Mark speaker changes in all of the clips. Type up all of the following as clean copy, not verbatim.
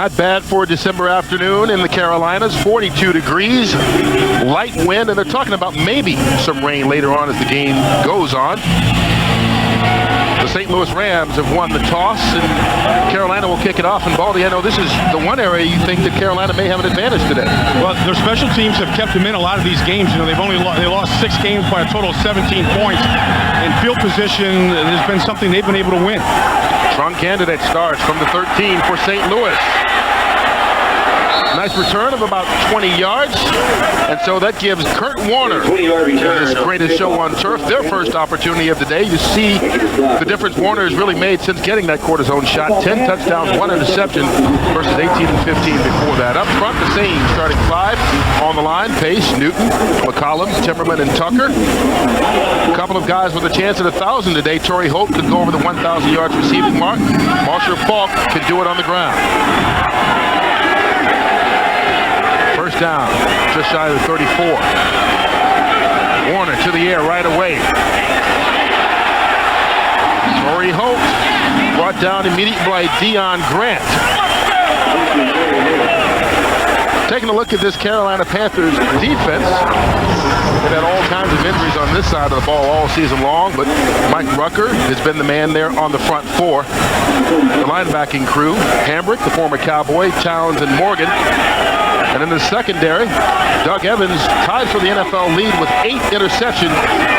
Speaker 1: Not bad for a December afternoon in the Carolinas. 42 degrees, light wind, and they're talking about maybe some rain later on as the game goes on. The St. Louis Rams have won the toss, and Carolina will kick it off. And Baldy, I know this is the one area you think that Carolina may have an advantage today.
Speaker 2: Well, their special teams have kept them in a lot of these games. You know, they lost 6 games by a total of 17 points. And field position has been something they've been able to win.
Speaker 1: Strong candidate starts from the 13 for St. Louis. Nice return of about 20 yards. And so that gives Kurt Warner, his greatest show on turf, their first opportunity of the day. You see the difference Warner has really made since getting that cortisone shot. 10 touchdowns, 1 interception versus 18 and 15 before that. Up front, the same starting 5 on the line. Pace, Newton, McCollum, Timmerman, and Tucker. A couple of guys with a chance at 1,000 today. Torrey Holt could go over the 1,000 yards receiving mark. Marshall Falk could do it on the ground. First down, just shy of the 34. Warner to the air right away. Torrey Holt brought down immediately by Deion Grant. Taking a look at this Carolina Panthers defense. They've had all kinds of injuries on this side of the ball all season long, but Mike Rucker has been the man there on the front 4. The linebacking crew, Hambrick, the former Cowboy, Towns, and Morgan. And in the secondary, Doug Evans, tied for the NFL lead with 8 interceptions,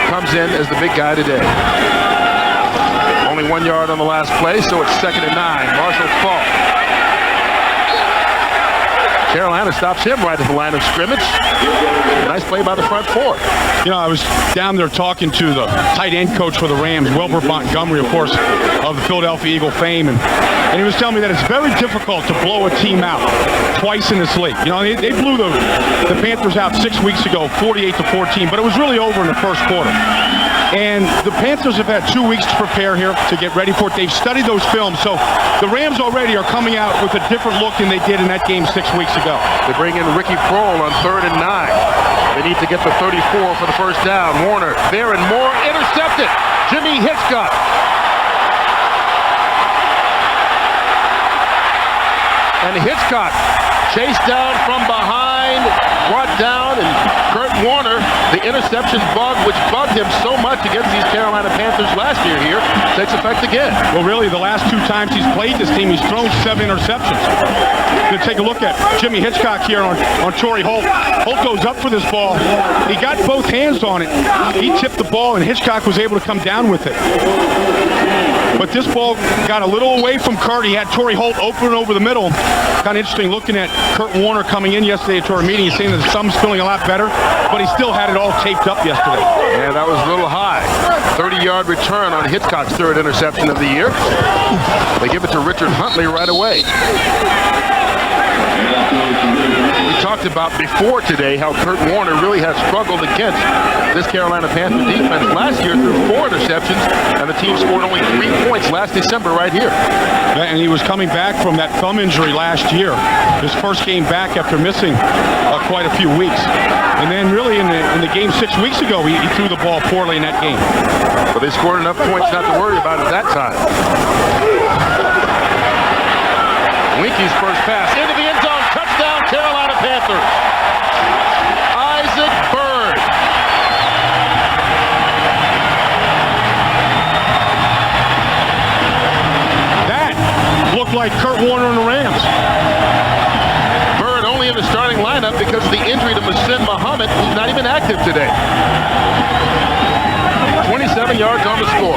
Speaker 1: comes in as the big guy today. Only 1 yard on the last play, so it's 2nd and 9. Marshall Falk. Carolina stops him right at the line of scrimmage. Nice play by the front 4.
Speaker 2: You know, I was down there talking to the tight end coach for the Rams, Wilbert Montgomery, of course, of the Philadelphia Eagle fame, and he was telling me that it's very difficult to blow a team out twice in this league. You know, they blew the Panthers out 6 weeks ago, 48-14, but it was really over in the first quarter. And the Panthers have had 2 weeks to prepare here to get ready for it. They've studied those films, so the Rams already are coming out with a different look than they did in that game 6 weeks ago.
Speaker 1: They bring in Ricky Prohl on 3rd and 9. They need to get the 34 for the first down. Warner there and more, intercepted. Jimmy Hitchcock. And Hitchcock chased down from behind, brought down, and Kurt Warner, the interception bug, which bugged him so much against these Carolina Panthers last year here, takes effect again.
Speaker 2: Well, really, the last 2 times he's played this team, he's thrown 7 interceptions. Let's take a look at Jimmy Hitchcock here on Torrey Holt. Holt goes up for this ball. He got both hands on it. He tipped the ball, and Hitchcock was able to come down with it. But this ball got a little away from Kurt. He had Torrey Holt open over the middle. Kind of interesting looking at Kurt Warner coming in yesterday to our meeting. He's saying that his thumb's feeling a lot better, but he still had it all taped up yesterday.
Speaker 1: Yeah, that was a little high. 30-yard return on Hitchcock's 3rd interception of the year. They give it to Richard Huntley right away. We talked about before today how Kurt Warner really has struggled against this Carolina Panther defense. Last year threw 4 interceptions, and the team scored only 3 points last December right here.
Speaker 2: And he was coming back from that thumb injury last year. His first game back after missing quite a few weeks. And then really in the game 6 weeks ago, he threw the ball poorly in that game.
Speaker 1: But they scored enough points not to worry about it that time. Winky's first pass into the end zone. Touchdown, Carolina Panthers. Isaac Bird.
Speaker 2: That looked like Kurt Warner and the Rams.
Speaker 1: Bird only in the starting lineup because of the injury to Muhsin Muhammad, who's not even active today. 27 yards on the score.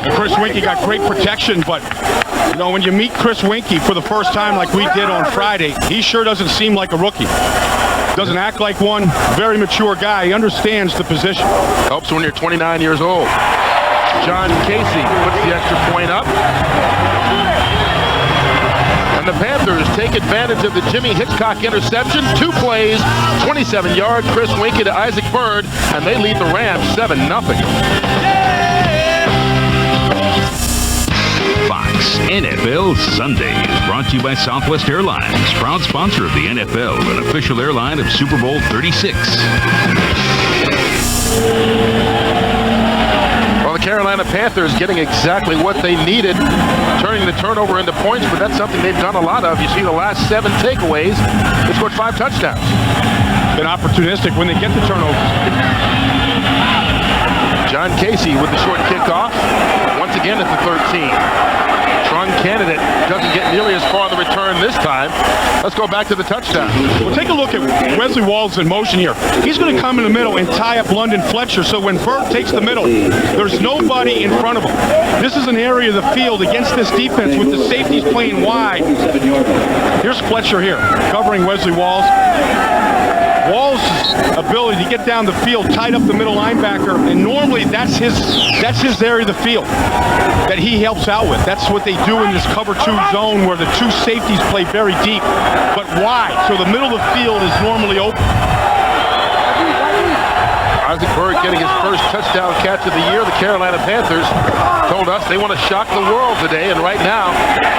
Speaker 2: And Chris Winky got great protection, but you know, when you meet Chris Winky for the first time like we did on Friday, he sure doesn't seem like a rookie. Doesn't act like one. Very mature guy. He understands the position.
Speaker 1: Helps when you're 29 years old. John Casey puts the extra point up. And the Panthers take advantage of the Jimmy Hitchcock interception. 2 plays, 27 yards. Chris Winky to Isaac Bird, and they lead the Rams 7-0.
Speaker 3: Fox NFL Sunday is brought to you by Southwest Airlines, proud sponsor of the NFL and official airline of Super Bowl 36.
Speaker 1: Well, the Carolina Panthers getting exactly what they needed, turning the turnover into points, but that's something they've done a lot of. You see the last 7 takeaways, they scored 5 touchdowns.
Speaker 2: Been opportunistic when they get the turnovers.
Speaker 1: John Casey with the short kickoff, once again at the 13. Strong candidate doesn't get nearly as far on the return this time. Let's go back to the touchdown.
Speaker 2: Well, take a look at Wesley Walls in motion here. He's going to come in the middle and tie up London Fletcher, so when Burt takes the middle, there's nobody in front of him. This is an area of the field against this defense with the safeties playing wide. Here's Fletcher here, covering Wesley Walls. Walls' ability to get down the field, tied up the middle linebacker, and normally that's his area of the field that he helps out with. That's what they do in this cover 2 zone where the 2 safeties play very deep, but wide. So the middle of the field is normally open.
Speaker 1: Isaac Byrd getting his first touchdown catch of the year. The Carolina Panthers told us they want to shock the world today, and right now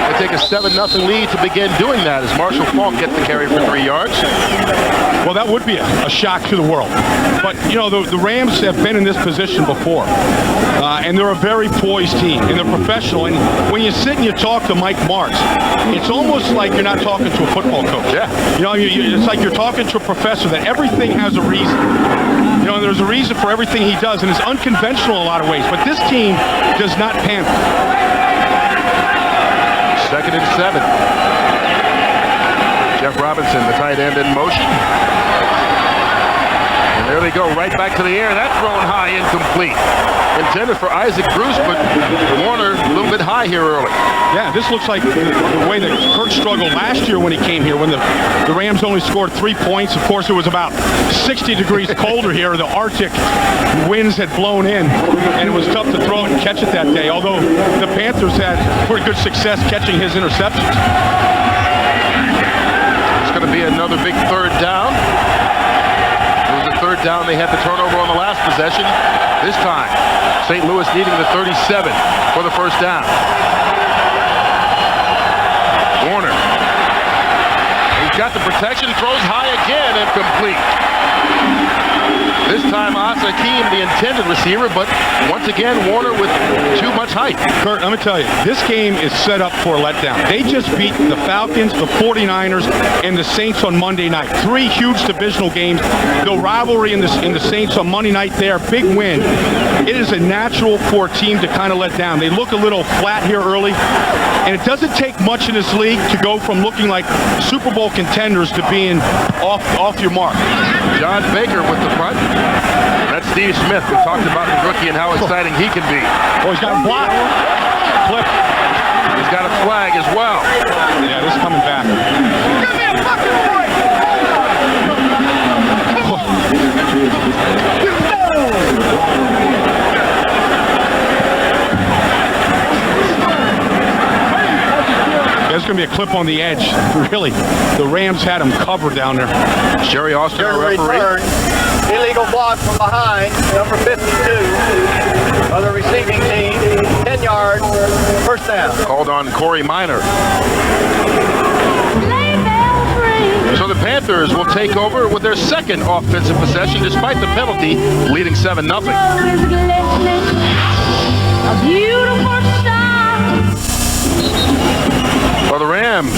Speaker 1: they take a 7-0 lead to begin doing that as Marshall Faulk gets the carry for 3 yards.
Speaker 2: Well, that would be a shock to the world. But, you know, the Rams have been in this position before, and they're a very poised team, and they're professional. And when you sit and you talk to Mike Marks, it's almost like you're not talking to a football coach.
Speaker 1: Yeah.
Speaker 2: You know, it's like you're talking to a professor that everything has a reason. You know, there's a reason for everything he does, and it's unconventional in a lot of ways. But this team does not panic.
Speaker 1: 2nd and 7. Jeff Robinson, the tight end, in motion. And there they go, right back to the air. That's thrown high, incomplete. Intended for Isaac Bruce, but Warner a little bit high here early.
Speaker 2: Yeah, this looks like the way that Kurt struggled last year when he came here, when the Rams only scored 3 points. Of course, it was about 60 degrees colder here. The Arctic winds had blown in, and it was tough to throw it and catch it that day, although the Panthers had pretty good success catching his interceptions.
Speaker 1: It's going to be another big 3rd down. It was a 3rd down. They had the turnover on the last possession. This time, St. Louis needing the 37 for the 1st down. Warner. He's got the protection, throws high again, incomplete. This time, Asa Hakeem, the intended receiver, but once again, Warner with too much height.
Speaker 2: Kurt, let me tell you, this game is set up for a letdown. They just beat the Falcons, the 49ers, and the Saints on Monday night. 3 huge divisional games. The rivalry in the Saints on Monday night there, big win. It is a natural for a team to kind of let down. They look a little flat here early, and it doesn't take much in this league to go from looking like Super Bowl contenders to being off your mark.
Speaker 1: John Baker with the front. That's Steve Smith. We talked about the rookie and how exciting he can be.
Speaker 2: Oh, he's got a block. Clip.
Speaker 1: He's got a flag as well.
Speaker 2: Yeah, this is coming back.
Speaker 4: Give me a fucking break!
Speaker 2: There's going to be a clip on the edge. Really, the Rams had him covered down there.
Speaker 1: Sherry Austin, our referee.
Speaker 4: Return. Illegal block from behind, number 52 of the receiving team. 10 yards, 1st down.
Speaker 1: Called on Corey Minor. So the Panthers will take over with their 2nd offensive possession despite the penalty, leading 7-0.
Speaker 5: A beautiful sight.
Speaker 1: Well, the Rams,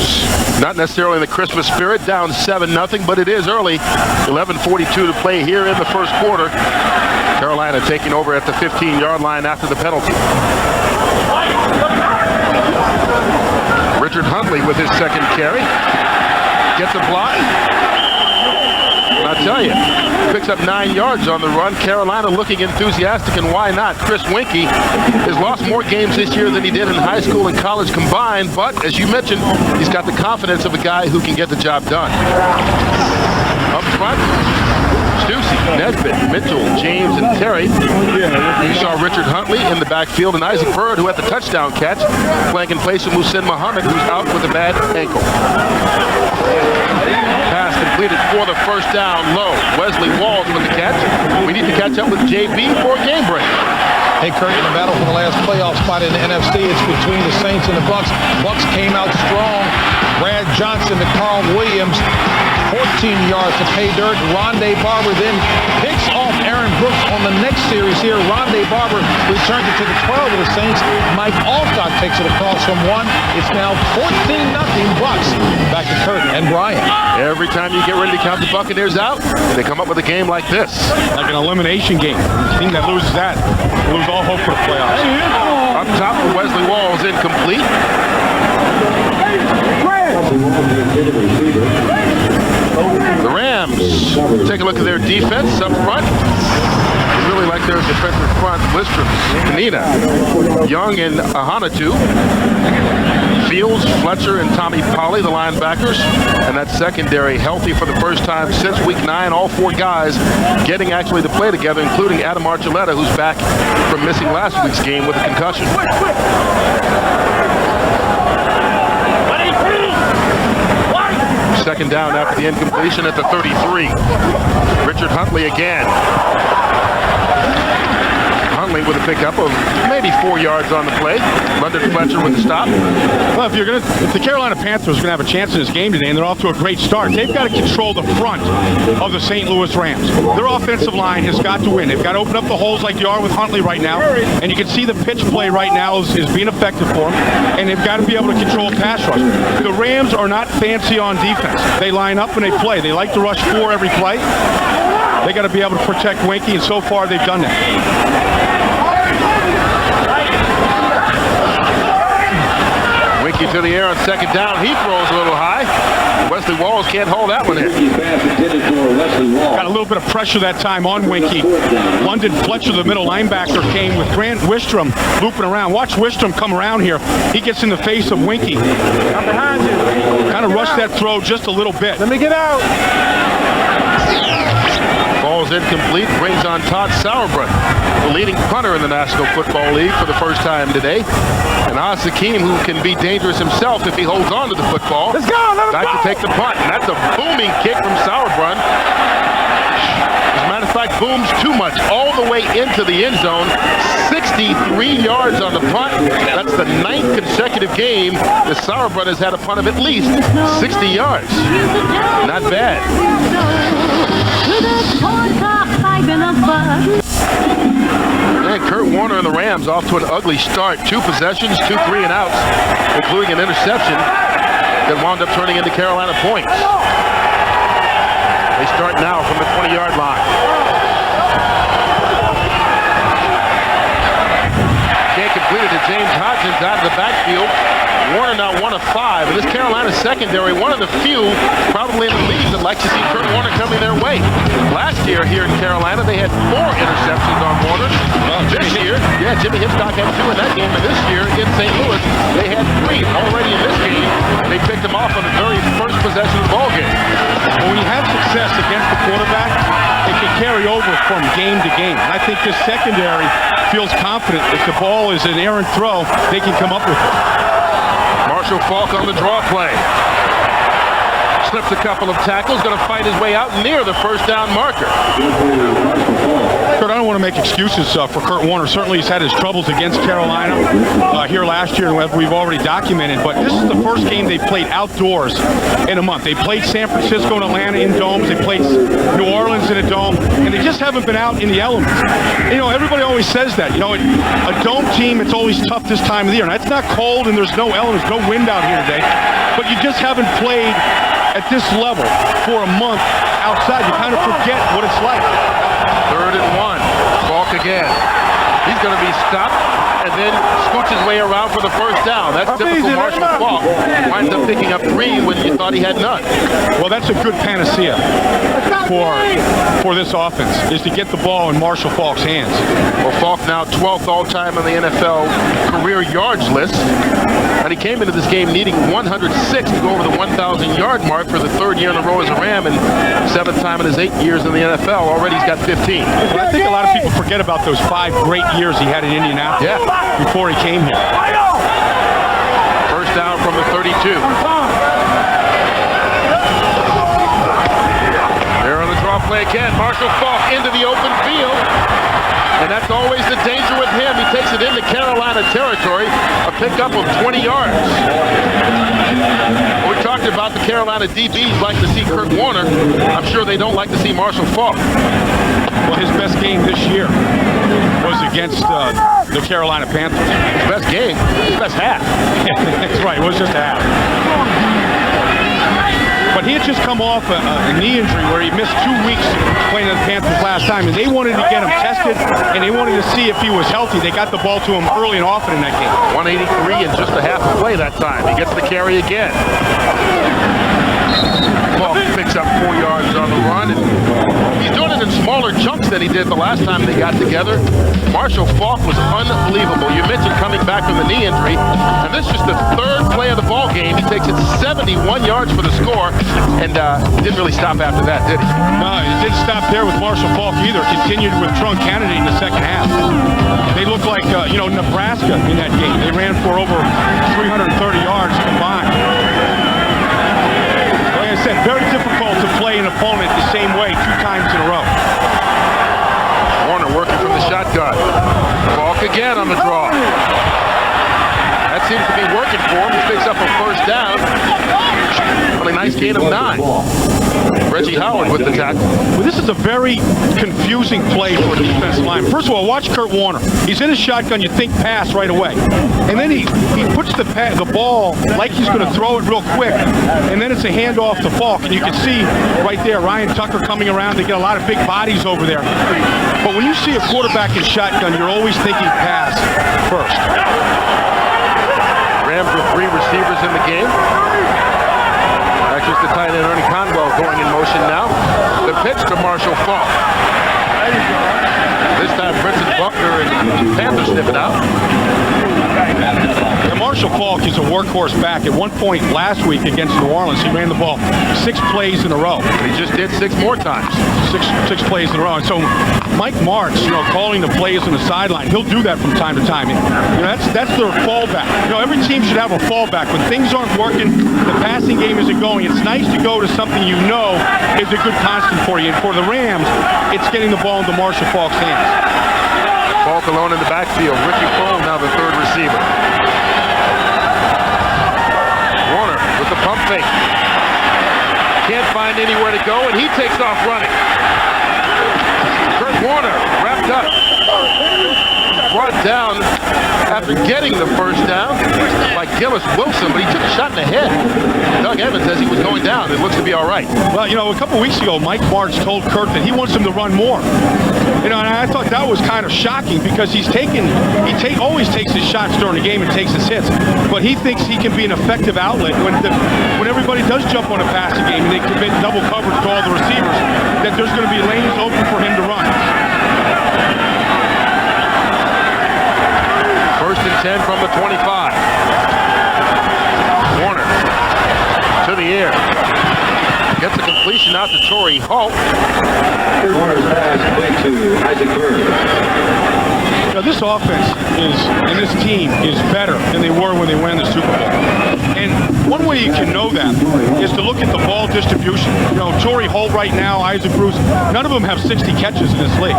Speaker 1: not necessarily in the Christmas spirit, down 7-0, but it is early. 11:42 to play here in the 1st quarter. Carolina taking over at the 15-yard line after the penalty. Richard Huntley with his 2nd carry. Gets a block. And I'll tell you, picks up 9 yards on the run. Carolina looking enthusiastic, and why not? Chris Winkie has lost more games this year than he did in high school and college combined, but as you mentioned, he's got the confidence of a guy who can get the job done. Up front, Stussy, Nesbitt, Mitchell, James, and Terry. You saw Richard Huntley in the backfield, and Isaac Byrd, who had the touchdown catch, playing in place of Muhsin Muhammad, who's out with a bad ankle. Pass completed for the 1st down, low. Wesley Walls with the catch. We need to catch up with JB for a game break.
Speaker 6: Hey, Kurt, in the battle for the last playoff spot in the NFC, it's between the Saints and the Bucks. Bucks came out strong. Brad Johnson to Carl Williams, 14 yards to pay dirt. Rondé Barber then picks off off Aaron Brooks on the next series here. Rondé Barber returns it to the 12 of the Saints. Mike Alcott takes it across from one. It's now 14-0 Bucks. Back to Kurt and Brian.
Speaker 1: Every time you get ready to count the Buccaneers out, they come up with a game like this.
Speaker 2: Like an elimination game. The team that loses that will lose all hope for the playoffs.
Speaker 1: Up top for Wesley Walls, incomplete. The Rams take a look at their defense up front. I really like their defensive front. Listrom, Kanina, Young, and Ahanatu. Fields, Fletcher, and Tommy Polley, the linebackers. And that secondary healthy for the first time since week 9. All 4 guys getting actually to play together, including Adam Archuleta, who's back from missing last week's game with a concussion. Second down after the incompletion at the 33. Richard Huntley again. Huntley with a pickup of maybe 4 yards on the play. London Fletcher with the stop.
Speaker 2: Well, if the Carolina Panthers are going to have a chance in this game today, and they're off to a great start, they've got to control the front of the St. Louis Rams. Their offensive line has got to win. They've got to open up the holes like they are with Huntley right now, and you can see the pitch play right now is being effective for them, and they've got to be able to control pass rush. The Rams are not fancy on defense. They line up and they play. They like to rush 4 every play. They got to be able to protect Winky, and so far they've done that.
Speaker 1: Winky to the air on second down. He throws a little high. Wesley Walls can't hold that one in.
Speaker 2: Got a little bit of pressure that time on Winky. London Fletcher, the middle linebacker, came with Grant Wistrom looping around. Watch Wistrom come around here. He gets in the face of Winky. I'm behind you. Kind of rushed that throw just a little bit.
Speaker 4: Let me get out.
Speaker 1: Ball's incomplete, brings on Todd Sauerbrunn, the leading punter in the National Football League for the first time today. And Oz Hakeem, who can be dangerous himself if he holds on to the football.
Speaker 4: Let's go,
Speaker 1: back to take the punt, and that's a booming kick from Sauerbrunn. As a matter of fact, booms too much, all the way into the end zone. 63 yards on the punt. That's the 9th consecutive game that Sauerbrunn has had a punt of at least 60 yards. Not bad. And Kurt Warner and the Rams off to an ugly start. 2 possessions, 2 3 and outs, including an interception that wound up turning into Carolina points. They start now from the 20-yard line. Can't complete it to James Hodgins out of the backfield. Warner now 1 of 5, and this Carolina secondary, one of the few probably in the league that like to see Kurt Warner coming their way. Last year here in Carolina, they had 4 interceptions on Warner. This year, Jimmy Hitchcock had 2 in that game, and this year in St. Louis, they had 3. Already in this game, they picked him off on the very first possession of the ball game.
Speaker 2: When you have success against the quarterback, it can carry over from game to game. And I think this secondary feels confident if the ball is an errant throw, they can come up with it.
Speaker 1: Marshall Faulk on the draw play. Slips a couple of tackles, going to fight his way out near the first down marker.
Speaker 2: Kurt, I don't want to make excuses for Kurt Warner. Certainly he's had his troubles against Carolina here last year, and we've already documented, but this is the first game they played outdoors in a month. They played San Francisco and Atlanta in domes. They played New Orleans in a dome, and they just haven't been out in the elements. You know, everybody always says that. You know, a dome team, it's always tough this time of the year. Now, it's not cold and there's no elements, no wind out here today, but you just haven't played at this level for a month outside. You kind of forget what it's like.
Speaker 1: 3rd and 1. Faulk again. He's going to be stopped and then scoots his way around for the first down. That's typical Marshall Faulk. Winds up picking up 3 when you thought he had none.
Speaker 2: Well, that's a good panacea for this offense, is to get the ball in Marshall Faulk's hands.
Speaker 1: Well, Faulk now 12th all-time on the NFL career yards list. And he came into this game needing 106 to go over the 1,000-yard mark for the 3rd year in a row as a Ram and 7th time in his 8 years in the NFL. Already he's got 15.
Speaker 2: But I think a lot of people forget about those 5 great years he had in Indianapolis before he came here.
Speaker 1: First down from the 32. There on the draw play again. Marshall Faulk into the open field. And that's always the danger with him. He takes takes it into Carolina territory, a pickup of 20 yards. We talked about the Carolina DBs like to see Kurt Warner. I'm sure they don't like to see Marshall Faulk.
Speaker 2: Well, his best game this year was against the Carolina Panthers.
Speaker 1: His best game? His best half.
Speaker 2: That's right, it was just a half. But he had just come off a knee injury where he missed 2 weeks playing the Panthers last time, and they wanted to get him tested, and they wanted to see if he was healthy. They got the ball to him early and often in that game.
Speaker 1: 183 and just a half a play that time. He gets the carry again. Faulk picks up 4 yards on the run, and he's doing it in smaller chunks than he did the last time they got together. Marshall Faulk was unbelievable. You mentioned coming back from the knee injury, and this is just the third play of the ball game. He takes it 71 yards for the score, and didn't really stop after that, did he?
Speaker 2: No, it didn't stop there with Marshall Faulk either. Continued with Trunk Kennedy in the second half. They looked like, Nebraska in that game. They ran for over 330 yards combined. Like I said, very difficult to play an opponent the same way 2 times in a row.
Speaker 1: Warner working from the shotgun. Faulk again on the draw. That seems to be working for him. He picks up a first down. Really nice gain of 9. Reggie Howard with the tackle.
Speaker 2: Well, this is a very confusing play for the defensive line. First of all, watch Kurt Warner. He's in his shotgun, you think pass right away. And then he puts the ball like he's going to throw it real quick. And then it's a handoff to Faulk. And you can see right there, Ryan Tucker coming around. They get a lot of big bodies over there. But when you see a quarterback in shotgun, you're always thinking pass first.
Speaker 1: Rams with 3 receivers in the game. Just the tight end Ernie Conwell going in motion now. The pitch to Marshall Faulk. This time Brenton Buckner and Panthers sniff it out.
Speaker 2: And Marshall Faulk is a workhorse back. At one point last week against New Orleans, he ran the ball 6 plays in a row.
Speaker 1: And he just did 6 more times.
Speaker 2: Six plays in a row. And so Mike Martz, calling the plays on the sideline, he'll do that from time to time. That's their fallback. Every team should have a fallback. When things aren't working, the passing game isn't going. It's nice to go to something is a good constant for you. And for the Rams, it's getting the ball into Marshall Faulk's hands.
Speaker 1: Faulk alone in the backfield. Ricky Cole now the 3rd receiver. Warner with the pump fake. Can't find anywhere to go, and he takes off running. Kurt Warner wrapped up. Brought down after getting the first down by Gillis Wilson, but he took a shot in the head. Doug Evans says he was going down. It looks to be all right.
Speaker 2: Well, a couple weeks ago, Mike Martz told Kurt that he wants him to run more. And I thought that was kind of shocking because he always takes his shots during the game and takes his hits. But he thinks he can be an effective outlet when everybody does jump on a passing game and they commit double coverage to all the receivers, that there's going to be lanes open for him to run.
Speaker 1: 1st and 10 from the 25. Warner to the air. Gets a completion out to Torrey Holt.
Speaker 7: Warner's pass played to Isaac Bird.
Speaker 2: This offense and this team is better than they were when they won the Super Bowl. And one way you can know that is to look at the ball distribution. Torrey Holt right now, Isaac Bruce, none of them have 60 catches in this league.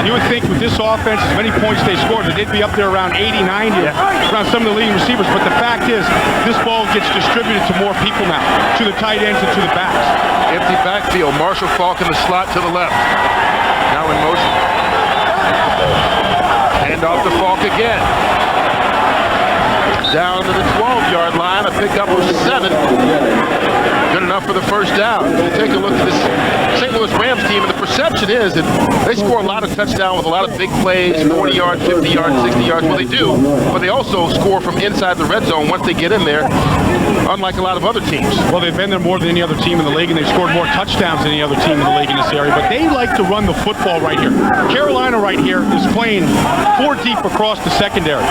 Speaker 2: You would think with this offense, as many points they scored, that they'd be up there around 80, 90, around some of the leading receivers. But the fact is, this ball gets distributed to more people now, to the tight ends and to the backs.
Speaker 1: Empty backfield. Marshall Faulk in the slot to the left. Now in motion. Hand off to Faulk again. Down to the 12-yard line. A pickup of 7. Good enough for the first down. You take a look at this St. Louis Rams team, and the perception is that they score a lot of touchdowns with a lot of big plays, 40 yards, 50 yards, 60 yards. Well, they do, but they also score from inside the red zone once they get in there, unlike a lot of other teams.
Speaker 2: Well, they've been there more than any other team in the league, and they've scored more touchdowns than any other team in the league in this area. But they like to run the football right here. Carolina right here is playing 4 deep across the secondary.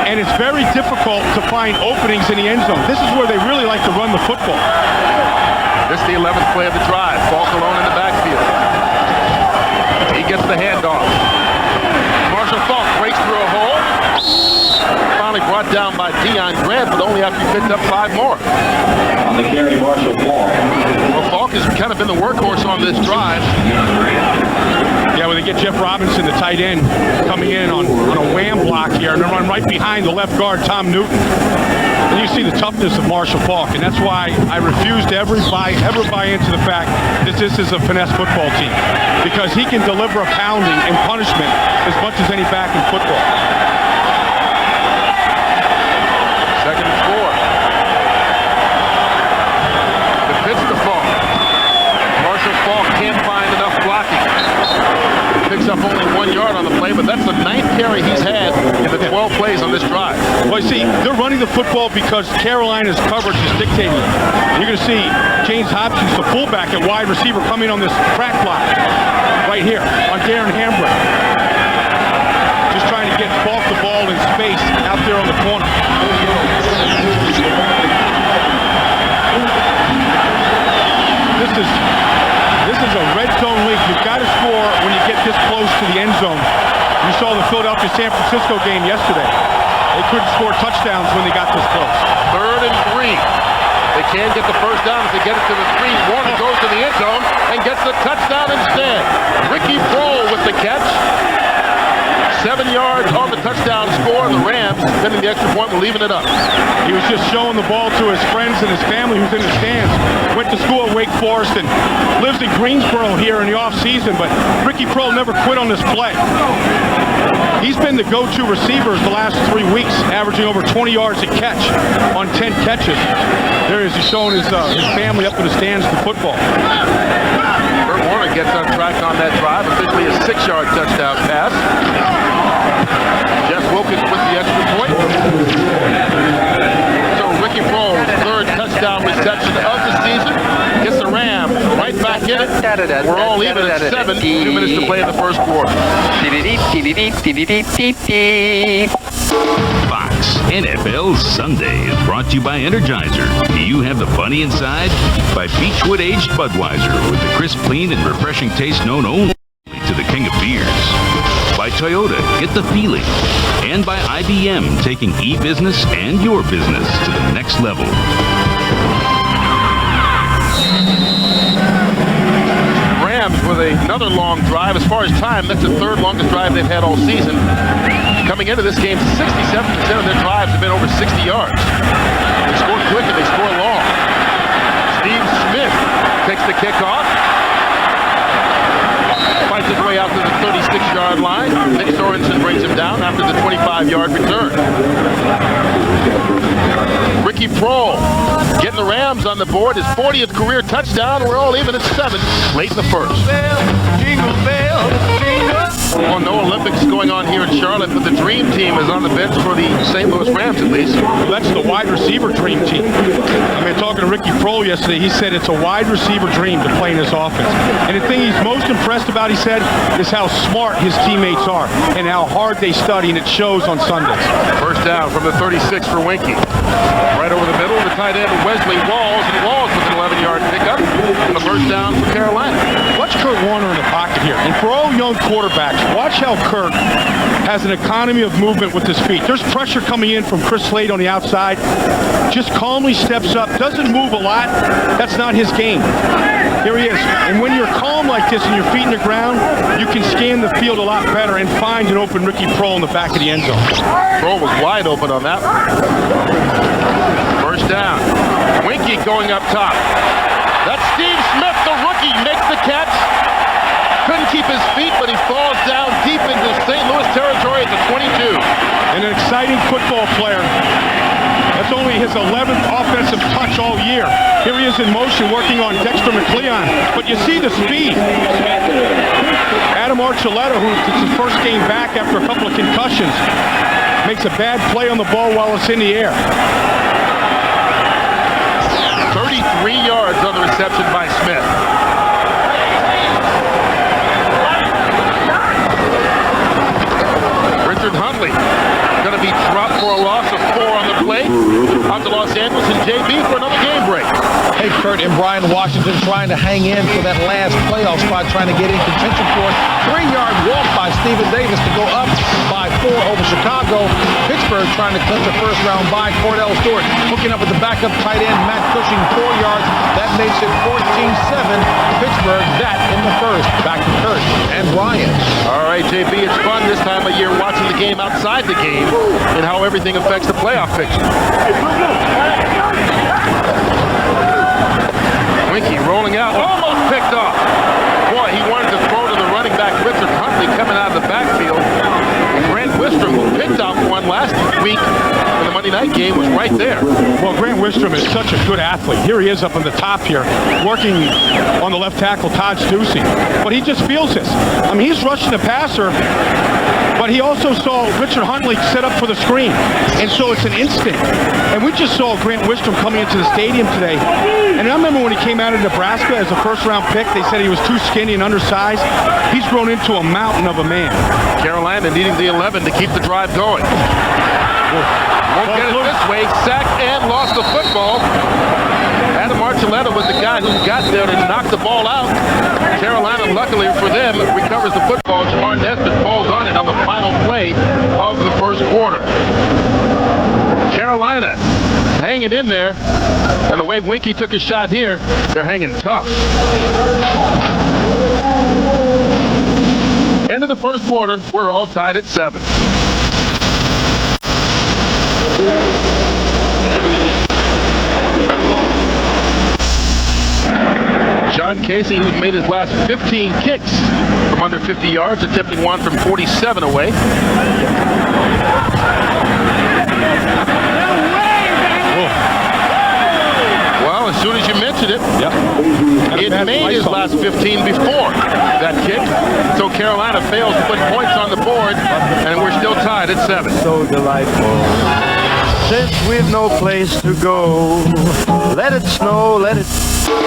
Speaker 2: And it's very difficult to find openings in the end zone. This is where they really like to run the football.
Speaker 1: This is the 11th play of the drive. Faulk alone in the backfield. He gets the handoff. Marshall Faulk breaks through a hole. Finally brought down by Deion Grant, but only after he picked up 5 more.
Speaker 7: On the carry, Marshall Faulk.
Speaker 1: Well, Faulk has kind of been the workhorse on this drive.
Speaker 2: Yeah, when they get Jeff Robinson, the tight end, coming in on a wham block here, and then run right behind the left guard, Tom Newton. And you see the toughness of Marshall Faulk, and that's why I refuse to ever buy into the fact that this is a finesse football team, because he can deliver a pounding and punishment as much as any back in football.
Speaker 1: Second and 4. The pitch to Faulk. Marshall Faulk can't find enough blocking. Picks up only 1 yard on the play, but that's the 9th carry he's had in the 12 plays on this drive.
Speaker 2: Well, you see, they're running the football because Carolina's coverage is dictating it. You're going to see James Hopkins, the fullback at wide receiver, coming on this crack block right here on Darren Hambrick. Just trying to get Faulk the ball in space out there on the corner. This is a red zone league. You've got to score when you get this close to the end zone. You saw the Philadelphia-San Francisco game yesterday. They couldn't score touchdowns when they got this close.
Speaker 1: 3rd and 3. They can get the first down if they get it to the 3. Warner goes to the end zone and gets the touchdown instead. Ricky Prohl with the catch. 7 yards on the touchdown score. The Rams pinning the extra point and leaving it up.
Speaker 2: He was just showing the ball to his friends and his family who's in the stands. Went to school at Wake Forest and lives in Greensboro here in the offseason, but Ricky Prohl never quit on this play. He's been the go-to receiver the last 3 weeks, averaging over 20 yards a catch on 10 catches. There he is, he's showing his family up in the stands for football.
Speaker 1: Kurt Warner gets on track on that drive, officially a 6-yard touchdown pass. Jeff Wilkins with the extra point. So Ricky Prohl's 3rd touchdown reception of the season gets the Rams right back in it. We're all even at 7. 2 minutes to play in the first quarter.
Speaker 3: Fox NFL Sunday is brought to you by Energizer. Do you have the funny inside? By Beechwood Aged Budweiser with the crisp, clean, and refreshing taste known only to the king of beers. By Toyota, get the feeling. And by IBM, taking e-business and your business to the next level.
Speaker 1: Rams with another long drive. As far as time, that's the 3rd longest drive they've had all season. Coming into this game, 67% of their drives have been over 60 yards. They score quick and they score long. Steve Smith takes the kickoff. Fights his way out to the 36-yard line. Nick Sorensen brings him down after the 25-yard return. Ricky Prohl getting the Rams on the board. His 40th career touchdown. We're all even at 7 late in the first. Jingle bell, jingle. Well, no Olympics going on here in Charlotte, but the dream team is on the bench for the St. Louis Rams at least.
Speaker 2: Well, that's the wide receiver dream team. I mean, talking to Ricky Prohl yesterday, he said it's a wide receiver dream to play in this offense. And the thing he's most impressed about, he said, is how smart his teammates are and how hard they study, and it shows on Sundays.
Speaker 1: First down from the 36 for Winky. Right over the middle, the tight end Wesley Walls, and Walls with an 11-yard pickup. And the first down for Carolina.
Speaker 2: Watch Kurt Warner in the pocket here. And for all young quarterbacks, watch how Kurt has an economy of movement with his feet. There's pressure coming in from Chris Slade on the outside. Just calmly steps up, doesn't move a lot. That's not his game. Here he is. And when you're calm like this and your feet in the ground, you can scan the field a lot better and find an open Ricky Prohl in the back of the end zone.
Speaker 1: Prohl was wide open on that one. First down. Winky going up top. That's Steve Smith, the rookie, makes the catch. Couldn't keep his feet, but he falls down deep into St. Louis territory at the 22.
Speaker 2: And an exciting football player. That's only his 11th offensive touch all year. Here he is in motion working on Dexter McLeon. But you see the speed. Adam Archuleta, who it's his first game back after a couple of concussions, makes a bad play on the ball while it's in the air.
Speaker 1: 33 yards on the reception by Smith. Richard Huntley going to be dropped for a loss of 4 on the play. Out to Los Angeles and JB for another game break.
Speaker 6: Hey, Kurt and Brian Washington trying to hang in for that last playoff spot, trying to get in contention for it. 3-yard walk by Stephen Davis to go up by over Chicago. Pittsburgh trying to clinch a first-round bye. Cordell Stewart hooking up with the backup tight end, Matt Cushing, 4 yards. That makes it 14-7. Pittsburgh, that in the first. Back to Kurt and Ryan.
Speaker 1: All right, JB, it's fun this time of year watching the game outside the game and how everything affects the playoff picture. Winky rolling out, almost picked off. Boy, he wanted to throw to the running back, Richard Huntley, coming out of the backfield. And Grant Wistrom, who picked off one last week in the Monday night game, was right there.
Speaker 2: Well, Grant Wistrom is such a good athlete. Here he is up on the top here, working on the left tackle, Todd Stussy. But he just feels this. I mean, he's rushing the passer, but he also saw Richard Huntley set up for the screen. And so it's an instinct. And we just saw Grant Wistrom coming into the stadium today. And I remember when he came out of Nebraska as a first-round pick, they said he was too skinny and undersized. He's grown into a mountain of a man.
Speaker 1: Carolina needing the 11 to keep the drive going. Won't get it this way. Sacked and lost the football. Adam Archuleta was the guy who got there to knock the ball out. Carolina, luckily for them, recovers the football. Jamar Nesbitt falls on it on the final play of the first quarter. Carolina hanging in there. And the way Winky took a shot here, they're hanging tough. End of the first quarter, we're all tied at 7. John Casey, who's made his last 15 kicks from under 50 yards, attempting one from 47 away. Well, as soon as you mentioned it, he had made his last 15 before that kick. So Carolina fails to put points on the board, and we're still tied at 7.
Speaker 8: So delightful. Since we've no place to go, let it snow, let it...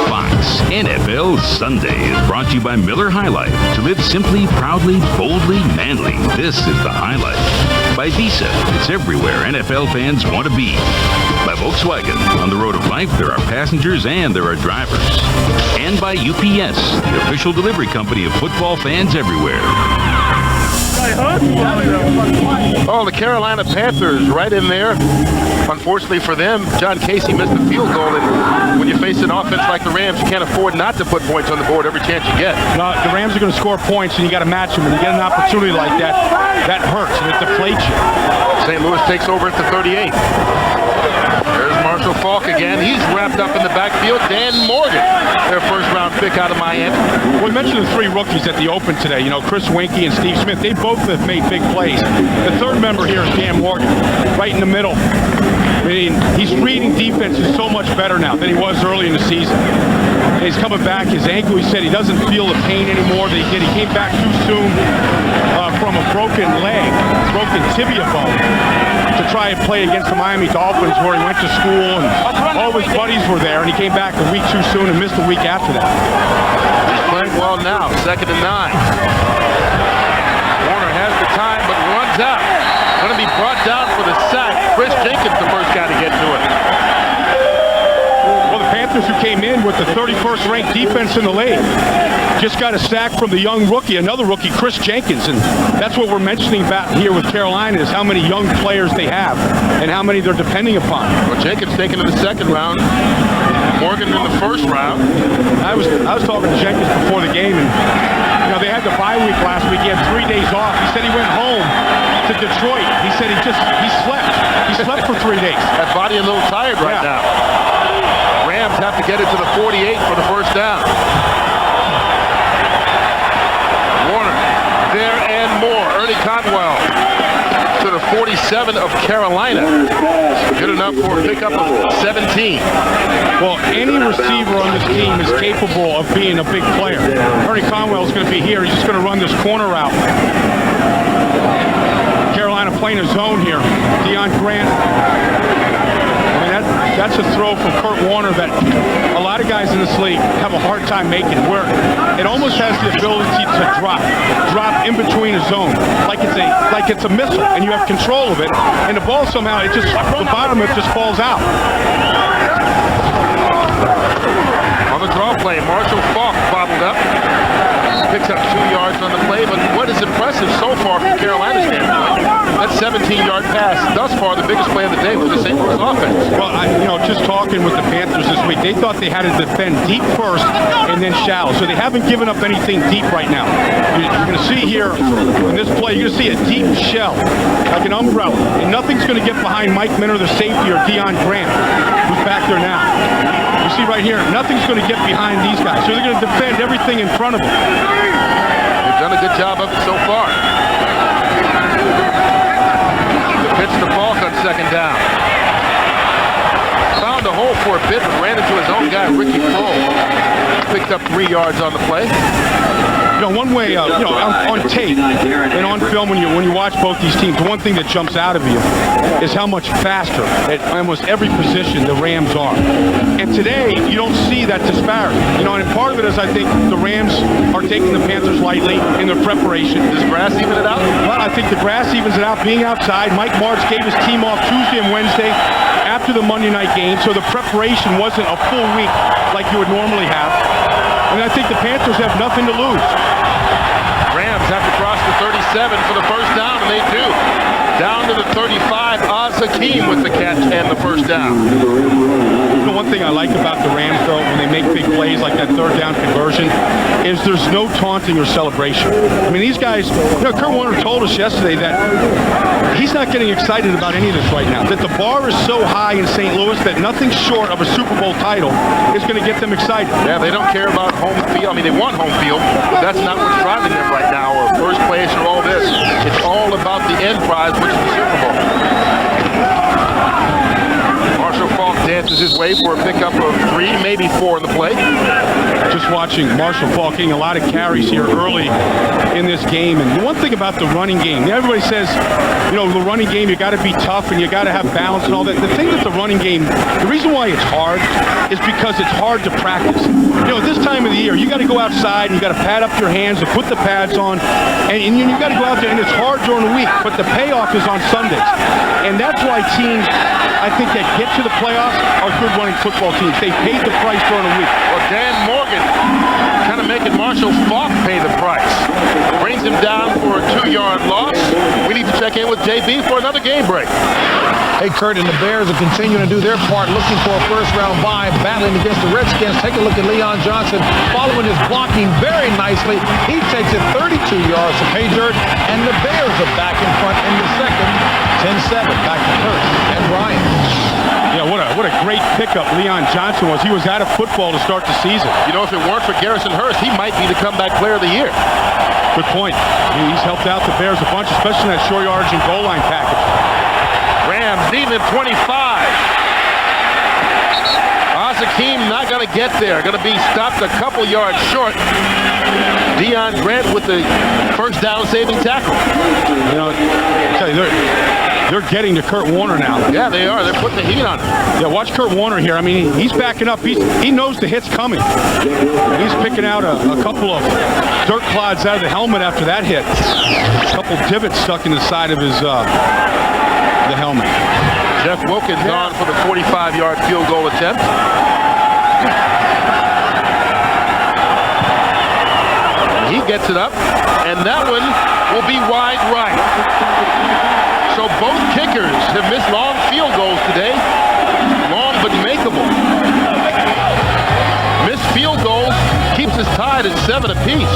Speaker 3: Fox NFL Sunday is brought to you by Miller High Life. To live simply, proudly, boldly, manly. This is the High Life. By Visa. It's everywhere NFL fans want to be. By Volkswagen. On the road of life, there are passengers and there are drivers. And by UPS, the official delivery company of football fans everywhere.
Speaker 1: Oh, the Carolina Panthers right in there. Unfortunately for them, John Casey missed the field goal, and when you face an offense like the Rams, you can't afford not to put points on the board every chance you get.
Speaker 2: No, the Rams are going to score points, and you got to match them. And you get an opportunity like that, that hurts, and it deflates you.
Speaker 1: St. Louis takes over at the 38. There's Marshall Faulk again. He's wrapped up in the backfield. Dan Morgan, their first-round pick out of Miami.
Speaker 2: We mentioned the 3 rookies at the Open today. You know, Chris Winky and Steve Smith. They both have made big plays. The third member here is Dan Morgan, right in the middle. I mean, he's reading defenses so much better now than he was early in the season. And he's coming back. His ankle, he said he doesn't feel the pain anymore that he did. He came back too soon from a broken leg, broken tibia bone, to try and play against the Miami Dolphins where he went to school and all of his buddies were there, and he came back a week too soon and missed a week after that.
Speaker 1: He's playing well now, 2nd and 9. Warner has the time but runs out. Going to be brought down for the sack. Chris Jenkins, the first guy to get to it.
Speaker 2: Well, the Panthers, who came in with the 31st ranked defense in the league, just got a sack from the young rookie, another rookie, Chris Jenkins. And that's what we're mentioning about here with Carolina, is how many young players they have and how many they're depending upon.
Speaker 1: Well, Jenkins taken in the 2nd round. Morgan in the 1st round.
Speaker 2: I was talking to Jenkins before the game, and you know, they had the bye week last week. He had 3 days off. He said he went home to Detroit. He said he slept. He slept for 3 days.
Speaker 1: That body a little tired right now. Rams have to get it to the 48 for the first down. Warner there and more. Ernie Conwell to the 47 of Carolina. Good enough for a pickup of 17.
Speaker 2: Well, any receiver on this team is capable of being a big player. Ernie Conwell is going to be here. He's just going to run this corner route. Carolina playing a zone here. Deion Grant. I mean, that's a throw from Kurt Warner that a lot of guys in this league have a hard time making, where it almost has the ability to drop in between a zone, like it's a missile, and you have control of it, and the ball somehow, the bottom of it just falls out.
Speaker 1: On the draw play, Marshall Faulk bobbled up. Picks picks up 2 yards on the play, but what is impressive so far from Carolina's standpoint, that 17-yard pass, thus far the biggest play of the day for the St. Louis offense.
Speaker 2: Well, just talking with the Panthers this week, they thought they had to defend deep first and then shallow. So they haven't given up anything deep right now. You're going to see here in this play, you're going to see a deep shell, like an umbrella. And nothing's going to get behind Mike Minter, the safety, or Deion Grant, who's back there now. You see right here, nothing's going to get behind these guys. So they're going to defend everything in front of them.
Speaker 1: They've done a good job of it so far. The pitch to Falk on second down. Found a hole for a bit, but ran into his own guy, Ricky Kroll. Picked up 3 yards on the play.
Speaker 2: One way, on tape and on film, when you watch both these teams, the one thing that jumps out of you is how much faster at almost every position the Rams are. And today, you don't see that disparity. And part of it is I think the Rams are taking the Panthers lightly in their preparation.
Speaker 1: Does grass even it out?
Speaker 2: Well, I think the grass evens it out being outside. Mike Martz gave his team off Tuesday and Wednesday after the Monday night game, so the preparation wasn't a full week like you would normally have. And I think the Panthers have nothing to lose.
Speaker 1: Rams have to cross the 37 for the first down, and they do. Down to the 35, Hakeem with the catch and the first down.
Speaker 2: One thing I like about the Rams, though, when they make big plays like that third down conversion, is there's no taunting or celebration. I mean, these guys, Kurt Warner told us yesterday that he's not getting excited about any of this right now, that the bar is so high in St. Louis that nothing short of a Super Bowl title is going to get them excited.
Speaker 1: Yeah, they don't care about home field. I mean, they want home field, but that's not what's driving them right now, or first place or all this. It's all about the end prize, which is the Super Bowl. Marshall Faulk dances his way for a pickup of 3, maybe 4 in the play.
Speaker 2: Just watching Marshall Faulk getting a lot of carries here early in this game. And one thing about the running game, everybody says, the running game, you got to be tough and you got to have balance and all that. The thing with the running game, the reason why it's hard is because it's hard to practice. This time of the year, you got to go outside and you got to pad up your hands and put the pads on, and you got to go out there, and it's hard during the week, but the payoff is on Sundays. And that's why teams, I think, that get to the playoffs are good running football teams. They paid the price during the week.
Speaker 1: Well, Dan Morgan kind of making Marshall Faulk pay the price. Brings him down for a 2-yard loss. We need to check in with JB for another game break.
Speaker 6: Hey, Kurt, and the Bears are continuing to do their part, looking for a first-round bye, battling against the Redskins. Take a look at Leon Johnson following his blocking very nicely. He takes it 32 yards to pay dirt, and the Bears are back in front in the second. 10-7, back to Kurt and Ryan.
Speaker 2: Yeah, what a great pickup Leon Johnson was. He was out of football to start the season.
Speaker 1: If it weren't for Garrison Hurst, he might be the comeback player of the year.
Speaker 2: Good point. He's helped out the Bears a bunch, especially in that short yardage and goal line package.
Speaker 1: Rams needing 25. Hakeem not going to get there. Going to be stopped a couple yards short. Deion Grant with the first down saving tackle.
Speaker 2: I tell you, they're getting to Kurt Warner now.
Speaker 1: Yeah, they are. They're putting the heat on him.
Speaker 2: Yeah, watch Kurt Warner here. I mean, he's backing up. He knows the hit's coming. He's picking out a couple of dirt clods out of the helmet after that hit. A couple divots stuck in the side of his the helmet.
Speaker 1: Jeff Wilkins on for the 45-yard field goal attempt. He gets it up, and that one will be wide right. So both kickers have missed long field goals today. Long but makeable. Missed field goals keeps us tied at 7 apiece.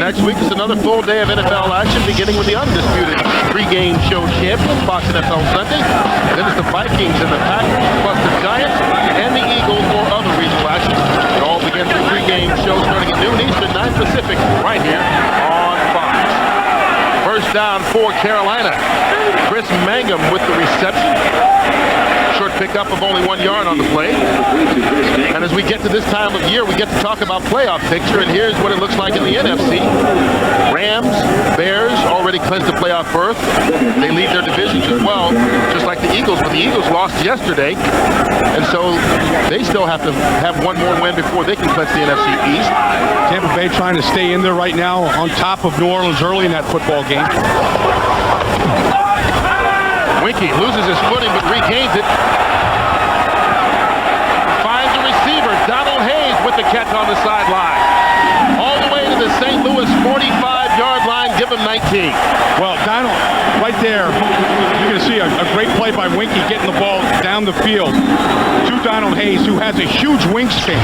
Speaker 1: Next week is another full day of NFL action, beginning with the undisputed pregame show champion, Fox NFL Sunday. Then it's the Vikings and the Packers, plus the Giants and the Eagles for other regional action. It all begins with the pregame show starting at noon Eastern, 9 Pacific, right here on Fox. First down for Carolina. Chris Mangum with the reception. Short pickup of only 1 yard on the play. And as we get to this time of year, we get to talk about playoff picture, and here's what it looks like in the NFC. Rams, Bears already clinched the playoff berth. They lead their divisions as well, just like the Eagles, but the Eagles lost yesterday, and so they still have to have one more win before they can clinch the NFC East.
Speaker 2: Tampa Bay trying to stay in there right now on top of New Orleans early in that football game.
Speaker 1: Wink Winky loses his footing but regains it. Finds a receiver. Donald Hayes with the catch on the sideline. All the way to the St. Louis 45-yard line. Give him 19.
Speaker 2: Well, Donald, right there, you're going to see a great play by Winky getting the ball down the field to Donald Hayes, who has a huge wingspan.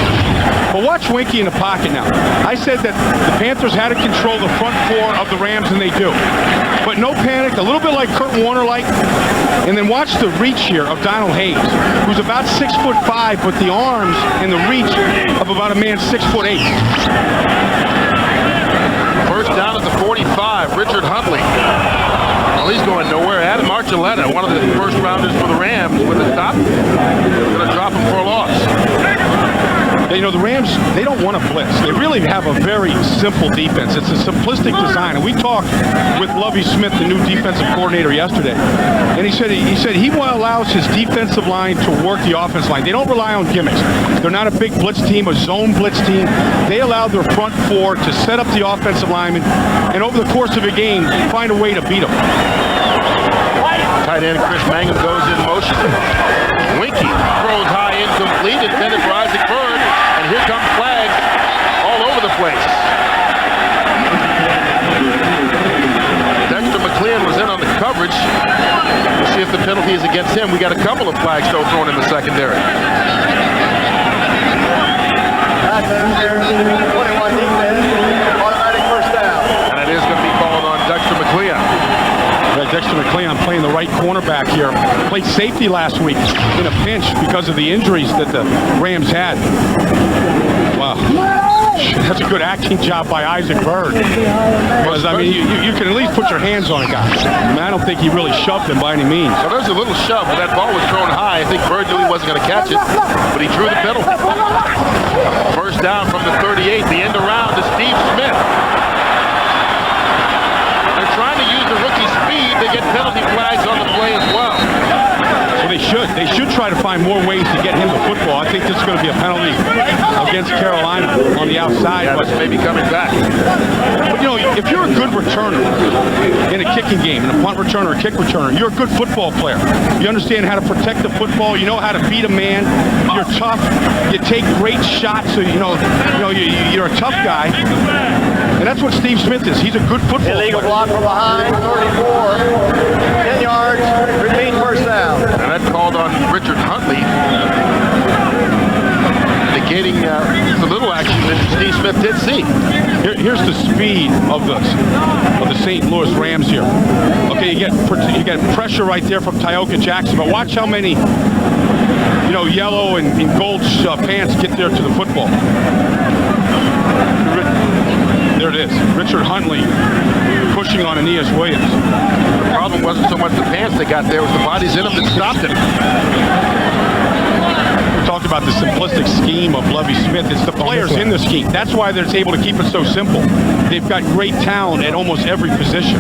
Speaker 2: But watch Winky in the pocket now. I said that the Panthers had to control the front four of the Rams, and they do. But no panic, a little bit like Kurt Warner-like. And then watch the reach here of Donald Hayes, who's about 6'5", but the arms and the reach of about a man 6'8".
Speaker 1: First down at the 45, Richard Huntley. Well, he's going nowhere. Adam Archuleta, one of the first rounders for the Rams, with a stop. Going to drop him for a loss.
Speaker 2: You know, the Rams, they don't want to blitz. They really have a very simple defense. It's a simplistic design. And we talked with Lovie Smith, the new defensive coordinator, yesterday. And he said he allows his defensive line to work the offensive line. They don't rely on gimmicks. They're not a big blitz team, a zone blitz team. They allow their front four to set up the offensive linemen and over the course of a game, find a way to beat them.
Speaker 1: Tight end Chris Mangum goes in motion. Winky throws high, incomplete, intended for Isaac Bird, and here comes flags all over the place. Dexter McLean was in on the coverage. We'll see if the penalty is against him. We got a couple of flags still thrown in the secondary.
Speaker 4: 21 defense, automatic first down.
Speaker 1: And it is going to be called on Dexter McLean.
Speaker 2: Dexter McLean playing the right cornerback here. Played safety last week in a pinch because of the injuries that the Rams had. Wow. That's a good acting job by Isaac Bird. Because, I mean, you can at least put your hands on a guy. I mean, I don't think he really shoved him by any means.
Speaker 1: Well, there's a little shove, but that ball was thrown high. I think Bird knew he wasn't going to catch it, but he drew the penalty. First down from the 38, the end around to Steve Smith. They're trying to use the rookie speed. They get penalty flags on the play as well.
Speaker 2: So they should. They should try to find more ways to get him the football. I think this is going to be a penalty against Carolina on the outside.
Speaker 1: Yeah, but maybe coming back.
Speaker 2: But, you know, if you're a good returner in a kicking game, in a punt returner or kick returner, you're a good football player. You understand how to protect the football. You know how to beat a man. You're tough. You take great shots. So, you're a tough guy. And that's what Steve Smith is. He's a good football
Speaker 4: Illegal
Speaker 2: player.
Speaker 4: block from behind, 34, 10 yards, repeat first down.
Speaker 1: And that's called on Richard Huntley, negating the little action that Steve Smith did see.
Speaker 2: Here's the speed of the St. Louis Rams here. Okay, you get pressure right there from Tyoka Jackson, but watch how many yellow and gold pants get there to the football. There it is. Richard Huntley pushing on Aeneas Williams.
Speaker 1: The problem wasn't so much the pants they got there, it was the bodies in them that stopped it.
Speaker 2: We talked about the simplistic scheme of Lovie Smith. It's the players in the scheme. That's why they're able to keep it so simple. They've got great talent at almost every position.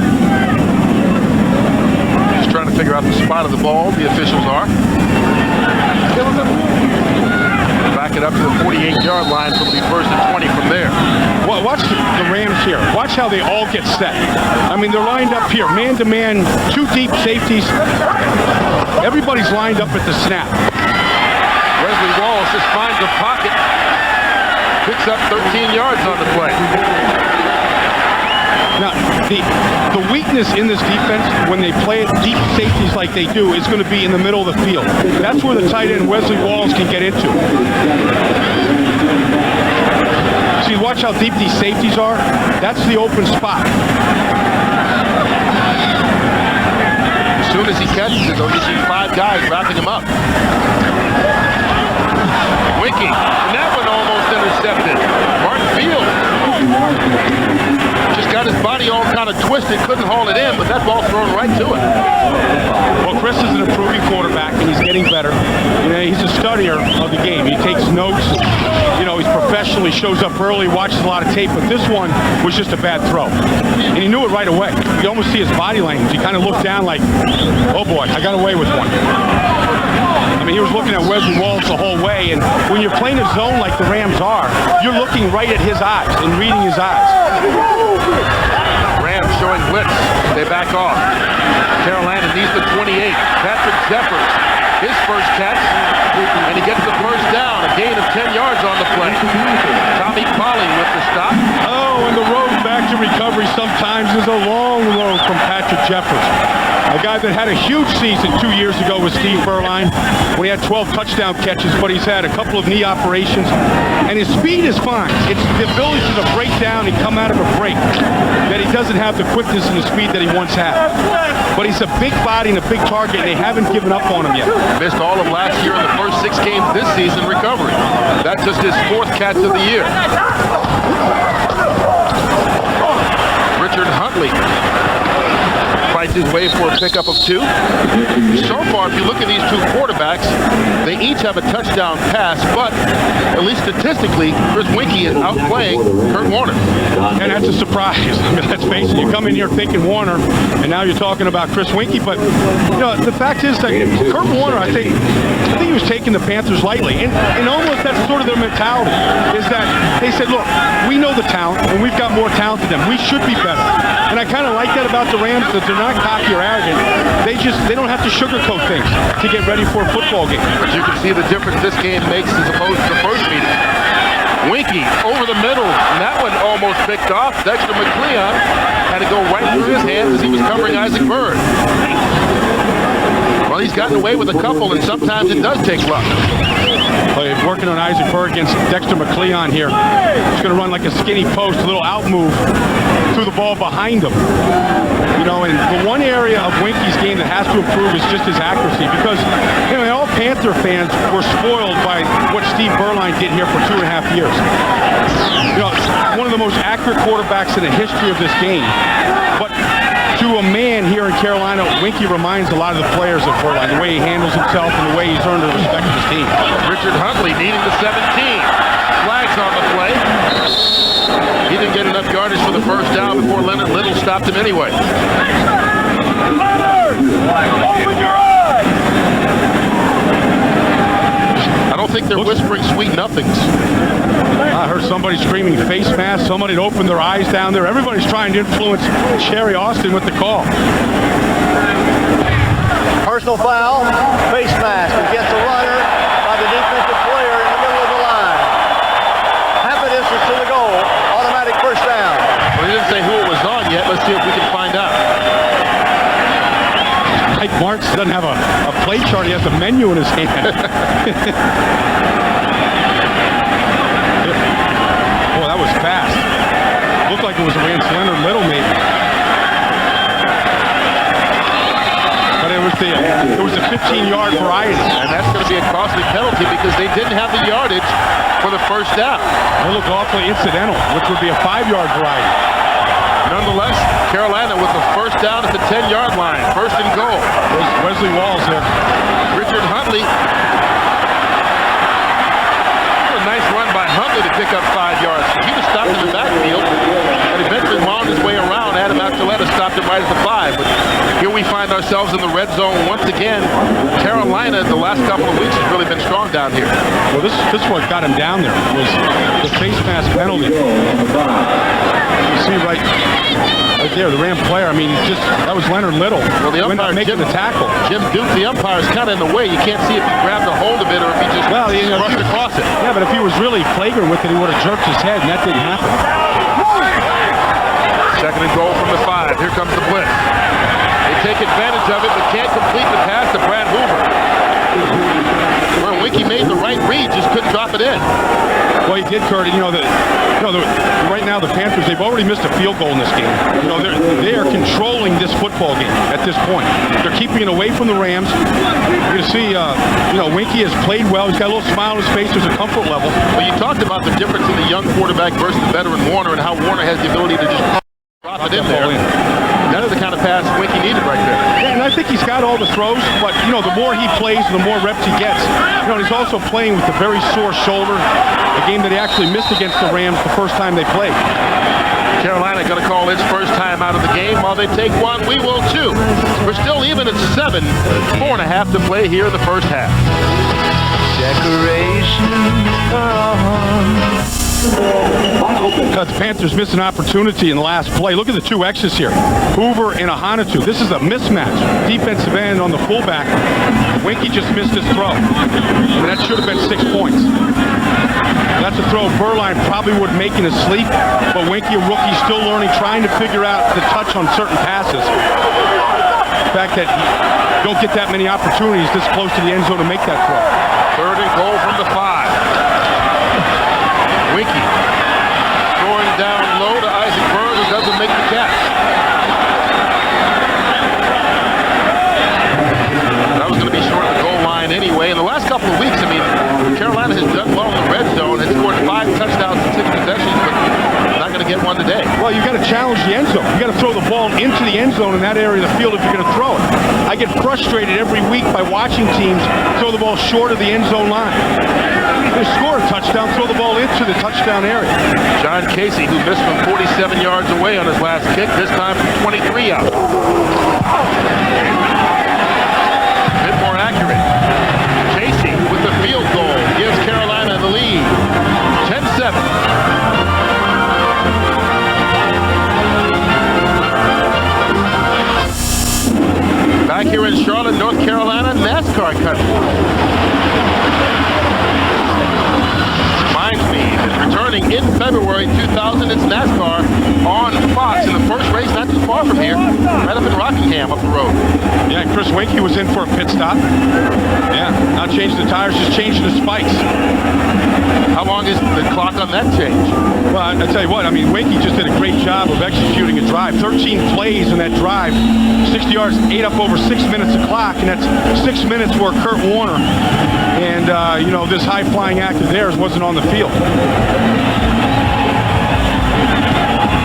Speaker 1: Just trying to figure out the spot of the ball, the officials are. Back it up to the 48-yard line, so it'll be first and 20 from there.
Speaker 2: Well, watch the Rams here. Watch how they all get set. I mean, they're lined up here, man-to-man, two deep safeties. Everybody's lined up at the snap.
Speaker 1: Wesley Walls just finds a pocket, picks up 13 yards on the play.
Speaker 2: Now, the weakness in this defense, when they play it deep safeties like they do, is going to be in the middle of the field. That's where the tight end Wesley Walls can get into. See, watch how deep these safeties are. That's the open spot.
Speaker 1: As soon as he catches it, though, you see 5 guys wrapping him up. Winky, and that one almost intercepted. Martin Field just got his body all kind of twisted, couldn't haul it in, but that ball thrown right to it.
Speaker 2: Well, Chris is an improving quarterback, and he's getting better. He's a studier of the game. He takes notes. He's professional. He shows up early, watches a lot of tape, but this one was just a bad throw. And he knew it right away. You almost see his body language. He kind of looked down like, oh boy, I got away with one. I mean, he was looking at Wesley Walls the whole way, and when you're playing a zone like the Rams are, you're looking right at his eyes and reading his eyes.
Speaker 1: Rams showing blitz. They back off. Carolina needs the 28. Patrick Jeffers, his first catch, and he gets the first down. A gain of 10 yards on the play. Tommy Colley with the stop.
Speaker 2: Oh, and the road back to recovery sometimes is a long road from Patrick Jeffers. A guy that had a huge season 2 years ago with Steve Berline when he had 12 touchdown catches, but he's had a couple of knee operations, and his speed is fine. It's the ability to break down and come out of a break that he doesn't have the quickness and the speed that he once had. But he's a big body and a big target, and they haven't given up on him yet.
Speaker 1: Missed all of last year in the first 6 games this season recovering. That's just his 4th catch of the year. Richard Huntley fights his way for a pickup of 2. So far, if you look at these 2 quarterbacks, they each have a touchdown pass, but at least statistically, Chris Winkie is outplaying Kurt Warner.
Speaker 2: And that's a surprise. I mean, let's face it, you come in here thinking Warner, and now you're talking about Chris Winkie, but you know, the fact is that Kurt Warner, I think he was taking the Panthers lightly, and almost that's sort of their mentality, is that they said, look, we know the talent, and we've got more talent than them. We should be better. And I kind of like that about the Rams, that they're not cocky or arrogant. They don't have to sugarcoat things to get ready for a football game.
Speaker 1: But you can see the difference this game makes as opposed to the first meeting. Winkie over the middle, and that one almost picked off. Dexter McCleon had to go right through his hands as he was covering Isaac Bird. Well, he's gotten away with a couple, and sometimes it does take luck.
Speaker 2: Well, he's working on Isaac Bird against Dexter McCleon here. He's going to run like a skinny post, a little out move, threw the ball behind him. You know, and the one area of Winkie's game that has to improve is just his accuracy, because, you know, all Panther fans were spoiled by what Steve Berline did here for 2.5 years. You know, one of the most accurate quarterbacks in the history of this game. But to a man here in Carolina, Winkie reminds a lot of the players of Berline, the way he handles himself and the way he's earned the respect of his team.
Speaker 1: Richard Huntley needing the 17. Flags on the play. He didn't get enough yardage for the first down before Leonard Little stopped him anyway.
Speaker 4: Leonard! Open your eyes!
Speaker 1: I don't think they're whispering sweet nothings.
Speaker 2: I heard somebody screaming face mask. Somebody had opened their eyes down there. Everybody's trying to influence Sherry Austin with the call.
Speaker 4: Personal foul, face mask against the runner by the defensive player in the middle of the line. Half a distance to the goal, automatic first down.
Speaker 1: Well, he didn't say who it was on yet. Let's see if we can find out.
Speaker 2: Mike Martz doesn't have a play chart. He has a menu in his hand. Boy, that was fast. Looked like it was against Leonard Little, maybe. But it was a 15-yard variety.
Speaker 1: And that's going to be a costly penalty because they didn't have the yardage for the first down.
Speaker 2: It looked awfully incidental, which would be a 5-yard variety.
Speaker 1: Nonetheless, Carolina with the first down at the 10-yard line. First and goal.
Speaker 2: Wesley Walls there.
Speaker 1: Richard Huntley. A nice run by Huntley to pick up 5 yards. He was stopped in the backfield, but eventually wound his way around. Adam Archuleta stopped him right at the 5. But here we find ourselves in the red zone once again. Carolina, the last couple of weeks, has really been strong down here.
Speaker 2: Well, this is what got him down there, was the face mask penalty. You see right there, the Ram player. I mean, that was Leonard Little.
Speaker 1: Well, the umpire
Speaker 2: making the tackle.
Speaker 1: Jim Duke, the umpire, is kind of in the way. You can't see if he grabbed a hold of it or if he just rushed across it.
Speaker 2: Yeah, but if he was really flagrant with it, he would have jerked his head, and that didn't happen.
Speaker 1: Second and goal from the 5. Here comes the blitz. They take advantage of it, but can't complete the pass to Brad Hoover. Well, Winkie made the right read, just couldn't drop it in.
Speaker 2: Well, he did, Kurt. Right now the Panthers, they've already missed a field goal in this game. You know, they are controlling this football game at this point. They're keeping it away from the Rams. You can see, Winkie has played well. He's got a little smile on his face. There's a comfort level.
Speaker 1: Well, you talked about the difference in the young quarterback versus the veteran Warner and how Warner has the ability to just drop it in there. That is the kind of pass Winkie needed right there.
Speaker 2: Yeah, and I think he's got all the throws, but, the more he plays, the more reps he gets. He's also playing with a very sore shoulder, a game that he actually missed against the Rams the first time they played.
Speaker 1: Carolina going to call its first time out of the game. While they take one, we will too. We're still even at 7, 4.5 to play here in the first half.
Speaker 8: Decorations on
Speaker 2: The Panthers missed an opportunity in the last play. Look at the two X's here. Hoover and Ahanotu. This is a mismatch. Defensive end on the fullback. Winky just missed his throw. And that should have been 6 points. That's a throw Berline probably would make in his sleep, but Winky, a rookie, still learning, trying to figure out the touch on certain passes. The fact that you don't get that many opportunities this close to the end zone to make that throw.
Speaker 1: 3rd and goal from the 5. Winky throwing down low to Isaac Burr, who doesn't make the catch. That was going to be short of the goal line anyway. In the last couple of weeks, I mean, Carolina has done well in the red zone, has scored 5 touchdowns in 6 possessions, but not going to get one today.
Speaker 2: Well, you got to challenge the end zone. You got to throw the ball into the end zone in that area of the field if you're going to throw it. I get frustrated every week by watching teams throw the ball short of the end zone line. They score a touchdown, throw the ball into the touchdown area.
Speaker 1: John Casey, who missed from 47 yards away on his last kick, this time from 23 out. A bit more accurate. Casey with the field goal gives Carolina the lead. 10-7. Back here in Charlotte, North Carolina, NASCAR country. Reminds me that returning in February 2000, it's NASCAR on Fox in the first race, not too far from here, right up in Rockingham up the road.
Speaker 2: Yeah, Chris Winky was in for a pit stop. Yeah, not changing the tires, just changing the spikes.
Speaker 1: How long is the clock on that change?
Speaker 2: Well, I tell you what, I mean, Winky just did a great job of executing a drive. 13 plays in that drive, 60 yards, ate up over 6 minutes of clock, and that's 6 minutes where Kurt Warner and, you know, this high-flying act of theirs wasn't on the field.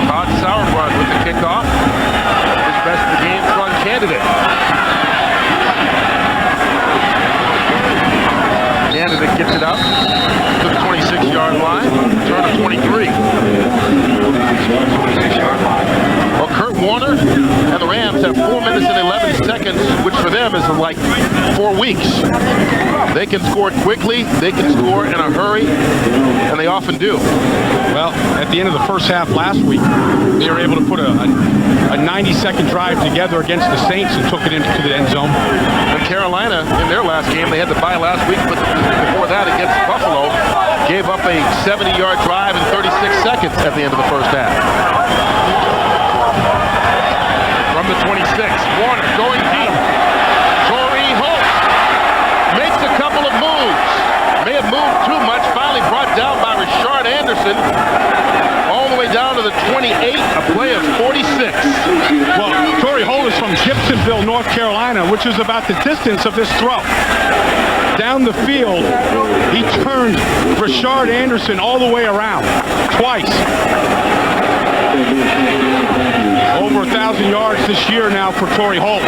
Speaker 1: Todd Sauerbrunn with the kickoff. His best of the game run candidate. Candidate gets it up to the 26-yard line. Turn of 23. 26-yard line. Well, Kurt Warner and the Rams have 4 minutes and 11 seconds, which for them is like 4 weeks. They can score quickly, they can score in a hurry, and they often do.
Speaker 2: Well, at the end of the first half last week, they were able to put a 90-second drive together against the Saints and took it into the end zone.
Speaker 1: And Carolina, in their last game, they had to bye last week, but before that against Buffalo, gave up a 70-yard drive in 36 seconds at the end of the first half. From the 26, Warner going deep. Torrey Holt makes a couple of moves. May have moved too much, finally brought down by Rashard Anderson. All the way down to the 28, a play of 46.
Speaker 2: Well, Torrey Holt is from Gibsonville, North Carolina, which is about the distance of this throw. Down the field, he turned Rashard Anderson all the way around, twice. Over 1,000 yards this year now for Torrey Holt.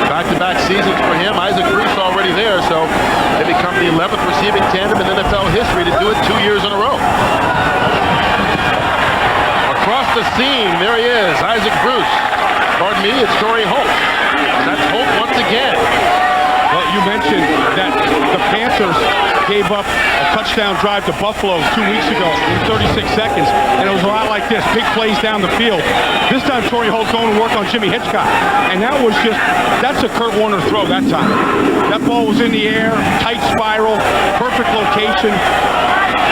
Speaker 1: Back-to-back seasons for him. Isaac Bruce already there, so they become the 11th receiving tandem in NFL history to do it 2 years in a row. Across the seam, there he is, Isaac Bruce. Pardon me, it's Torrey Holt. And that's Holt once again.
Speaker 2: Well, you mentioned that the Panthers gave up a touchdown drive to Buffalo 2 weeks ago in 36 seconds, and it was a lot like this, big plays down the field. This time, Torrey Holt's going to work on Jimmy Hitchcock, and that's a Kurt Warner throw that time. That ball was in the air, tight spiral, perfect location,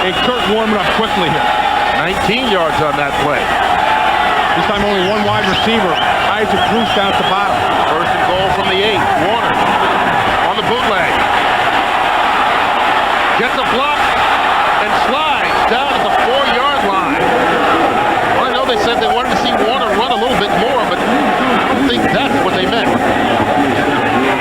Speaker 2: and Kurt warming up quickly here.
Speaker 1: 19 yards on that play.
Speaker 2: This time only one wide receiver, Isaac Bruce down at the bottom.
Speaker 1: First and goal from the 8, Warner on the bootleg. Gets a block and slides down at the 4-yard line. Well, I know they said they wanted to see Warner run a little bit more, but I don't think that's what they meant.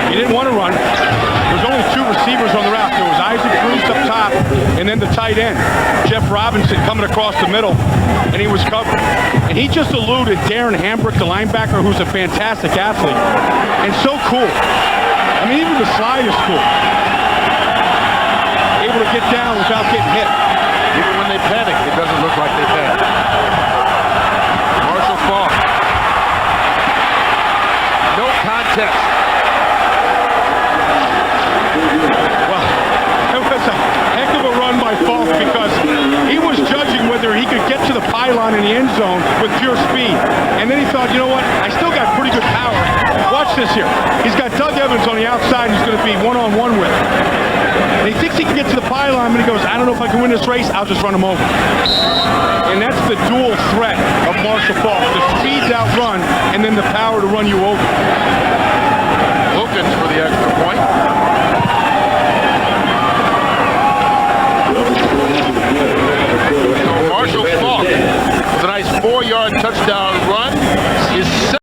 Speaker 2: He didn't want to run. There's only 2 receivers on the route. There was Isaac Bruce up top, and then the tight end, Jeff Robinson, coming across the middle, and he was covered. And he just eluded Darren Hambrick, the linebacker, who's a fantastic athlete, and so cool. I mean, even the slide is cool. Able to get down without getting hit.
Speaker 1: Even when they panic, it doesn't look like they panic. Marshall Faulk. No contest.
Speaker 2: Well, it was a heck of a run by Faulk because pylon in the end zone with pure speed. And then he thought, you know what? I still got pretty good power. Watch this here. He's got Doug Evans on the outside who's going to be one-on-one with him. And he thinks he can get to the pylon, but he goes, I don't know if I can win this race. I'll just run him over. And that's the dual threat of Marshall Faulk. The speed to outrun and then the power to run you over.
Speaker 1: Wilkins for the extra point. So Marshall Faulk with a nice 4-yard touchdown run is set.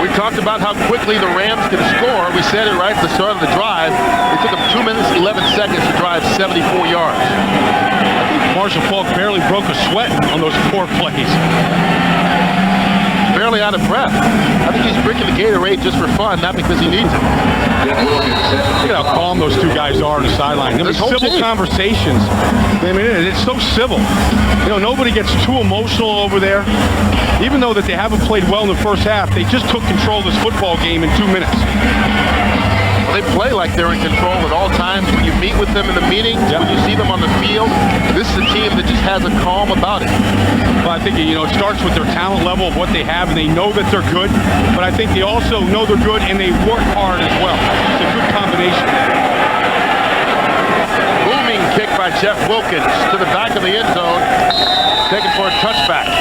Speaker 1: We talked about how quickly the Rams can score. We said it right at the start of the drive. It took them 2 minutes, 11 seconds to drive 74 yards.
Speaker 2: Marshall Faulk barely broke a sweat on those 4 plays.
Speaker 1: Barely out of breath. I think he's drinking the Gatorade just for fun, not because he needs it.
Speaker 2: Look at how calm those 2 guys are on the sideline. I mean, civil conversations. I mean, it's so civil. You know, nobody gets too emotional over there. Even though that they haven't played well in the first half, they just took control of this football game in 2 minutes.
Speaker 1: Well, they play like they're in control at all times. When you meet with them in the meetings, when you see them on the field, this is a team that just has a calm about it.
Speaker 2: Well, I think, you know, it starts with their talent level of what they have, and they know that they're good. But I think they also know they're good, and they work hard as well. It's a good combination.
Speaker 1: Booming kick by Jeff Wilkins to the back of the end zone, taken for a touchback.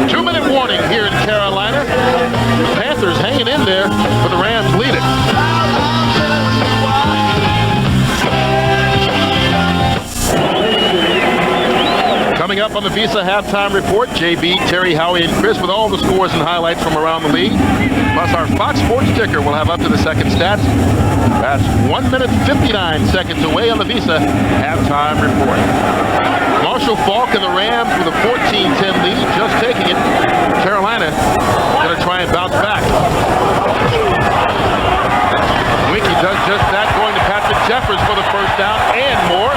Speaker 1: 2-minute warning here in Carolina. The Panthers hanging in there, but the Rams lead it. Coming up on the Visa Halftime Report, JB, Terry, Howie, and Chris with all the scores and highlights from around the league. Plus our Fox Sports ticker will have up to the second stats. That's 1 minute 59 seconds away on the Visa Halftime Report. Marshall Faulk and the Rams with a 14-10 lead, just taking it. Carolina going to try and bounce back. Winky does just that, going to Patrick Jeffers for the first down and more.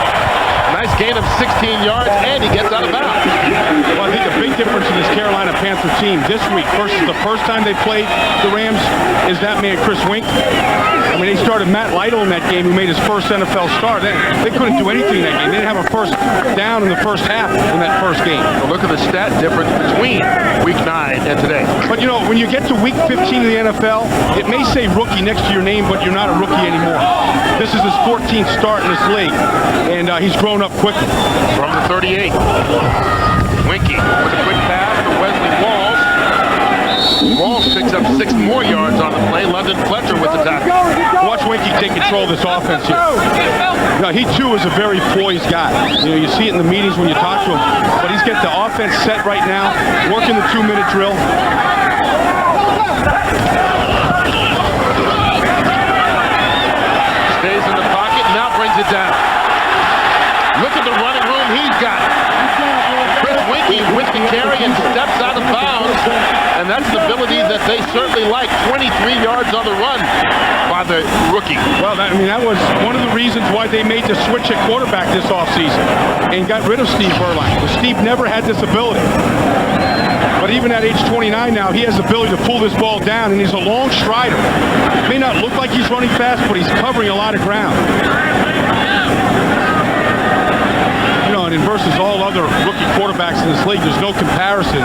Speaker 1: Nice gain of 16 yards, and he gets out of bounds.
Speaker 2: Well, I think the big difference in this Carolina Panther team this week versus the first time they played the Rams is that man, Chris Wink. I mean, they started Matt Lytle in that game, who made his first NFL start. They couldn't do anything in that game. They didn't have a first down in the first half in that first game.
Speaker 1: Well, look at the stat difference between Week 9 and today.
Speaker 2: But, you know, when you get to Week 15 of the NFL, it may say rookie next to your name, but you're not a rookie anymore. This is his 14th start in this league, and he's grown up quickly.
Speaker 1: From the 38. Winky with a quick pass for Wesley Walls. Walls picks up 6 more yards on the play. London Fletcher with the tackle.
Speaker 2: Watch Winky take control of this offense here. You know, he too is a very poised guy. You know, you see it in the meetings when you talk to him. But he's got the offense set right now, working the 2-minute drill.
Speaker 1: Stays in the pocket, now brings it down. Look at the running room he's got. Chris Winky with the carry and steps out of bounds. And that's the ability that they certainly like. 23 yards on the run by the rookie.
Speaker 2: Well, that was one of the reasons why they made the switch at quarterback this offseason and got rid of Steve Berline. Steve never had this ability. But even at age 29 now, he has the ability to pull this ball down, and he's a long strider. It may not look like he's running fast, but he's covering a lot of ground. You know, and versus all other rookie quarterbacks in this league, there's no comparison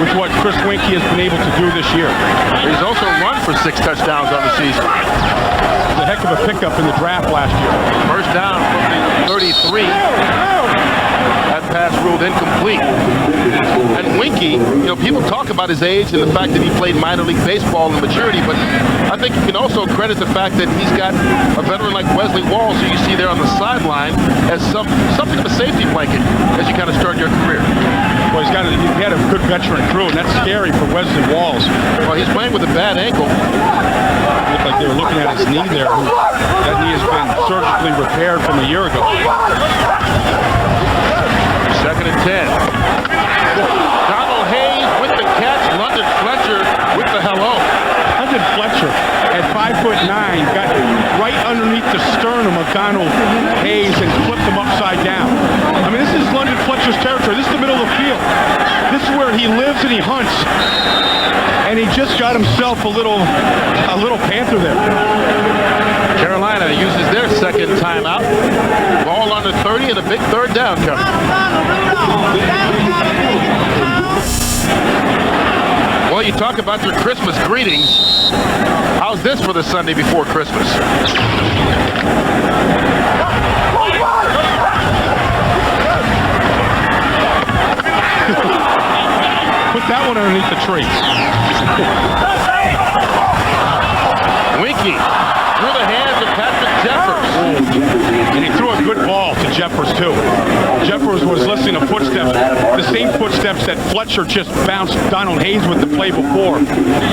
Speaker 2: with what Chris Winky has been able to do this year.
Speaker 1: He's also run for 6 touchdowns on the season.
Speaker 2: It's a heck of a pickup in the draft last year.
Speaker 1: First down from the 33. That pass ruled incomplete. And Winky, you know, people talk about his age and the fact that he played minor league baseball and maturity, but I think you can also credit the fact that he's got a veteran like Wesley Walls, who you see there on the sideline, as something of a safety blanket as you kind of start your career.
Speaker 2: Well, he had a good veteran crew, and that's scary for Wesley Walls.
Speaker 1: Well, he's playing with a bad ankle.
Speaker 2: Looked like they were looking at his knee there. That knee has been surgically repaired from a year ago.
Speaker 3: 2nd and 10.
Speaker 1: Donald Hayes with the catch. London Fletcher with the hello.
Speaker 2: London Fletcher at 5'9", got right underneath the sternum of Donald Hayes and flipped him upside down. just got himself a little Panther there.
Speaker 1: Carolina uses their second timeout. Ball under 30 and a big third down coming. Well, you talk about your Christmas greetings. How's this for the Sunday before Christmas?
Speaker 2: Put that one underneath the tree.
Speaker 1: Winky through the hands of Patrick Jeffers.
Speaker 2: And he threw a good ball to Jeffers, too. Jeffers was listening to footsteps, the same footsteps that Fletcher just bounced Donald Hayes with the play before.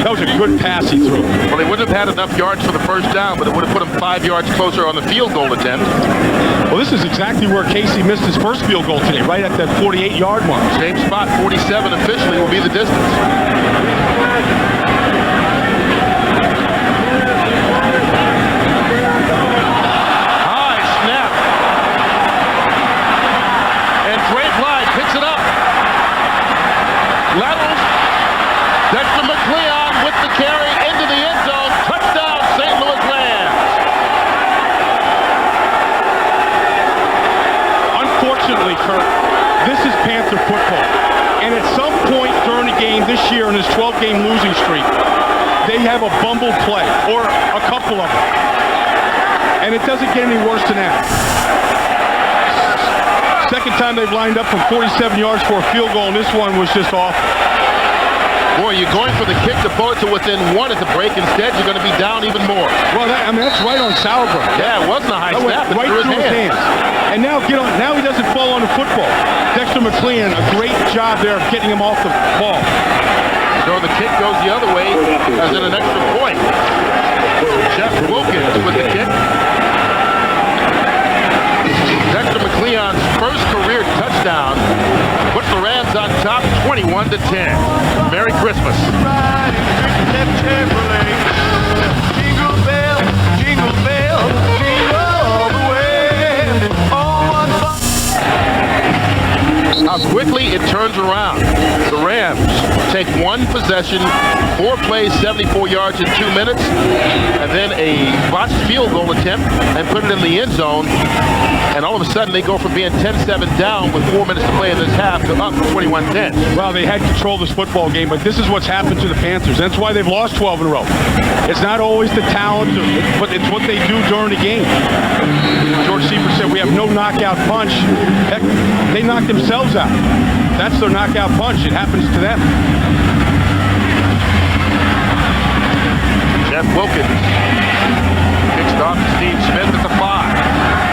Speaker 2: That was a good pass he threw.
Speaker 1: Well, they wouldn't have had enough yards for the first down, but it would have put him 5 yards closer on the field goal attempt.
Speaker 2: Well, this is exactly where Casey missed his first field goal today, right at that 48-yard mark.
Speaker 1: Same spot, 47 officially will be the distance.
Speaker 2: This is Panther football. And at some point during the game this year in this 12-game losing streak, they have a bumbled play, or a couple of them. And it doesn't get any worse than that. Second time they've lined up from 47 yards for a field goal, and this one was just off.
Speaker 1: Boy, you're going for the kick to pull it to within one at the break. Instead, you're going to be down even more.
Speaker 2: Well, that's right on Sauerbrunn.
Speaker 1: Yeah, it wasn't a high snap.
Speaker 2: Right through his hands. And now he doesn't fall on the football. Dexter McLean, a great job there of getting him off the ball.
Speaker 1: So the kick goes the other way as in an extra point. Jeff Wilkins with the kick. Dexter McLeon's first career touchdown puts the Rams on top 21-10. Merry Christmas.
Speaker 8: Jingle bell, jingle bell, jingle all the way. Oh, what fun.
Speaker 1: How quickly it turns around. The Rams take one possession, 4 plays, 74 yards in 2 minutes, and then a botched field goal attempt and put it in the end zone. And all of a sudden, they go from being 10-7 down with 4 minutes to play in this half to up 21-10.
Speaker 2: Well, they had control of this football game, but this is what's happened to the Panthers. That's why they've lost 12 in a row. It's not always the talent, but it's what they do during the game. George Seifert said, we have no knockout punch. Heck, they knocked themselves out. That's their knockout punch. It happens to them.
Speaker 1: Jeff Wilkins kicks off to Steve Smith at the 5.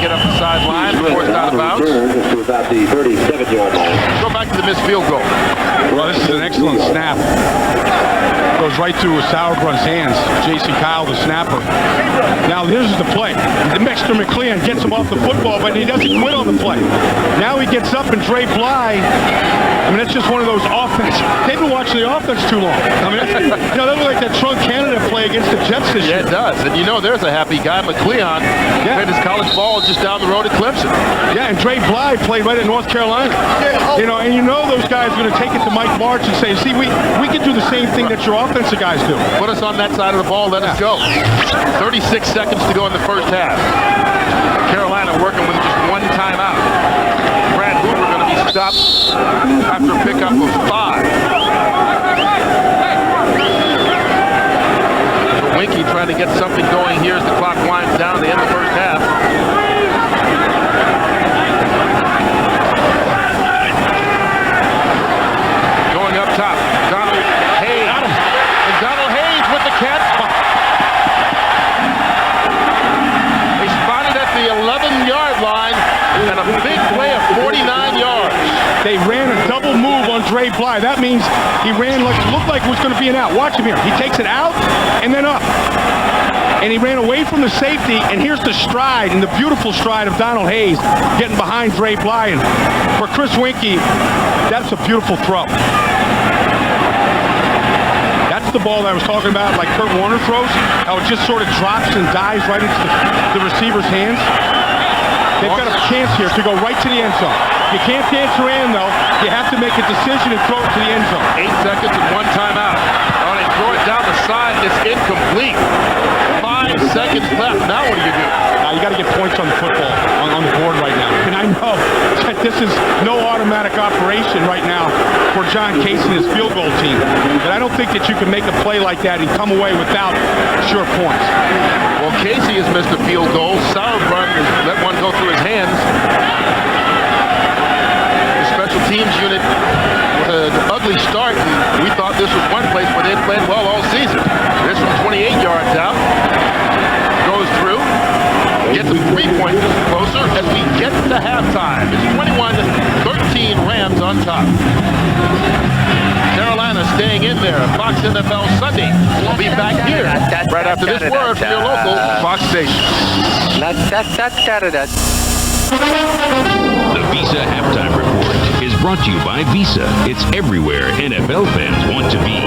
Speaker 1: Get up the sideline before it's out of bounds.
Speaker 7: To about the 37-yard line.
Speaker 1: Go back to the missed field goal.
Speaker 2: Well, this is an excellent snap. Goes right through Sauerbrunn's hands. J.C. Kyle, the snapper. Now, here's the play. Dexter McLean gets him off the football, but he doesn't quit on the play. Now he gets up and Dre Bly. I mean, that's just one of those offense. They've been watching the offense too long. I mean, that looked like that Trunk Canada play against the Jets this year.
Speaker 1: Yeah, it does. And there's a happy guy, McLeon. Played his college ball just down the road at Clemson.
Speaker 2: Yeah, and Dre Bly played right at North Carolina. And those guys are going to take it to Mike March and say, see, we can do the same thing that your offensive guys do.
Speaker 1: Put us on that side of the ball, let us go. 36 seconds to go in the first half. Carolina working with just one timeout. Brad Hoover going to be stopped after a pickup of 5. So Winky trying to get something going here as the clock winds down to end the first half. Going up top, Donald Hayes. And Donald Hayes with the catch. He spotted at the 11-yard line and a big play of 49 yards.
Speaker 2: They ran a double move on Dre Bly. That means he ran looked like it was going to be an out. Watch him here. He takes it out and then up. And he ran away from the safety, and here's the stride, and the beautiful stride of Donald Hayes getting behind Dre Bly. And for Chris Winky, that's a beautiful throw. That's the ball that I was talking about, like Kurt Warner throws, how it just sort of drops and dives right into the receiver's hands. They've got a chance here to go right to the end zone. You can't dance her in, though. You have to make a decision and throw it to the end zone.
Speaker 1: 8 seconds and 1 timeout. Oh, they throw it down the side. It's incomplete. 5 seconds left. Now what do you do?
Speaker 2: You got to get points on the football, on the board right now. And I know that this is no automatic operation right now for John Casey and his field goal team. But I don't think that you can make a play like that and come away without sure points.
Speaker 1: Well, Casey has missed a field goal. Sauerbrunn has let one go through his hands. The special teams unit with an ugly start, and we thought this was one place where they had played well all season. This from 28 yards out. Goes through. Get them 3 points closer as we get to halftime. It's 21-13 Rams on top. Carolina staying in there. Fox NFL Sunday. We'll be back here right after this word from your local Fox station.
Speaker 3: The Visa Halftime Report is brought to you by Visa. It's everywhere NFL fans want to be.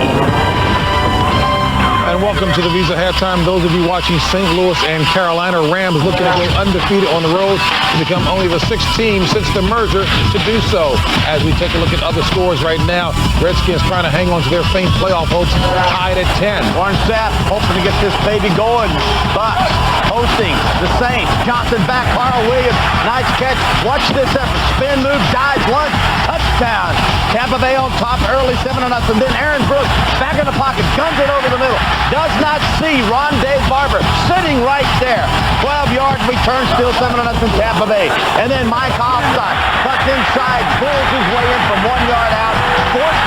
Speaker 6: And welcome to the Visa Halftime. Those of you watching St. Louis and Carolina, Rams looking to go undefeated on the road to become only the 6th team since the merger to do so. As we take a look at other scores right now, Redskins trying to hang on to their faint playoff hopes, tied at 10.
Speaker 4: Warren Sapp hoping to get this baby going. Bucks hosting the Saints. Johnson back, Carl Williams. Nice catch. Watch this effort. Spin move, dives once. Touchdown. Tampa Bay on top early, 7-0. Then Aaron Brooks back in the pocket, guns it over the middle. Does not see Rondé Barber sitting right there. 12 yards return, still 7-0 Tampa Bay. And then Mike Offside tucked inside, pulls his way in from 1 yard out.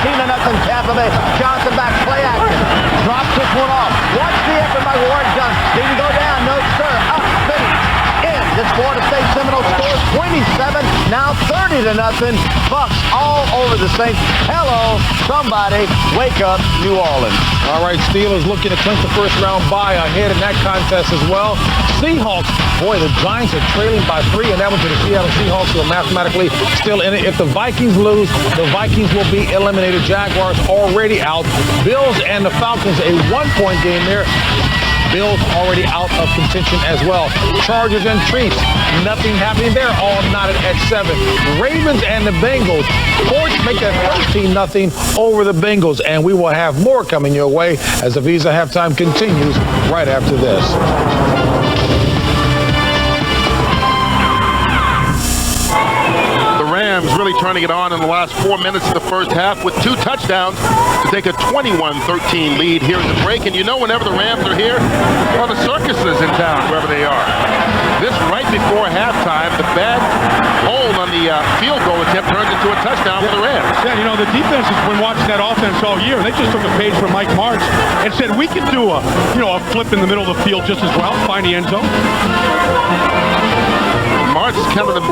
Speaker 4: 14-0 Tampa Bay. Johnson back, play action. Drops this one off. Watch the effort by Ward Johnson. Did he go down? No, sir. Up, finish. In. This Florida State Seminole scores 27, now 30-0. Bucks all over the Saints. Hello, somebody, wake up, New Orleans.
Speaker 6: All right, Steelers looking to clinch the first round bye ahead in that contest as well. Seahawks, boy, the Giants are trailing by 3, and that one to the Seattle Seahawks, who are mathematically still in it. If the Vikings lose, the Vikings will be eliminated. Jaguars already out. Bills and the Falcons, a 1-point game there. Bills already out of contention as well. Chargers and Chiefs, nothing happening there, all knotted at 7. Ravens and the Bengals, Colts make that 13-0 over the Bengals, and we will have more coming your way as the Visa Halftime continues right after this.
Speaker 1: Rams really trying to get on in the last 4 minutes of the first half with 2 touchdowns to take a 21-13 lead here in the break. And you know, whenever the Rams are here, well, the circus is in town, wherever they are. This right before halftime, the bad hold on the field goal attempt turns into a touchdown for the Rams.
Speaker 2: Yeah, you know, the defense has been watching that offense all year. They just took a page from Mike Martz and said, we can do a flip in the middle of the field just as well, find the end zone.
Speaker 1: Martz is kind of the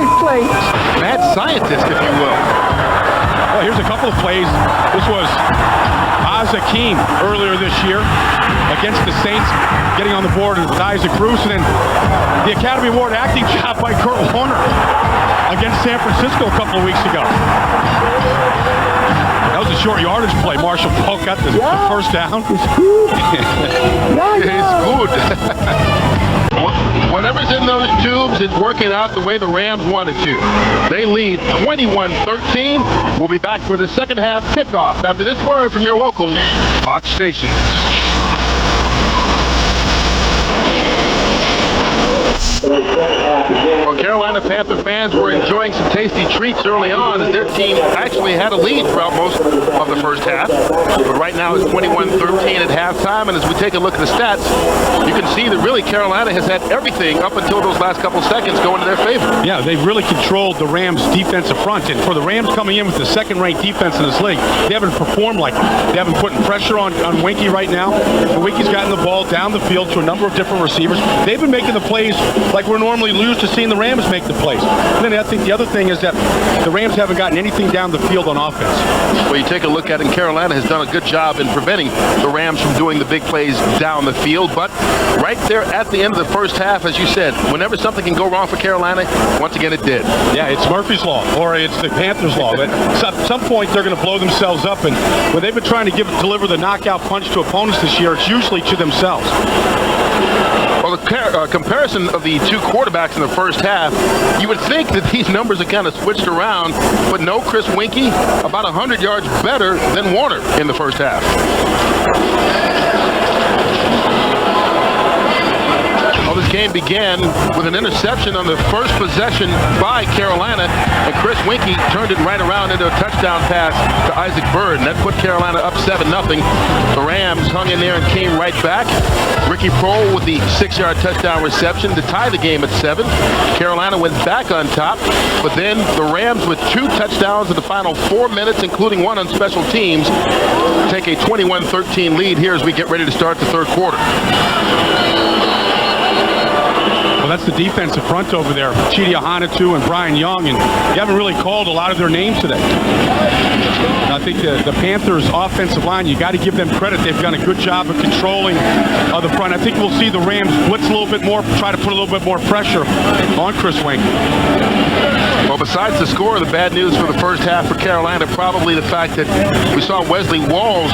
Speaker 1: mad scientist, if you will.
Speaker 2: Well, here's a couple of plays. This was Hakeem earlier this year against the Saints, getting on the board with Isaac Bruce, and then the Academy Award acting job by Kurt Warner against San Francisco a couple of weeks ago. That was a short yardage play. Marshall Polk got the first down.
Speaker 1: It's good. Whatever's in those tubes is working out the way the Rams wanted to. They lead 21-13. We'll be back for the second half kickoff after this word from your local Fox station. Well, Carolina Panther fans were enjoying some tasty treats early on as their team actually had a lead throughout most of the first half. But right now it's 21-13 at halftime, and as we take a look at the stats, you can see that really Carolina has had everything up until those last couple seconds going in their favor.
Speaker 2: Yeah, they've really controlled the Rams' defensive front, and for the Rams coming in with the second-ranked defense in this league, they haven't performed like it. They haven't put pressure on Winky right now. Winky's gotten the ball down the field to a number of different receivers. They've been making the plays like we're normally used to seeing the Rams make the plays. And then I think the other thing is that the Rams haven't gotten anything down the field on offense.
Speaker 1: Well, you take a look at it, and Carolina has done a good job in preventing the Rams from doing the big plays down the field. But right there at the end of the first half, as you said, whenever something can go wrong for Carolina, once again it did.
Speaker 2: Yeah, it's Murphy's Law, or it's the Panthers' Law. But at some point, they're going to blow themselves up. And when they've been trying to deliver the knockout punch to opponents this year, it's usually to themselves.
Speaker 1: Well, Well, the comparison of the two quarterbacks in the first half, you would think that these numbers are kind of switched around, but no, Chris Winkie, about 100 yards better than Warner in the first half. Well, this game began with an interception on the first possession by Carolina, and Chris Winkie turned it right around into a touchdown pass to Isaac Byrd, and that put Carolina up 7-0. The Rams hung in there and came right back. Ricky Prohl with the 6-yard touchdown reception to tie the game at 7. Carolina went back on top, but then the Rams with 2 touchdowns in the final 4 minutes, including one on special teams, take a 21-13 lead here as we get ready to start the third quarter.
Speaker 2: Well, that's the defensive front over there. Chidi Ahanatu and Brian Young, and you haven't really called a lot of their names today. And I think the Panthers' offensive line, you got to give them credit. They've done a good job of controlling the front. I think we'll see the Rams blitz a little bit more, try to put a little bit more pressure on Chris Winkie.
Speaker 1: Well, besides the score, the bad news for the first half for Carolina, probably the fact that we saw Wesley Walls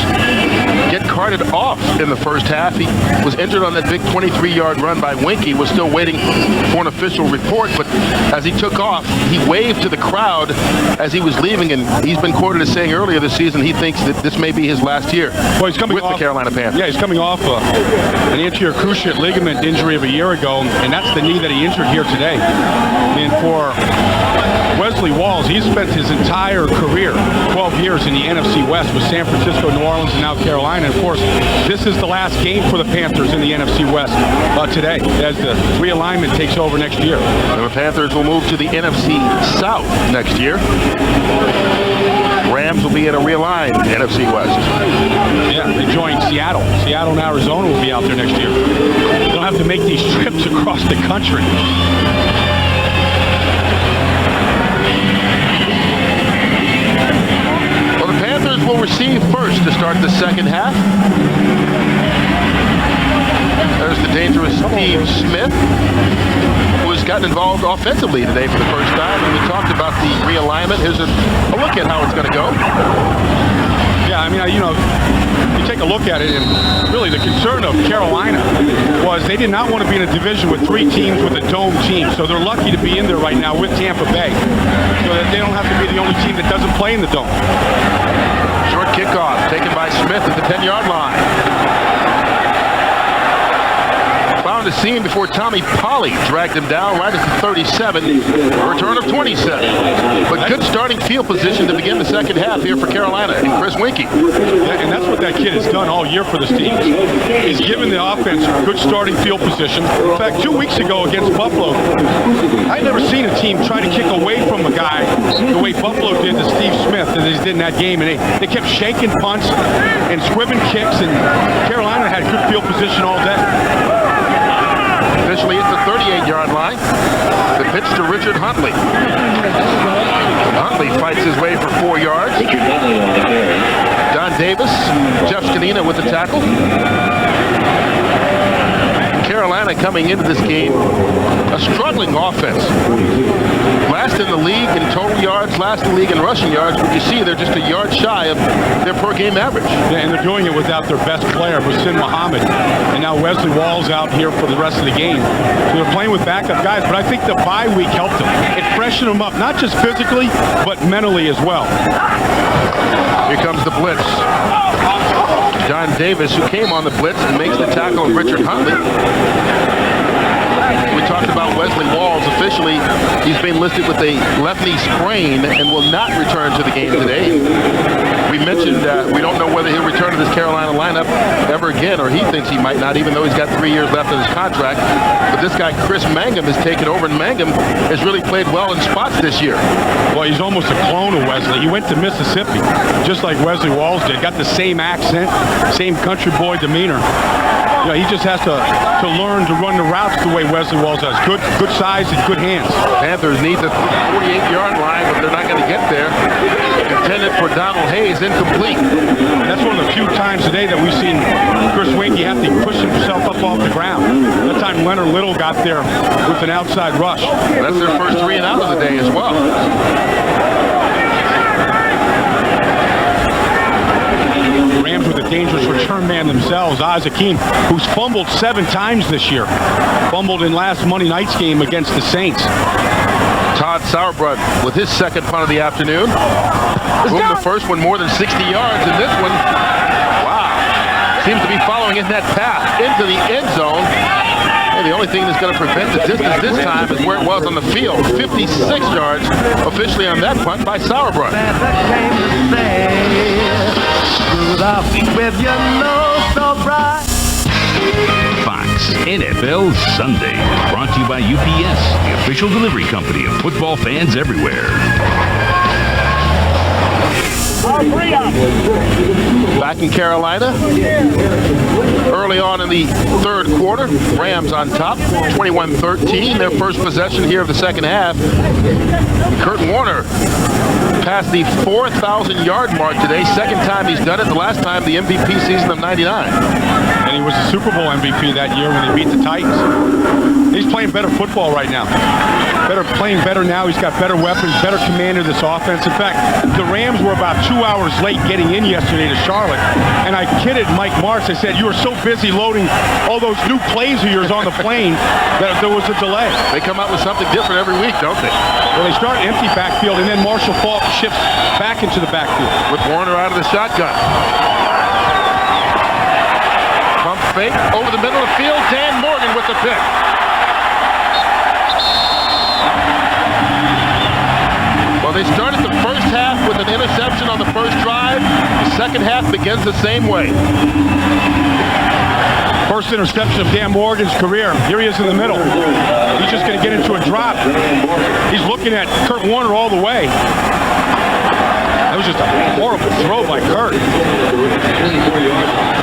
Speaker 1: get carted off in the first half. He was injured on that big 23-yard run by Winkie, was still waiting for an official report, but as he took off, he waved to the crowd as he was leaving, and he's been quoted as saying earlier this season he thinks that this may be his last year with the Carolina Panthers.
Speaker 2: Yeah, he's coming off an anterior cruciate ligament injury of a year ago, and that's the knee that he injured here today. And for Wesley Walls, he's spent his entire career, 12 years in the NFC West with San Francisco, New Orleans, and now Carolina. And of course, this is the last game for the Panthers in the NFC West today as the realignment takes over next year.
Speaker 1: And the Panthers will move to the NFC South next year. Rams will be in a realigned NFC West.
Speaker 2: Yeah, they join Seattle. Seattle and Arizona will be out there next year. They don't have to make these trips across the country.
Speaker 1: Well, the Panthers will receive first to start the second half. There's the dangerous Steve Smith, who has gotten involved offensively today for the first time. And we talked about the realignment. Here's a look at how it's going to go.
Speaker 2: Yeah, I mean, you take a look at it, and really the concern of Carolina was they did not want to be in a division with 3 teams with a dome team. So they're lucky to be in there right now with Tampa Bay, so that they don't have to be the only team that doesn't play in the dome.
Speaker 1: Short kickoff taken by Smith at the 10-yard line. Found a seam before Tommy Polley dragged him down right at the 37. A return of 27. But good starting field position to begin the second half here for Carolina and Chris Winkie.
Speaker 2: Yeah, and that's what that kid has done all year for this team. He's given the offense good starting field position. In fact, 2 weeks ago against Buffalo, I'd never seen a team try to kick away from a guy the way Buffalo did to Steve Smith as they did in that game. And they kept shaking punts and squibbing kicks, and Carolina had good field position all day.
Speaker 1: Initially at the 38-yard line. The pitch to Richard Huntley. Huntley fights his way for 4 yards. Don Davis, Jeff Scanina with the tackle. Carolina coming into this game, a struggling offense. Last in the league in total yards, last in the league in rushing yards, but you see they're just a yard shy of their per-game average.
Speaker 2: Yeah, and they're doing it without their best player, Hussein Muhammad, and now Wesley Walls out here for the rest of the game. So they're playing with backup guys, but I think the bye week helped them. It freshened them up, not just physically, but mentally as well.
Speaker 1: Here comes the blitz. John Davis, who came on the blitz and makes the tackle of Richard Huntley. We talked about Wesley Walls. Officially, he's been listed with a left knee sprain and will not return to the game today. We mentioned we don't know whether he'll return to this Carolina lineup ever again, or he thinks he might not, even though he's got 3 years left on his contract. But this guy, Chris Mangum, has taken over, and Mangum has really played well in spots this year.
Speaker 2: Well, he's almost a clone of Wesley. He went to Mississippi, just like Wesley Walls did. Got the same accent, same country boy demeanor. You know, he just has to learn to run the routes the way Wesley Walls does. Good size and good hands.
Speaker 1: Panthers need the 48-yard line, but they're not going to get there. Intended for Donald Hayes, incomplete.
Speaker 2: That's one of the few times today that we've seen Chris Winkie have to push himself up off the ground. That time Leonard Little got there with an outside rush.
Speaker 1: That's their first 3 and out of the day as well.
Speaker 2: Rams with a dangerous return return man themselves, Isaac Hakeem, who's fumbled 7 times this year. Fumbled in last Monday night's game against the Saints.
Speaker 1: Todd Sauerbrunn with his second punt of the afternoon. Boom, the first one more than 60 yards, and this one, wow, seems to be following in that path into the end zone. And the only thing that's going to prevent the distance this time is where it was on the field. 56 yards officially on that punt by Sauerbrunn.
Speaker 3: Fox NFL Sunday, brought to you by UPS, the official delivery company of football fans everywhere.
Speaker 1: Back in Carolina, early on in the third quarter, Rams on top, 21-13, their first possession here of the second half. Kurt Warner passed the 4,000-yard mark today, second time he's done it, the last time the MVP season of '99.
Speaker 2: And he was the Super Bowl MVP that year when they beat the Titans. He's playing better football right now. Playing better now. He's got better weapons, better command of this offense. In fact, the Rams were about 2 hours late getting in yesterday to Charlotte. And I kidded Mike Martz. I said, you were so busy loading all those new plays of yours on the plane that there was a delay.
Speaker 1: They come out with something different every week, don't they?
Speaker 2: Well, they start empty backfield, and then Marshall Faulk shifts back into the backfield.
Speaker 1: With Warner out of the shotgun. Pump fake over the middle of the field. Dan Morgan with the pick. Well, they started the first half with an interception on the first drive. The second half begins the same way.
Speaker 2: First interception of Dan Morgan's career. Here he is in the middle. He's just going to get into a drop. He's looking at Kurt Warner all the way. That was just a horrible throw by Kurt.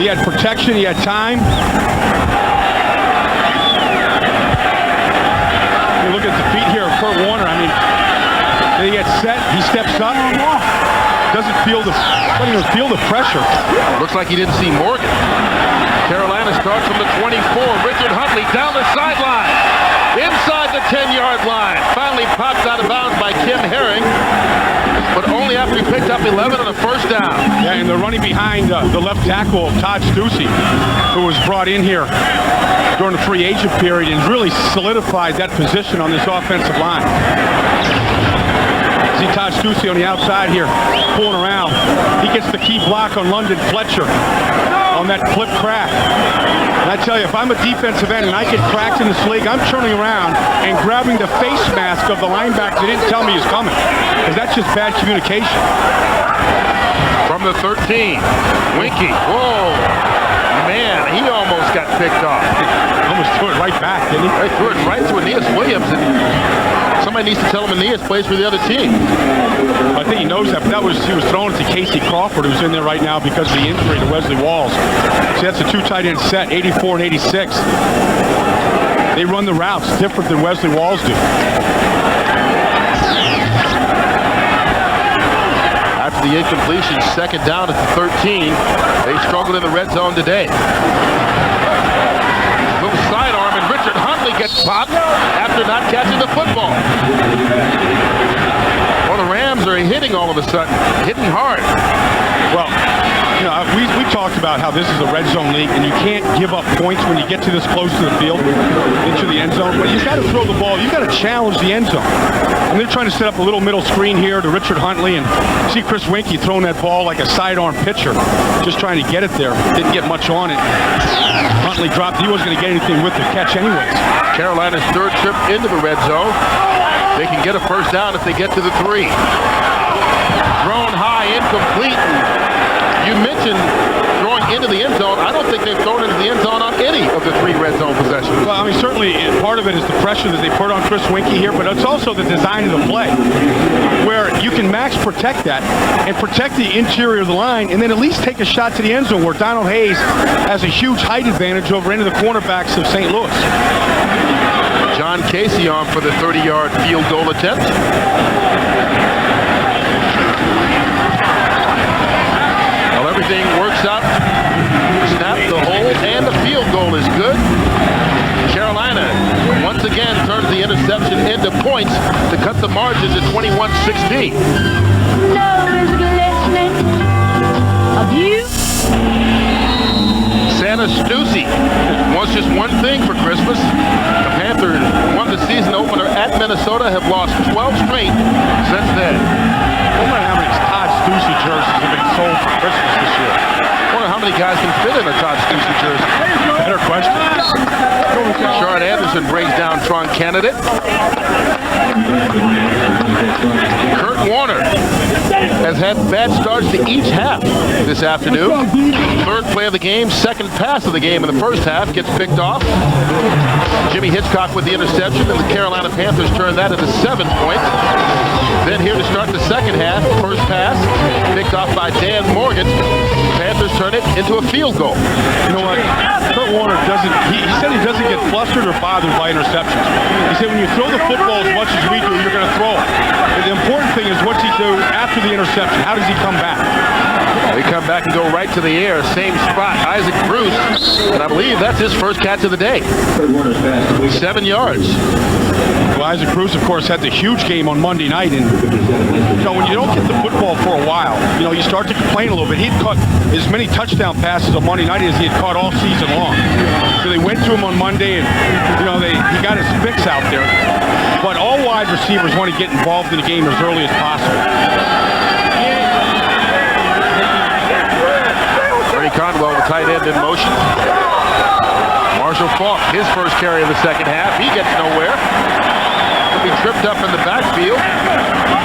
Speaker 2: He had protection. He had time. You look at the feet here of Kurt Warner. I mean, they get set. He steps up. Doesn't feel the pressure.
Speaker 1: Looks like he didn't see Morgan. Carolina starts from the 24. Richard Huntley down the sideline. Inside the 10-yard line. Finally popped out of bounds by Kim Herring. But only after he picked up 11 on the first down.
Speaker 2: Yeah, and they're running behind the left tackle of Todd Stussy, who was brought in here during the free agent period and really solidified that position on this offensive line. See Todd Stussy on the outside here, pulling around. He gets the key block on London Fletcher on that clip crack. And I tell you, if I'm a defensive end and I get cracked in this league, I'm turning around and grabbing the face mask of the linebacker that didn't tell me he's coming. Because that's just bad communication.
Speaker 1: From the 13, Winky. Whoa. Man, he almost got picked off.
Speaker 2: Almost threw it right back, didn't he?
Speaker 1: They threw it right to Aeneas Williams. And somebody needs to tell him Aeneas plays for the other team.
Speaker 2: I think he knows that, but he was throwing it to Casey Crawford, who's in there right now because of the injury to Wesley Walls. See, that's a 2 tight end set, 84 and 86. They run the routes different than Wesley Walls do.
Speaker 1: After the incompletion, second down at the 13. They struggled in the red zone today. Little sidearm, and Richard Huntley gets popped after not catching the football. Well, the Rams are hitting all of a sudden, hitting hard.
Speaker 2: Well, you know, we talked about how this is a red zone league, and you can't give up points when you get to this close to the field, into the end zone. But you've got to throw the ball. You've got to challenge the end zone. And they're trying to set up a little middle screen here to Richard Huntley, and see Chris Winky throwing that ball like a sidearm pitcher, just trying to get it there. Didn't get much on it. Huntley dropped. He wasn't going to get anything with the catch anyways.
Speaker 1: Carolina's third trip into the red zone. They can get a first down if they get to the 3. Thrown high, incomplete. You mentioned throwing into the end zone. I don't think they've thrown into the end zone on any of the 3 red zone possessions.
Speaker 2: Well, I mean, certainly part of it is the pressure that they put on Chris Winky here, but it's also the design of the play, where you can max protect that and protect the interior of the line, and then at least take a shot to the end zone, where Donald Hayes has a huge height advantage over any of the cornerbacks of St. Louis.
Speaker 1: John Casey on for the 30-yard field goal attempt. Well, everything works out. Snap, the hold, and the field goal is good. Carolina once again turns the interception into points to cut the margin to 21-16.
Speaker 5: No is glistening of you.
Speaker 1: Stussy wants just one thing for Christmas. The Panthers won the season opener at Minnesota, have lost 12 straight since then.
Speaker 2: I wonder how many Todd Stussy jerseys have been sold for Christmas this year.
Speaker 1: I wonder how many guys can fit in a Todd Stussy jersey.
Speaker 2: Better question.
Speaker 1: Shard Anderson brings down Tron candidate. Kurt Warner has had bad starts to each half this afternoon. Third play of the game, second pass of the game in the first half gets picked off. Jimmy Hitchcock with the interception, and the Carolina Panthers turn that into 7 points. Then here to start the second half, first pass picked off by Dan Morgan. Panthers turn it into a field goal.
Speaker 2: You know what? Kurt Warner doesn't, he said he doesn't get flustered or bothered by interceptions. He said when you throw the football as much as we do, you're going to throw it. And the important thing is what's he do after the interception? How does he come back?
Speaker 1: They come back and go right to the air, same spot. Isaac Bruce, and I believe that's his first catch of the day. 7 yards.
Speaker 2: Well, Isaac Bruce, of course, had the huge game on Monday night, and you know when you don't get the football for a while, you know you start to complain a little bit. He'd caught as many touchdown passes on Monday night as he had caught all season long. So they went to him on Monday, and you know he got his fix out there. But all wide receivers want to get involved in the game as early as possible.
Speaker 1: Conwell, the tight end, in motion. Marshall Faulk, his first carry of the second half. He gets nowhere. He'll be tripped up in the backfield.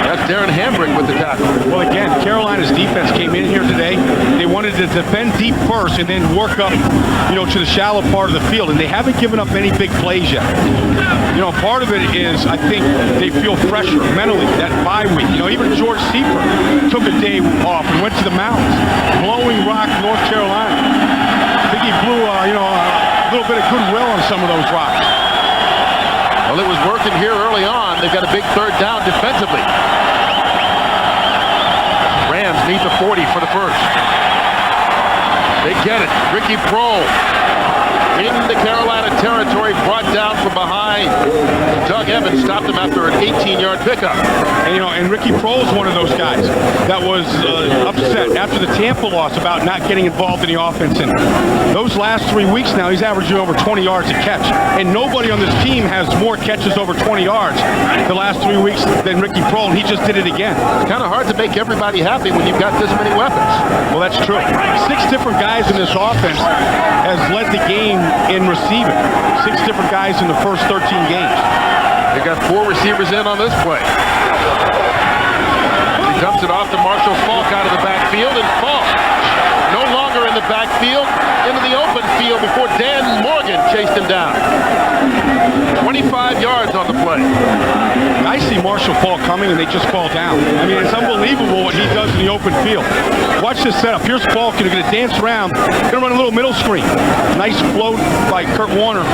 Speaker 1: That's Darren Hambrick with the tackle.
Speaker 2: Well, again, Carolina's defense came in here today. They wanted to defend deep first and then work up, you know, to the shallow part of the field, and they haven't given up any big plays yet. You know, part of it is I think they feel fresher mentally, that bye week. You know, even George Seifert took a day off and went to the mountains, Blowing Rock, North Carolina. I think he blew, you know, a little bit of goodwill on some of those rocks.
Speaker 1: Well, it was working here early on. They've got a big third down defensively. Rams need the 40 for the first. They get it. Ricky Prohl into Carolina territory, brought down from behind. Doug Evans stopped him after an 18-yard pickup.
Speaker 2: And, you know, and Ricky Prohl is one of those guys that was upset after the Tampa loss about not getting involved in the offense. And those last 3 weeks now, he's averaging over 20 yards a catch. And nobody on this team has more catches over 20 yards the last 3 weeks than Ricky Prohl, and he just did it again.
Speaker 1: It's kind of hard to make everybody happy when you've got this many weapons.
Speaker 2: Well, that's true. 6 different guys in this offense has led the game in receiving. 6 different guys in the first 13 games.
Speaker 1: They got 4 receivers in on this play. He dumps it off to Marshall Faulk out of the backfield, and Faulk no longer in the backfield, into the open field before Dan Morgan chased him down. 25 yards on the play.
Speaker 2: I see Marshall Faulk coming, and they just fall down. I mean, it's unbelievable what he does in the open field. Watch this setup. Here's Faulk, and they're going to dance around. Going to run a little middle screen. Nice float by Kurt Warner.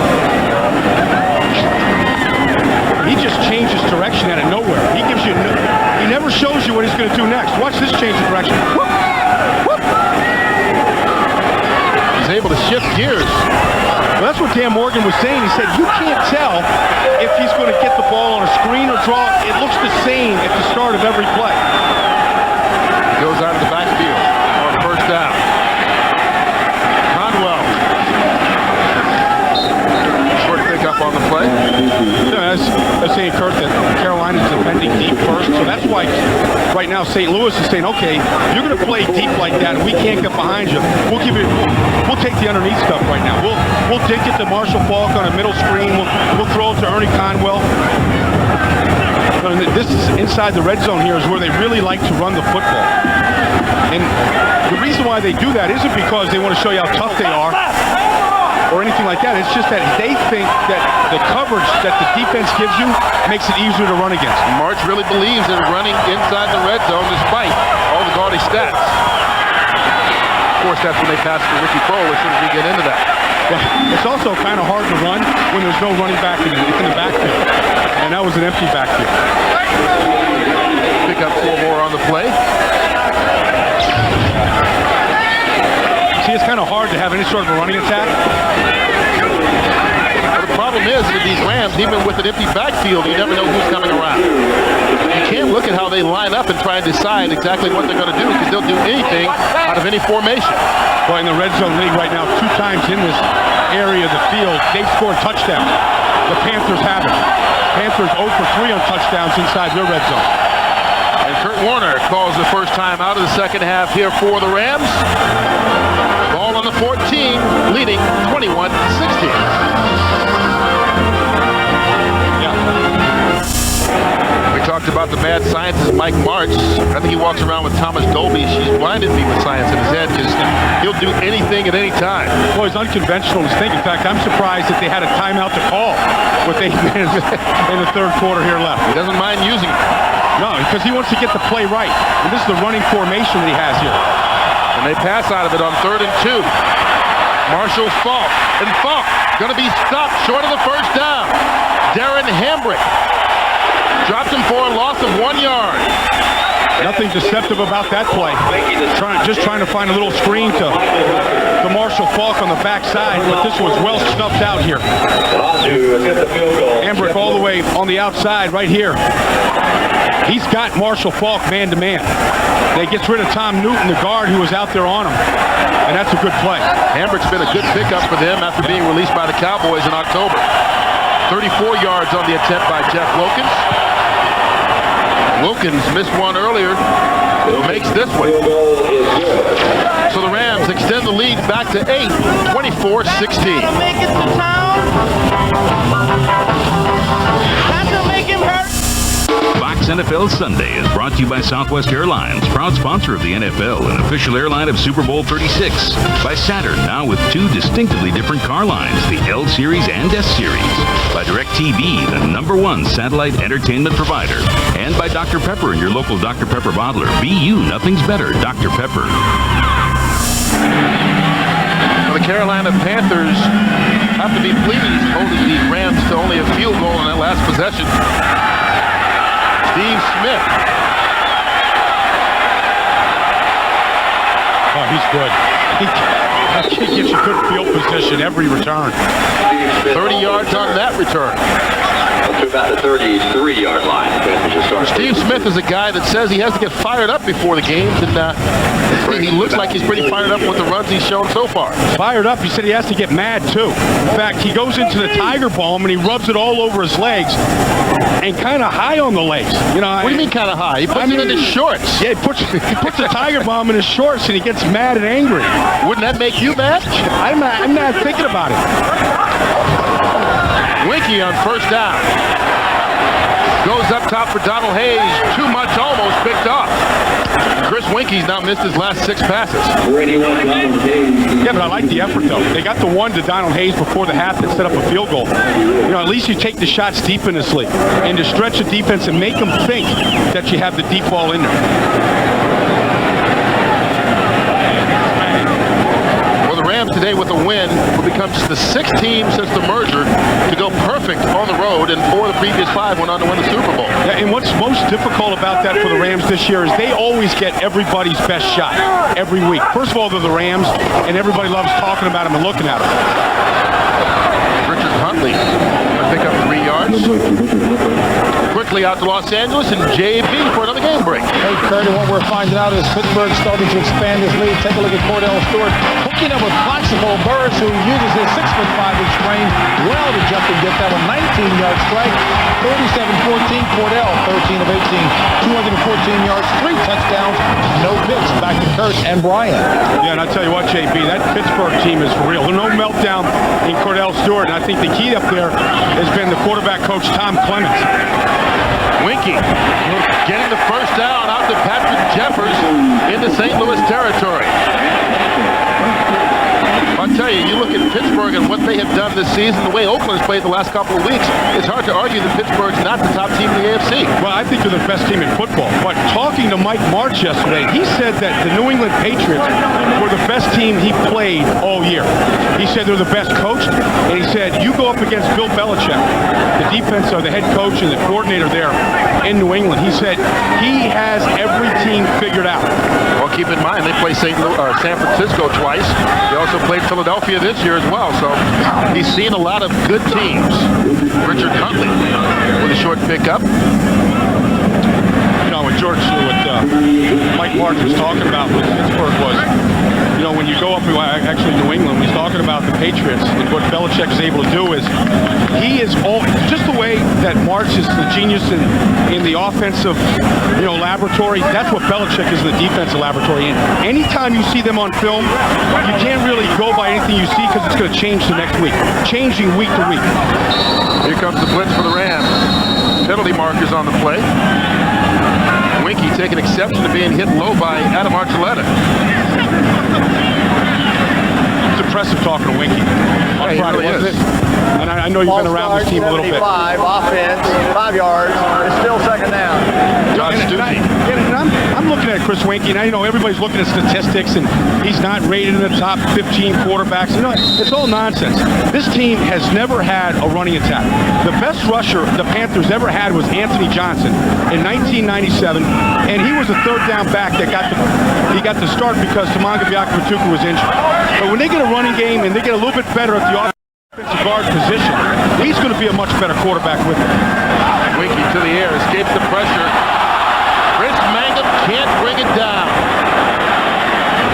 Speaker 2: He just changes direction out of nowhere. He gives you, he never shows you what he's going to do next. Watch this change of direction. Whoop, whoop.
Speaker 1: He's able to shift gears.
Speaker 2: Well, that's what Dan Morgan was saying. He said, you can't tell if he's going to get the ball on a screen or draw. It looks the same at the start of every play.
Speaker 1: He goes out of the backfield on first down. Conwell. Short pickup on the play.
Speaker 2: I was saying, Kurt, that Carolina's defending deep first, so that's why right now St. Louis is saying, okay, you're going to play deep like that, and we can't get behind you. We'll take the underneath stuff right now. We'll take it to Marshall Faulk on a middle screen. We'll throw it to Ernie Conwell. This is inside the red zone here is where they really like to run the football. And the reason why they do that isn't because they want to show you how tough they are or anything like that. It's just that they think that the coverage that the defense gives you makes it easier to run against.
Speaker 1: March really believes in running inside the red zone despite all the gaudy stats. Of course, that's when they pass to Ricky Prohl as soon as we get into that.
Speaker 2: Well, it's also kind of hard to run when there's no running back in the backfield. And that was an empty backfield.
Speaker 1: Pick up 4 more on the play.
Speaker 2: See, it's kind of hard to have any sort of a running attack.
Speaker 1: The problem is with these Rams, even with an empty backfield, you never know who's coming around. You can't look at how they line up and try and decide exactly what they're going to do, because they'll do anything out of any formation.
Speaker 2: Well, in the red zone league right now, 2 times in this area of the field, they've scored touchdowns. The Panthers haven't. Panthers 0 for 3 on touchdowns inside their red zone.
Speaker 1: And Kurt Warner calls the first time out of the second half here for the Rams. Ball on the 14, leading 21-16. We talked about the mad scientist Mike March. I think he walks around with Thomas Dolby. She's blinded me with science in his head because he'll do anything at any time.
Speaker 2: Well, he's unconventional in his thinking. In fact, I'm surprised that they had a timeout to call with 8 minutes in the third quarter here left.
Speaker 1: He doesn't mind using it.
Speaker 2: No, because he wants to get the play right. And this is the running formation that he has here.
Speaker 1: And they pass out of it on 3rd and 2. Marshall Falk. And Falk going to be stopped short of the first down. Darren Hambrick dropped him for a loss of 1 yard.
Speaker 2: Nothing deceptive about that play. Just trying to find a little screen to Marshall Falk on the backside, but this was well snuffed out here. Hambrick all the way on the outside right here. He's got Marshall Falk man-to-man. They gets rid of Tom Newton, the guard who was out there on him, and that's a good play.
Speaker 1: Hambrick's been a good pickup for them after being released by the Cowboys in October. 34 yards on the attempt by Jeff Wilkins. Wilkins missed one earlier, makes this one. So the Rams extend the lead back to 8, 24-16.
Speaker 8: Make it to town. Time to make him hurt.
Speaker 3: Fox NFL Sunday is brought to you by Southwest Airlines, proud sponsor of the NFL and official airline of Super Bowl 36. By Saturn, now with 2 distinctively different car lines, the L Series and S Series. By DirecTV, the #1 satellite entertainment provider. And by Dr. Pepper and your local Dr. Pepper bottler. Be you, nothing's better, Dr. Pepper.
Speaker 1: The Carolina Panthers have to be pleased holding the Rams to only a field goal in that last possession. Steve Smith.
Speaker 2: Oh, he's good. That kid gets you good field position every return.
Speaker 1: 30 yards on that return.
Speaker 7: Up to about the 33-yard line.
Speaker 1: Steve Smith is a guy that says he has to get fired up before the games, and he looks like he's pretty fired up with the runs he's shown so far.
Speaker 2: Fired up. He said he has to get mad, too. In fact, he goes into the Tiger Balm and he rubs it all over his legs and kind of high on the legs. You know,
Speaker 1: what do you mean kind of high? He puts it in his shorts.
Speaker 2: Yeah, he puts the Tiger Balm in his shorts and he gets mad and angry.
Speaker 1: Wouldn't that make you mad?
Speaker 2: I'm not thinking about it.
Speaker 1: Winky on first down. Goes up top for Donald Hayes. Too much, almost picked off. Chris Winky's now missed his last 6 passes.
Speaker 2: Yeah, but I like the effort, though. They got the one to Donald Hayes before the half that set up a field goal. You know, at least you take the shots deep in this league and to stretch the defense and make them think that you have the deep ball in there.
Speaker 1: Rams today with a win will become just the 6th team since the merger to go perfect on the road, and 4 of the previous 5 went on to win the Super Bowl.
Speaker 2: Yeah, and what's most difficult about that for the Rams this year is they always get everybody's best shot every week. First of all, they're the Rams, and everybody loves talking about them and looking at them.
Speaker 1: Richard Huntley going to pick up 3 yards. Quickly out to Los Angeles, and JB for another game break.
Speaker 6: Hey, Kurt, and what we're finding out is Pittsburgh starting to expand his lead. Take a look at Cordell Stewart, hooking up with Plaxico Burris, who uses his 6'5" frame well to jump and get that one. 19-yard strike, 37-14. Cordell, 13 of 18, 214 yards, 3 touchdowns, no picks. Back to Kurt and Brian.
Speaker 2: Yeah, and I tell you what, JB, that Pittsburgh team is for real. There's no meltdown in Cordell Stewart, and I think the key up there has been the quarterback coach, Tom Clements.
Speaker 1: Winky getting the first down out to Patrick Jeffers into St. Louis territory. I'll tell you, you look at Pittsburgh and what they have done this season, the way Oakland's played the last couple of weeks, it's hard to argue that Pittsburgh's not the top team in the AFC.
Speaker 2: Well, I think they're the best team in football. But talking to Mike March yesterday, he said that the New England Patriots were the best team he played all year. He said they're the best coached, and he said, you go up against Bill Belichick, the defense or the head coach and the coordinator there in New England. He said he has every team figured out.
Speaker 1: Well, keep in mind, they play San Francisco twice. They also played Philadelphia this year as well. So he's seen a lot of good teams. Richard Huntley with a short pickup.
Speaker 2: You know, what Mike Marks was talking about with Pittsburgh was, you know, when you go up to actually New England, he's talking about the Patriots, and what Belichick is able to do is he is just the way that Marks is the genius in the offensive, you know, laboratory. That's what Belichick is in the defensive laboratory. And anytime you see them on film, you can't really go by anything you see because it's going to change the next week, changing week to week.
Speaker 1: Here comes the blitz for the Rams. Penalty markers on the play. Winky taking exception to being hit low by Adam Archuleta.
Speaker 2: It's impressive talking to Winky on Friday,
Speaker 1: really
Speaker 2: wasn't it? And I know you've been around this team a little bit.
Speaker 4: 75, offense, 5 yards. It's still second down.
Speaker 2: I'm looking at Chris Winky, and I know everybody's looking at statistics, and he's not rated in the top 15 quarterbacks. You know, it's all nonsense. This team has never had a running attack. The best rusher the Panthers ever had was Anthony Johnson in 1997, and he was a third down back that got the start because Tamanga Biakabatuka was injured. But when they get a running game and they get a little bit better at the offensive guard position, he's going to be a much better quarterback with it.
Speaker 1: Winky to the air, escapes the pressure. Chris Mangum can't bring it down.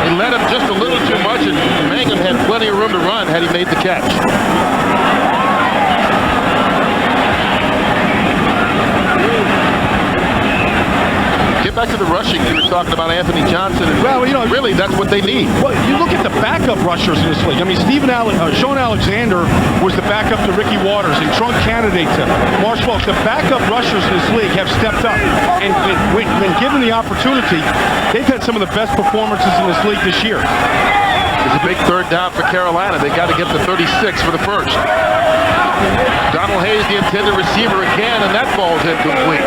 Speaker 1: He let him just a little too much, and Mangum had plenty of room to run had he made the catch. Get back to the rushing. You were talking about Anthony Johnson. And well, you know, really, that's what they need.
Speaker 2: Well, you look at the backup rushers in this league. I mean, Sean Alexander was the backup to Ricky Waters and trunk candidate to Marsh Wilkes. The backup rushers in this league have stepped up. And when given the opportunity, they've had some of the best performances in this league this year.
Speaker 1: It's a big third down for Carolina. They got to get to 36 for the first. Donald Hayes, the intended receiver again, and that ball's incomplete.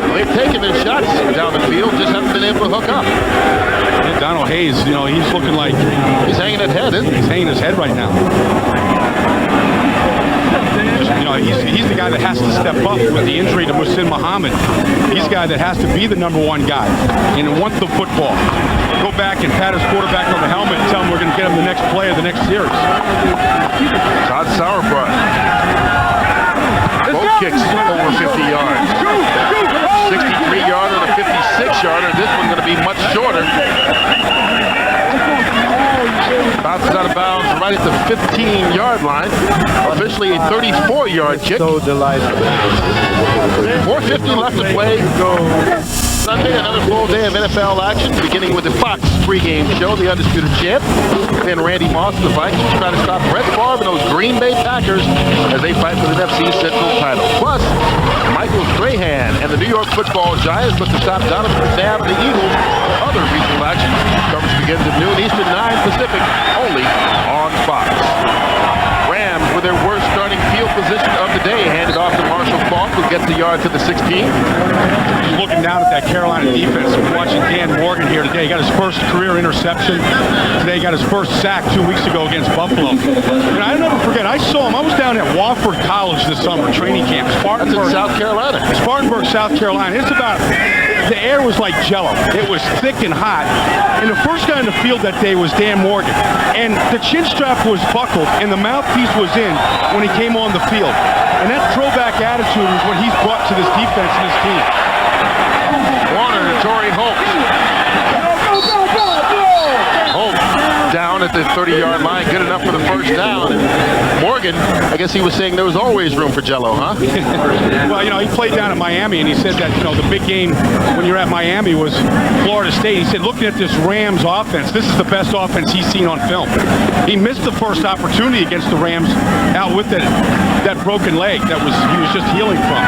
Speaker 1: Well, they've taken their shots down the field, just haven't been able to hook up.
Speaker 2: Yeah, Donald Hayes, you know, he's looking like
Speaker 1: he's hanging his head, isn't he?
Speaker 2: He's hanging his head right now. You know, he's the guy that has to step up with the injury to Muhsin Muhammad. He's the guy that has to be the number one guy and want the football. Go back and pat his quarterback on the helmet and tell him we're going to get him the next play of the next series.
Speaker 1: Todd Sauerbrunn. Both kicks over 50 yards. 63-yarder and a 56-yarder. This one's going to be much shorter. Bounces out of bounds right at the 15-yard line. Officially a 34-yard kick.
Speaker 4: So delighted.
Speaker 1: 4:50 left to play. Sunday, another full day of NFL action, beginning with the Fox pregame show, the Undisputed Champ. And Randy Moss and the Vikings try to stop Brett Favre and those Green Bay Packers as they fight for the NFC Central title. Plus, Michael Strahan and the New York Football Giants look to stop Donovan McNabb and the Eagles. Other regional action coverage begins at noon Eastern, 9 Pacific, only on Fox. Rams with their worst starting field position of the day, handed off to Marshall Faulk, who gets the yard to the 16.
Speaker 2: Just looking down at that Carolina defense, I'm watching Dan Morgan here today. He got his first career interception. Today he got his first sack 2 weeks ago against Buffalo. And I'll never forget, I saw him. I was down at Wofford College this summer, training camp.
Speaker 1: That's in South Carolina.
Speaker 2: Spartanburg, South Carolina. It's about, the air was like jello. It was thick and hot. And the first guy in the field that day was Dan Morgan. And the chin strap was buckled and the mouthpiece was in when he came on the field. And that throwback attitude is what he's brought to this defense and this team.
Speaker 1: Warner to Torrey Holt. Holt down at the 30-yard line, good enough for the first down. And Morgan, I guess he was saying there was always room for jello, huh?
Speaker 2: Well, you know, he played down at Miami, and he said that, you know, the big game when you're at Miami was Florida State. He said, looking at this Rams offense, this is the best offense he's seen on film. He missed the first opportunity against the Rams out with that broken leg that he was just healing from.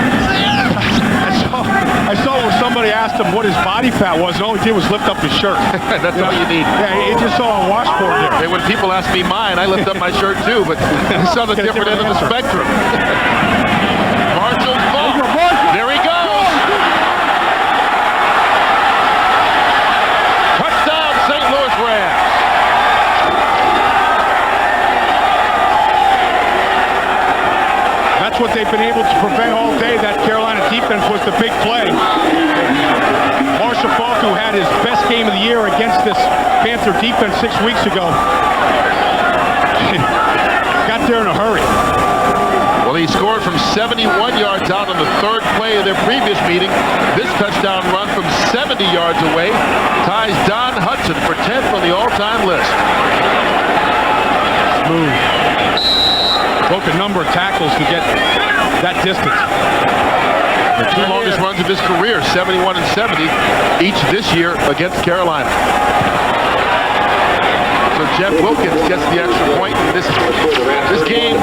Speaker 2: I saw where somebody asked him what his body fat was, and all he did was lift up his shirt.
Speaker 1: That's all you need.
Speaker 2: Yeah, he just saw a washboard there.
Speaker 1: Hey, when people ask me mine, I lift up my shirt too, but I saw the different end of the spectrum. Marshall Faulk. There he goes. Touchdown, St. Louis Rams.
Speaker 2: That's what they've been able to prevent all day. That Carolina defense was the big play. had his best game of the year against this Panther defense 6 weeks ago. Got there in a hurry.
Speaker 1: Well, he scored from 71 yards out on the third play of their previous meeting. This touchdown run from 70 yards away ties Don Hudson for 10th on the all-time list.
Speaker 2: Smooth. Broke a number of tackles to get that distance.
Speaker 1: The two longest runs of his career, 71 and 70, each this year against Carolina. So Jeff Wilkins gets the extra point. This game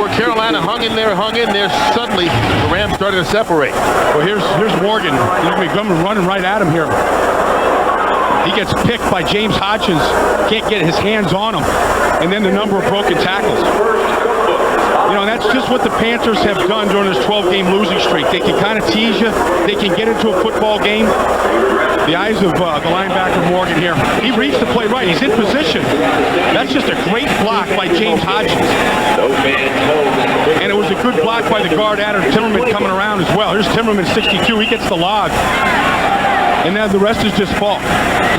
Speaker 1: where Carolina hung in there, suddenly the Rams started to separate.
Speaker 2: Well, here's Morgan. He's going to be running right at him here. He gets picked by James Hodgins, can't get his hands on him, and then the number of broken tackles. You know, and that's just what the Panthers have done during this 12-game losing streak. They can kind of tease you. They can get into a football game. The eyes of the linebacker Morgan here. He reads the play right. He's in position. That's just a great block by James Hodgins. And it was a good block by the guard Adam Timmerman coming around as well. Here's Timmerman, 62. He gets the log. And then the rest is just Falk.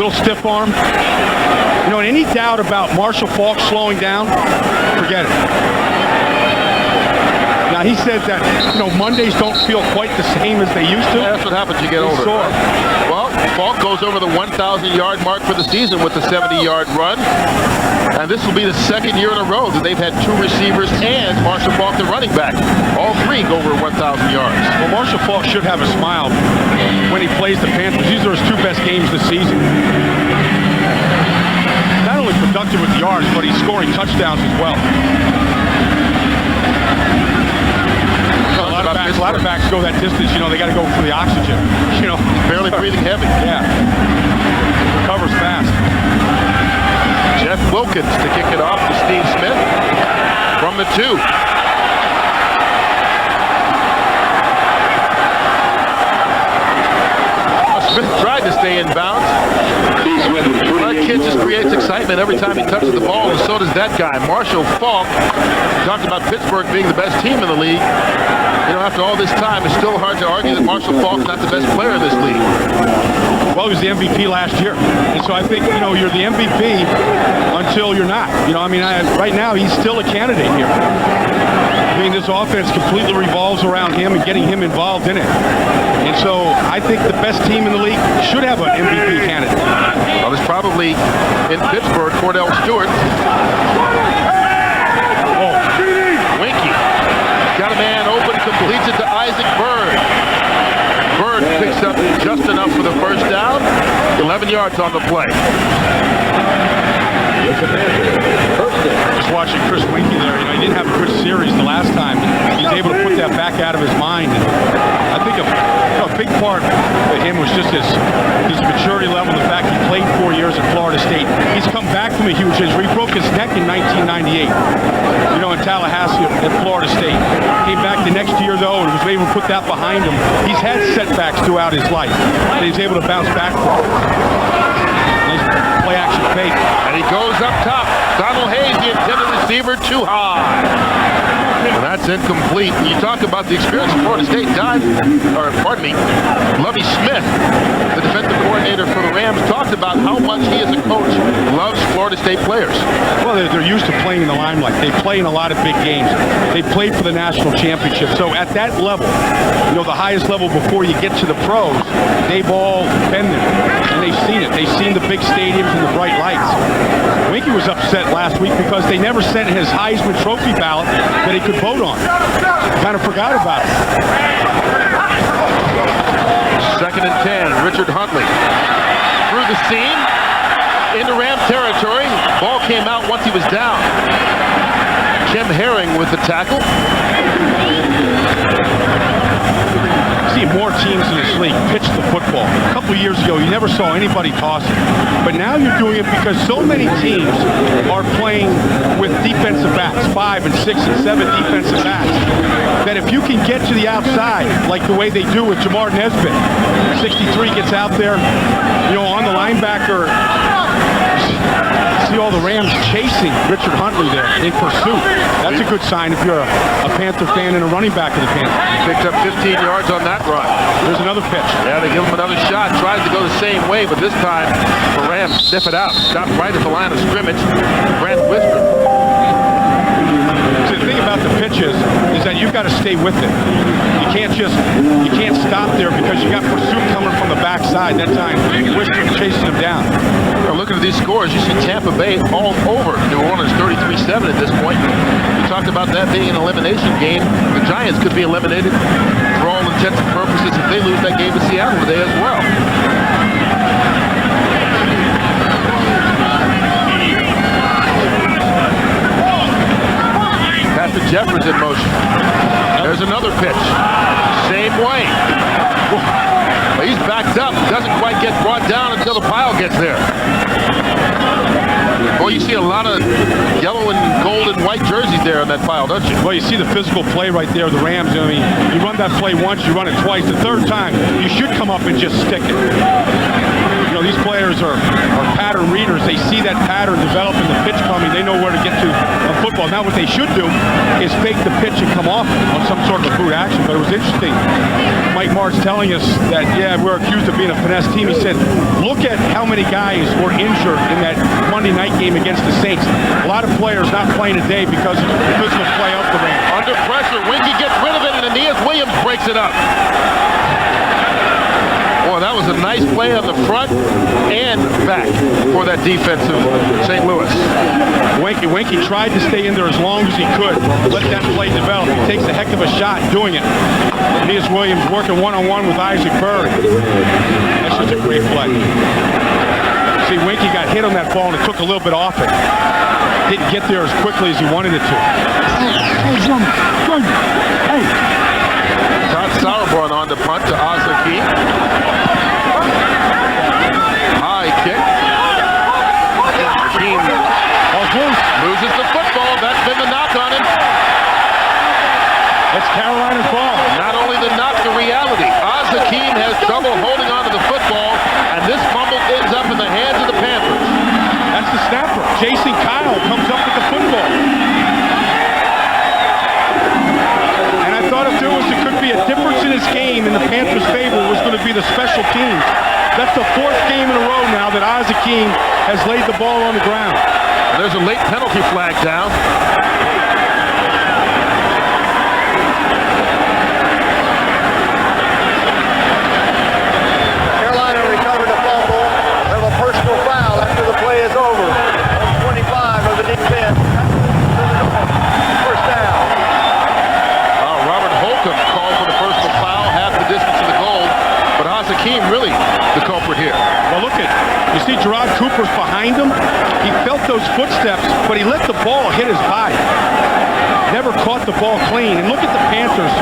Speaker 2: Little stiff arm. You know, and any doubt about Marshall Falk slowing down, forget it. Now, he said that, you know, Mondays don't feel quite the same as they used to.
Speaker 1: That's what happens you get older.
Speaker 2: Sore.
Speaker 1: Well, Falk goes over the 1,000-yard mark for the season with the 70-yard run. And this will be the second year in a row that they've had two receivers and Marshall Falk, the running back. All three go over 1,000 yards.
Speaker 2: Well, Marshall Falk should have a smile when he plays the Panthers. These are his two best games this season. Not only productive with yards, but he's scoring touchdowns as well. A lot of backs go that distance, you know, they got to go for the oxygen, you know.
Speaker 1: Barely breathing heavy.
Speaker 2: Yeah. Recovers fast.
Speaker 1: Jeff Wilkins to kick it off to Steve Smith from the 2. Smith tried to stay in bounds. That kid just creates excitement every time he touches the ball, and so does that guy. Marshall Falk talked about Pittsburgh being the best team in the league. You know, after all this time, it's still hard to argue that Marshall Falk's not the best player in this league.
Speaker 2: Well, he was the MVP last year. And so I think, you know, you're the MVP until you're not. You know, I mean, right now, he's still a candidate here. I mean, this offense completely revolves around him and getting him involved in it. And so I think the best team in the league should have an MVP candidate.
Speaker 1: Well, there's probably in Pittsburgh, Cordell Stewart.
Speaker 2: Oh,
Speaker 1: Winky got a man open, completes it to Isaac Bird. Bird picks up just enough for the first down. 11 yards on the play.
Speaker 2: Just watching Chris Winky there, you know, he didn't have a good series the last time. He's able to put that back out of his mind. And I think a big part of him was just his maturity level, the fact he played 4 years at Florida State. He's come back from a huge injury. He broke his neck in 1998, you know, in Tallahassee at Florida State. Came back the next year, though, and was able to put that behind him. He's had setbacks throughout his life, and he's able to bounce back from. Nice play action fake.
Speaker 1: And he goes up top. Donald Hayes, the intended receiver, too high. And that's incomplete. You talk about the experience of Florida State. Lovie Smith, the defensive coordinator for the Rams, talked about how much he as a coach loves Florida State players.
Speaker 2: Well, they're used to playing in the limelight. They play in a lot of big games. They played for the national championship. So at that level, you know, the highest level before you get to the pros, they've all been there. And they've seen it. They've seen the big stadiums and the bright lights. Winky was upset last week because they never sent his Heisman Trophy ballot that he could vote on. Kind of forgot about it.
Speaker 1: 2nd and 10, Richard Huntley through the seam into Ram territory. Ball came out once he was down. Kim Herring with the tackle. See more teams in this league pitch the football. A couple years ago, you never saw anybody toss it. But now you're doing it because so many teams are playing with defensive backs, 5 and 6 and 7 defensive backs, that if you can get to the outside, like the way they do with Jamar Nesbitt, 63 gets out there, you know, on the linebacker. See
Speaker 2: saw the Rams chasing Richard Huntley there in pursuit. That's a good sign if you're a Panther fan and a running back of the Panthers.
Speaker 1: Picked up 15 yards on that run.
Speaker 2: There's another pitch.
Speaker 1: Yeah, they give him another shot. Tries to go the same way, but this time the Rams sniff it out. Stopped right at the line of scrimmage. Grant Whisper.
Speaker 2: So the thing about the pitches is that you've got to stay with it. You can't stop there because you got pursuit coming from the backside. That time, Whisper chasing him down.
Speaker 1: Now, looking at these scores, you see Tampa Bay all over New Orleans 33-7 at this point. We talked about that being an elimination game. The Giants could be eliminated for all intents and purposes if they lose that game to Seattle today as well. Patrick Jefferson in motion. There's another pitch. Same way. Well, he's backed up. Doesn't quite get brought down until the pile gets there. Boy, you see a lot of yellow and gold and white jerseys there on that pile, don't you?
Speaker 2: Well, you see the physical play right there of the Rams. I mean, you run that play once, you run it twice. The third time, you should come up and just stick it. You know, these players are pattern readers. They see that pattern develop in the pitch coming. They know where to get to on football. Now, what they should do is fake the pitch and come off on some sort of a boot action. But it was interesting. Mike Martz telling us that, yeah, we're accused of being a finesse team. He said, look at how many guys were injured in that Monday night game against the Saints. A lot of players not playing today because of the physical play of the Rams.
Speaker 1: Under pressure, Winky gets rid of it, and Aeneas Williams breaks it up. Boy, that was a nice play on the front and back for that defensive St. Louis.
Speaker 2: Winky tried to stay in there as long as he could. Let that play develop. He takes a heck of a shot doing it. Aeneas Williams working one-on-one with Isaac Burry. That's just a great play. See, Winky got hit on that ball and it took a little bit off it. Didn't get there as quickly as he wanted it to.
Speaker 1: Todd Sauerborn on the punt to Azaki. High kick. Hakeem loses the football. That's been the knock on him.
Speaker 2: It's Carolina's ball.
Speaker 1: Not only the knock, the reality. Hakeem has trouble holding on to the football, and this fumble ends up in the hands of the Panthers.
Speaker 2: That's the snapper. Jason Kyle comes up with the football. And I thought if there could be a difference in this game in the Panthers' favor, it was going to be the special teams. That's the fourth game in a row now that Hakeem has laid the ball on the ground.
Speaker 1: There's a late penalty flag down.
Speaker 4: Carolina recovered a fumble of a personal foul after the play is over. 25 of the defense. First down.
Speaker 1: Robert Holcomb called for the personal foul, half the distance to the goal, but Hakeem really the culprit here.
Speaker 2: Well, look at, you see Gerard Cooper's behind him. He felt those footsteps, but he let the ball hit his body. Never caught the ball clean. And look at the Panthers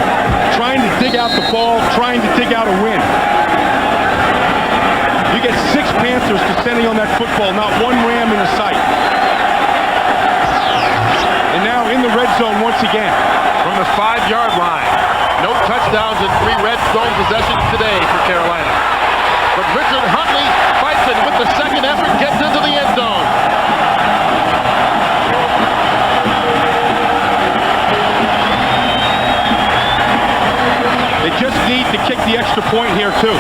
Speaker 2: trying to dig out the ball, trying to dig out a win. You get 6 Panthers descending on that football, not one Ram in the sight. And now in the red zone once again.
Speaker 1: From the 5-yard line. No touchdowns in 3 red zone possessions today for Carolina. But Richard Huntley fights it with the second effort, gets into the end zone.
Speaker 2: They just need to kick the extra point here too.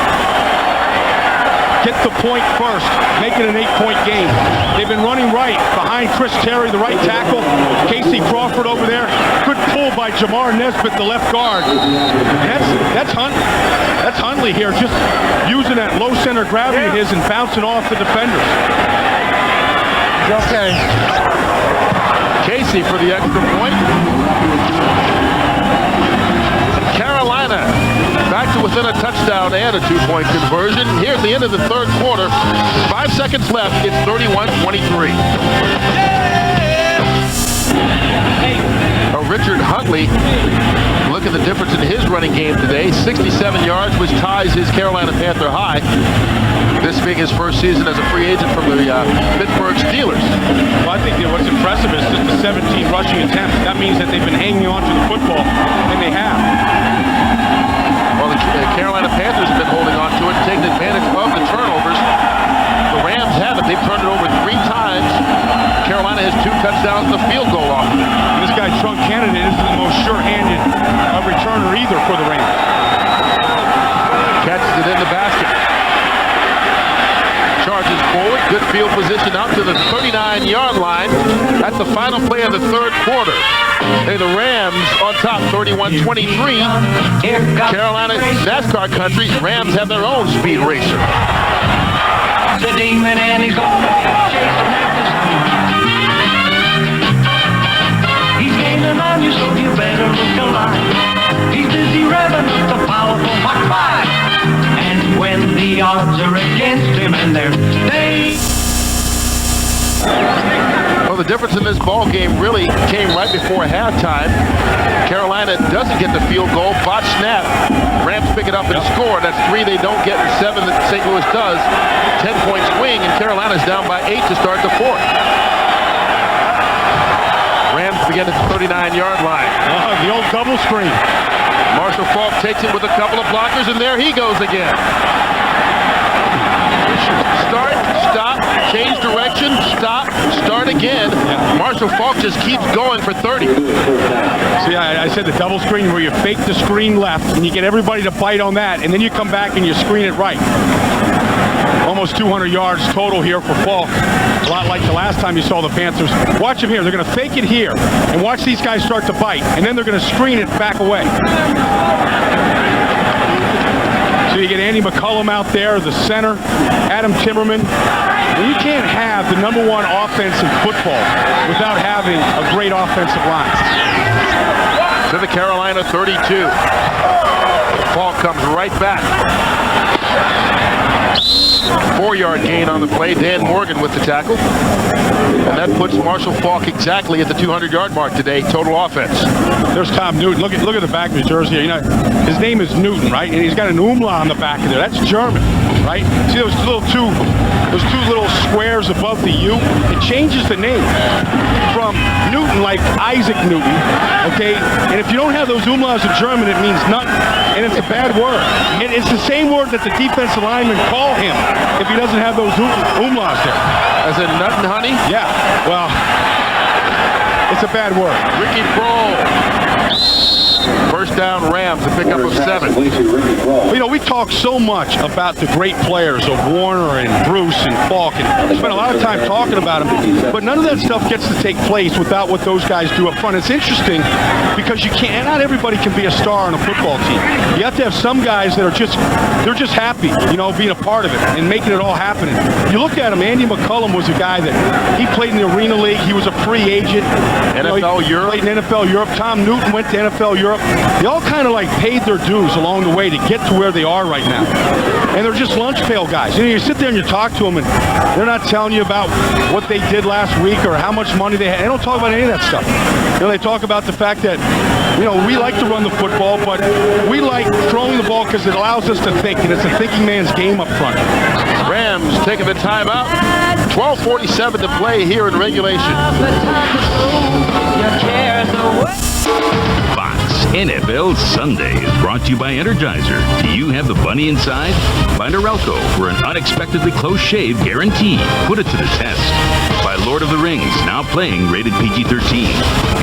Speaker 2: Get the point first, make it an 8-point game. They've been running right behind Chris Terry, the right tackle. Casey Crawford over there. Good pull by Jamar Nesbitt, the left guard. That's Huntley here, just using that low center gravity of his and bouncing off the defenders.
Speaker 1: Okay. Casey for the extra point. Carolina back to within a touchdown and a 2-point conversion. Here at the end of the third quarter, 5 seconds left, it's 31-23. Richard Huntley, look at the difference in his running game today. 67 yards, which ties his Carolina Panther high. This being his first season as a free agent from the Pittsburgh Steelers.
Speaker 2: Well, I think what's impressive is just the 17 rushing attempts. That means that they've been hanging on to the football, and they have.
Speaker 1: Well, the Carolina Panthers have been holding on to it, taking advantage of the turnovers. The Rams haven't. They've turned it over 3 times. touchdowns and a field goal off.
Speaker 2: This guy, Trunk Kennedy, isn't the most sure-handed returner either for the Rams.
Speaker 1: Catches it in the basket. Charges forward. Good field position out to the 39-yard line. That's the final play of the third quarter. Hey, the Rams on top, 31-23. Carolina, NASCAR country, Rams have their own speed racer.
Speaker 8: The demon and he's gonna chase him after sun. He's gaining on you, so you better look alive. He's busy revving up the powerful Mach 5. And when the odds are against him and they're
Speaker 1: Well, the difference in this ball game really came right before halftime. Carolina doesn't get the field goal. Botch snap. Rams pick it up and score. That's 3 they don't get and 7 that St. Louis does. 10-point swing, and Carolina's down by 8 to start the fourth. Rams begin at the 39-yard line.
Speaker 2: The old double screen.
Speaker 1: Marshall Faulk takes it with a couple of blockers, and there he goes again. Start, stop, change direction, stop, start again. Marshall Faulk just keeps going for 30.
Speaker 2: See, I said the double screen where you fake the screen left and you get everybody to bite on that, and then you come back and you screen it right. Almost 200 yards total here for Faulk. A lot like the last time you saw the Panthers. Watch him here. They're going to fake it here and watch these guys start to bite, and then they're going to screen it back away. So you get Andy McCullum out there, the center, Adam Timmerman. And you can't have the #1 offense in football without having a great offensive line.
Speaker 1: To the Carolina 32. Faulk comes right back. 4-yard gain on the play. Dan Morgan with the tackle. And that puts Marshall Faulk exactly at the 200-yard mark today, total offense.
Speaker 2: There's Tom Newton. Look at the back of his jersey here. You know, his name is Newton, right? And he's got an umlaut on the back of there. That's German, right? See those two little squares above the U? It changes the name from Newton, like Isaac Newton, okay? And if you don't have those umlauts in German, it means nothing. And it's a bad word. And it's the same word that the defensive linemen call him if he doesn't have those umlauts there.
Speaker 1: As in nut and honey?
Speaker 2: Yeah, well, it's a bad word.
Speaker 1: Ricky Prohl. First down Rams, a pickup of 7.
Speaker 2: You know, we talk so much about the great players of Warner and Bruce and Faulk, and spend a lot of time talking about them, but none of that stuff gets to take place without what those guys do up front. It's interesting because not everybody can be a star on a football team. You have to have some guys that are just happy, you know, being a part of it and making it all happen. And you look at him, Andy McCullum was a guy that he played in the Arena League. He was a free agent.
Speaker 1: NFL Europe.
Speaker 2: Played in NFL Europe. Tom Newton went to NFL Europe. They all kind of like paid their dues along the way to get to where they are right now. And they're just lunch pail guys. You know, you sit there and you talk to them and they're not telling you about what they did last week or how much money they had. They don't talk about any of that stuff. You know, they talk about the fact that, you know, we like to run the football, but we like throwing the ball because it allows us to think, and it's a thinking man's game up front.
Speaker 1: Rams taking the timeout. 12:47 to play here in regulation.
Speaker 3: Fox NFL Sunday is brought to you by Energizer. Do you have the bunny inside? By Norelco for an unexpectedly close shave guarantee. Put it to the test. By Lord of the Rings, now playing rated PG-13.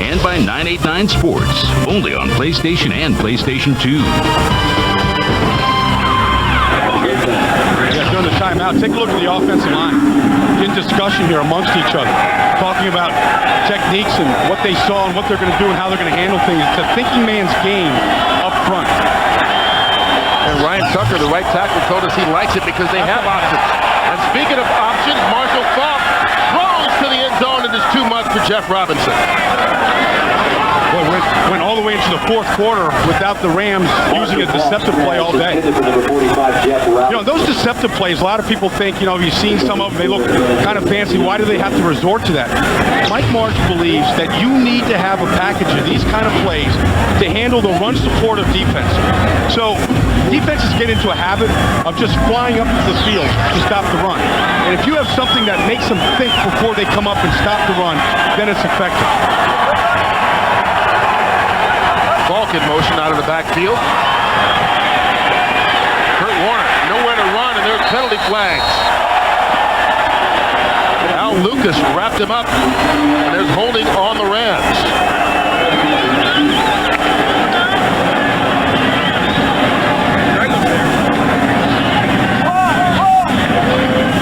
Speaker 3: And by 989 Sports, only on PlayStation and PlayStation 2.
Speaker 2: Yeah, during the timeout, take a look at the offensive line. In discussion here amongst each other, talking about techniques and what they saw and what they're going to do and how they're going to handle things. It's a thinking man's game up front.
Speaker 1: And Ryan Tucker, the right tackle, told us he likes it because they have options. And speaking of options, Marshall Faulk throws to the end zone, and it's too much for Jeff Robinson.
Speaker 2: Boy, went all the way into the fourth quarter without the Rams using a deceptive play all day. You know, those deceptive plays, a lot of people think, you know, you've seen some of them, they look kind of fancy. Why do they have to resort to that? Mike Marsh believes that you need to have a package of these kind of plays to handle the run support of defense. So defenses get into a habit of just flying up to the field to stop the run. And if you have something that makes them think before they come up and stop the run, then it's effective.
Speaker 1: Faulk in motion out of the backfield. Kurt Warner, nowhere to run, and there's penalty flags. Al Lucas wrapped him up, and there's holding on the Rams.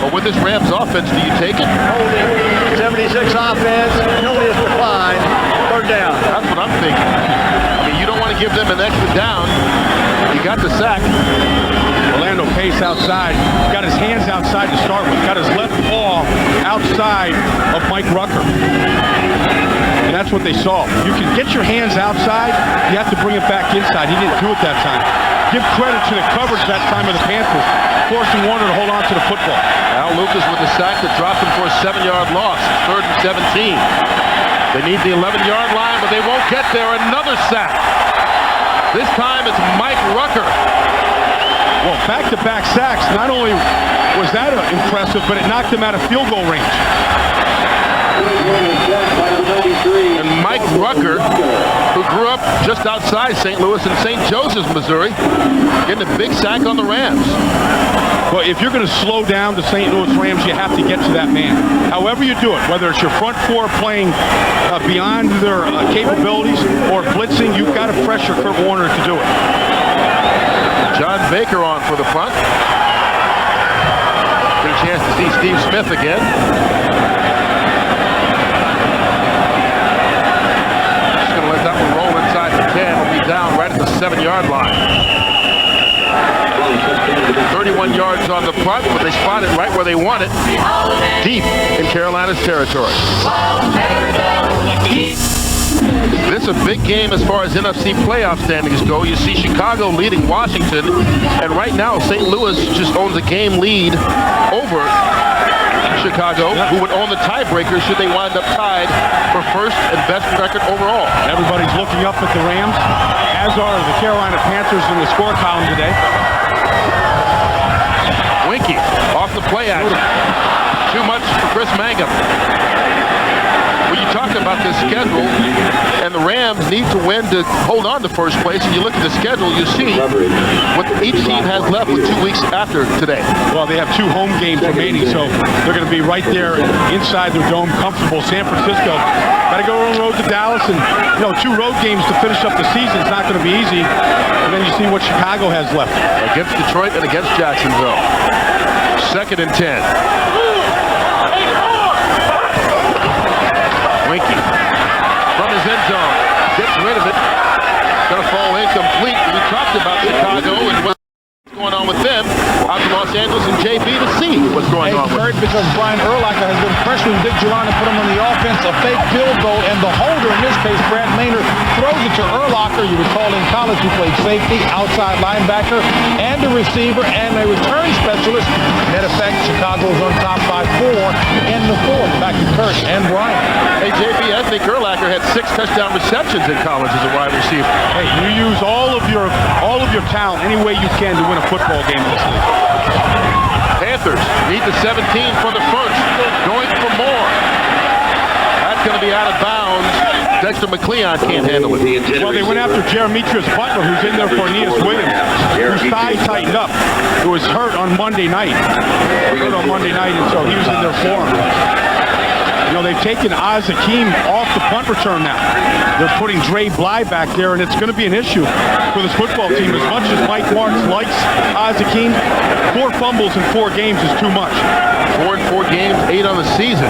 Speaker 1: But with this Rams offense, do you take it?
Speaker 4: Holding, 76 offense, penalty is declined, third down.
Speaker 1: That's what I'm thinking. I mean, you don't want to give them an extra down. You got the sack.
Speaker 2: Orlando Pace outside, got his hands outside to start with, got his left paw outside of Mike Rucker. And that's what they saw. You can get your hands outside, you have to bring it back inside. He didn't do it that time. Give credit to the coverage that time of the Panthers, forcing Warner to hold on to the football.
Speaker 1: Al Lucas with the sack that dropped him for a 7-yard loss, 3rd and 17. They need the 11-yard line, but they won't get there. Another sack. This time it's Mike Rucker.
Speaker 2: Well, back-to-back sacks. Not only was that impressive, but it knocked him out of field goal range.
Speaker 1: And Mike Rucker, who grew up just outside St. Louis in St. Joseph's, Missouri, getting a big sack on the Rams.
Speaker 2: Well, if you're going to slow down the St. Louis Rams, you have to get to that man. However you do it, whether it's your front four playing beyond their capabilities or blitzing, you've got to pressure Kurt Warner to do it.
Speaker 1: John Baker on for the punt. Get a chance to see Steve Smith again. Just going to let that one roll inside the 10. Will be down right at the 7-yard line. 31 yards on the punt, but they spot it right where they want it, deep in Carolina's territory. This is a big game as far as NFC playoff standings go. You see Chicago leading Washington, and right now St. Louis just owns a game lead over Chicago, who would own the tiebreaker should they wind up tied for first and best record overall.
Speaker 2: Everybody's looking up at the Rams, as are the Carolina Panthers in the score column today.
Speaker 1: Winky off the play action. Too much for Chris Mangum. When you talk about this schedule, and the Rams need to win to hold on to first place, and you look at the schedule, you see what each team has left with 2 weeks after today.
Speaker 2: Well, they have 2 home games remaining, so they're going to be right there inside their dome, comfortable. San Francisco got to go on the road to Dallas, and 2 road games to finish up the season. It's not going to be easy. And then you see what Chicago has left.
Speaker 1: Against Detroit and against Jacksonville. 2nd and 10. Winky from his end zone, gets rid of it, going to fall incomplete. We talked about Chicago and what's going on with them out to Los Angeles and JB to see what's going on with them.
Speaker 6: Because Brian Urlacher has been pressuring Dick Jauron to put him on the offense, a fake field goal, and the holder in this case, Brad Maynard, throws it to Urlacher. You recall in college he played safety, outside linebacker, and a receiver, and a return specialist. Net effect, Chicago's on top by 4 in the 4th. Back to Kurt and Brian.
Speaker 1: Hey, JB, I think Urlacher had 6 touchdown receptions in college as a wide receiver.
Speaker 2: Hey, you use all of your talent any way you can to win a football game in this league.
Speaker 1: Panthers need the 17 for the first. Going for more. That's going to be out of bounds. Dexter McCleon can't handle it.
Speaker 2: Well, they went after Jeremitrius Butler, who's in there for Aeneas Williams, whose thigh tightened up, who was hurt on Monday night. And so he was in there for him. They've taken Oz Hakeem off the punt return now. They're putting Dre Bly back there, and it's going to be an issue for this football team. As much as Mike Lawrence likes Oz Hakeem, 4 fumbles in 4 games is too much.
Speaker 1: 4 in 4 games, 8 on the season.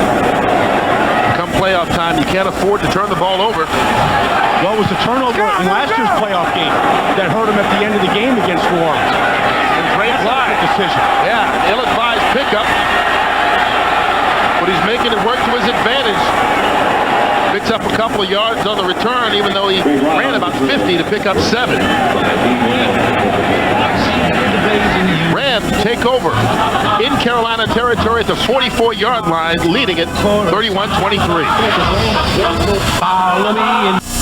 Speaker 1: Come playoff time, you can't afford to turn the ball over.
Speaker 2: Well, it was the turnover in last year's playoff game that hurt him at the end of the game against New Orleans.
Speaker 1: And Dre Bly.
Speaker 2: Decision.
Speaker 1: Yeah, ill-advised pickup. But he's making it work to his advantage. Picks up a couple of yards on the return, even though he ran about 50 to pick up 7. Rams take over in Carolina territory at the 44-yard line, leading it 31-23.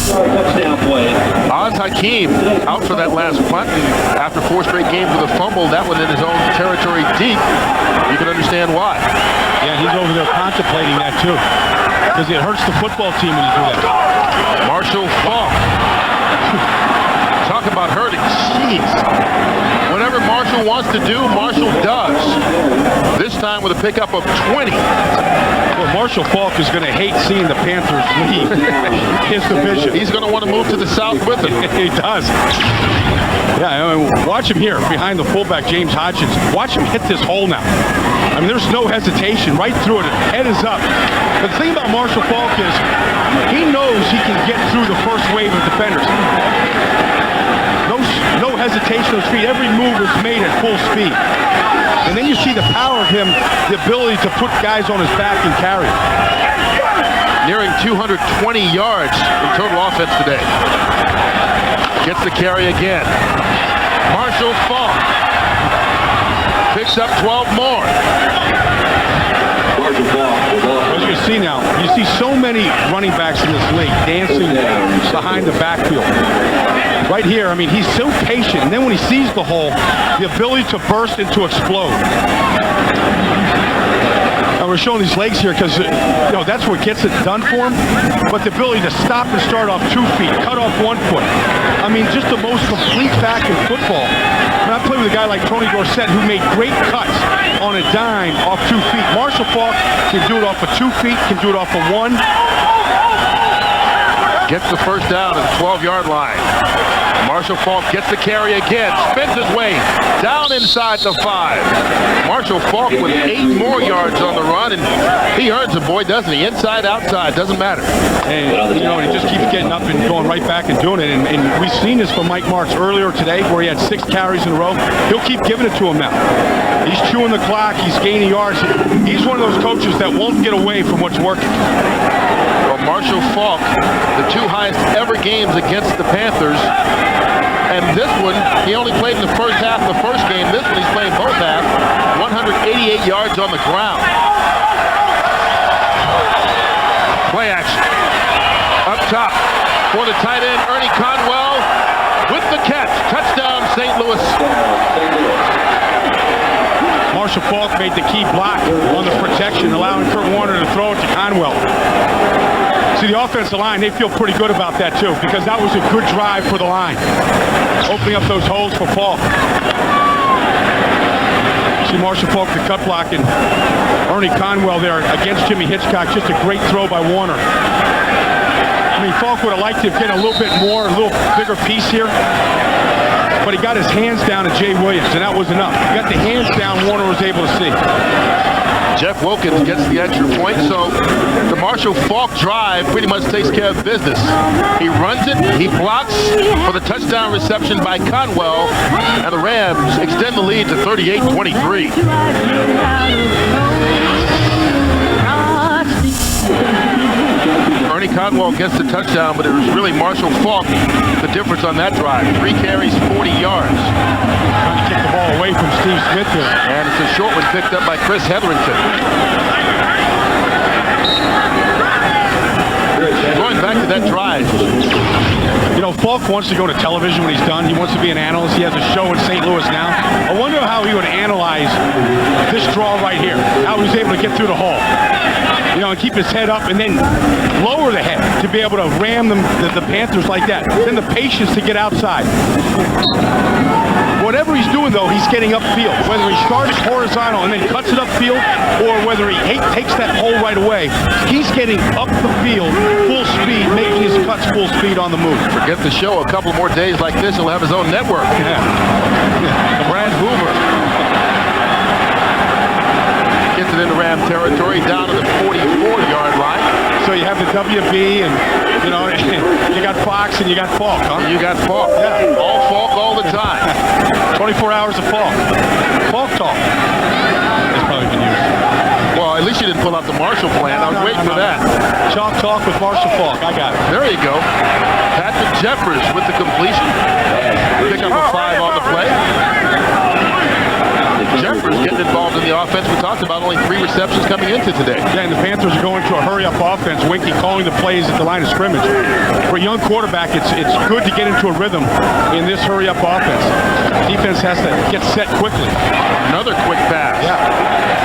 Speaker 7: Touchdown play.
Speaker 1: Oz Hakeem out for that last punt. After 4 straight games with a fumble, that one in his own territory deep. You can understand why.
Speaker 2: Yeah, he's over there contemplating that too, because it hurts the football team when you do that.
Speaker 1: Marshall Falk. Talk about hurting. Jeez. Whatever Marshall wants to do, Marshall does. This time with a pickup of 20.
Speaker 2: Well, Marshall Faulk is going to hate seeing the Panthers leave his division.
Speaker 1: He's going to want to move to the south with him.
Speaker 2: He does. Yeah, I mean, watch him here behind the fullback, James Hodgins. Watch him hit this hole now. I mean, there's no hesitation. Right through it. Head is up. But the thing about Marshall Faulk is he knows he can get through the first wave of defenders. No hesitation on his feet. Every move is made at full speed. And then you see the power of him, the ability to put guys on his back and carry.
Speaker 1: Nearing 220 yards in total offense today. Gets the carry again. Marshall Faulk picks up 12 more.
Speaker 2: As you see now, you see so many running backs in this league dancing behind the backfield. Right here, I mean, he's so patient. And then when he sees the hole, the ability to burst and to explode. And we're showing these legs here because, that's what gets it done for him. But the ability to stop and start off 2 feet, cut off 1 foot. I mean, just the most complete back in football. And I played with a guy like Tony Dorsett who made great cuts on a dime off 2 feet. Marshall Faulk can do it off of 2 feet, can do it off of 1.
Speaker 1: Gets the first down at the 12-yard line. Marshall Faulk gets the carry again, spins his way down inside the 5. Marshall Faulk with 8 more yards on the run, and he earns it, boy, doesn't he? Inside, outside, doesn't matter.
Speaker 2: And, he just keeps getting up and going right back and doing it. And we've seen this from Mike Martz earlier today where he had 6 carries in a row. He'll keep giving it to him now. He's chewing the clock. He's gaining yards. He's one of those coaches that won't get away from what's working.
Speaker 1: Well, Marshall Faulk, the 2 highest ever games against the Panthers. And this one, he only played in the first half of the first game. This one, he's playing both halves. 188 yards on the ground. Play action. Up top for the tight end, Ernie Conwell with the catch. Touchdown, St. Louis.
Speaker 2: Marshall Faulk made the key block on the protection, allowing Kurt Warner to throw it to Conwell. See, the offensive line, they feel pretty good about that, too, because that was a good drive for the line. Opening up those holes for Faulk. See Marshall Faulk, the cut block, and Ernie Conwell there against Jimmy Hitchcock. Just a great throw by Warner. I mean, Faulk would have liked to get a little bit more, a little bigger piece here. But he got his hands down to Jay Williams, and that was enough. He got the hands down, Warner was able to see.
Speaker 1: Jeff Wilkins gets the extra point, so the Marshall Faulk drive pretty much takes care of business. He runs it, he blocks for the touchdown reception by Conwell, and the Rams extend the lead to 38-23. Ernie Conwell gets the touchdown, but it was really Marshall Faulk the difference on that drive. 3 carries, 40 yards.
Speaker 2: Trying to kick the ball away from Steve Smith here.
Speaker 1: And it's a short one picked up by Chris Hetherington. Going back to that drive.
Speaker 2: Faulk wants to go to television when he's done. He wants to be an analyst. He has a show in St. Louis now. I wonder how he would analyze this draw right here. How he was able to get through the hole. And keep his head up and then lower the head to be able to ram them, the Panthers like that. Then the patience to get outside. Whatever he's doing, though, he's getting upfield. Whether he starts horizontal and then cuts it upfield, or whether he takes that hole right away, he's getting up the field full speed, making his cuts full speed on the move.
Speaker 1: Forget the show. A couple more days like this, he'll have his own network.
Speaker 2: Yeah.
Speaker 1: Brad Hoover gets it into Ram territory, down to the 44-yard line.
Speaker 2: So you have the WB, and you got Fox and you got Faulk, huh?
Speaker 1: You got Faulk.
Speaker 2: Yeah.
Speaker 1: All Faulk all the time.
Speaker 2: 24 hours of Faulk. Faulk talk. It's probably been used.
Speaker 1: Well, at least you didn't pull out the Marshall plan. I was waiting for that.
Speaker 2: Chalk talk with Marshall Faulk. I got it.
Speaker 1: There you go. Patrick Jeffers with the completion. Pick up a 5 on the play. Jeffers getting involved in the offense. We talked about only 3 receptions coming into today.
Speaker 2: Yeah, and the Panthers are going to a hurry-up offense. Winky calling the plays at the line of scrimmage. For a young quarterback, it's good to get into a rhythm in this hurry-up offense. Defense has to get set quickly.
Speaker 1: Another quick pass.
Speaker 2: Yeah.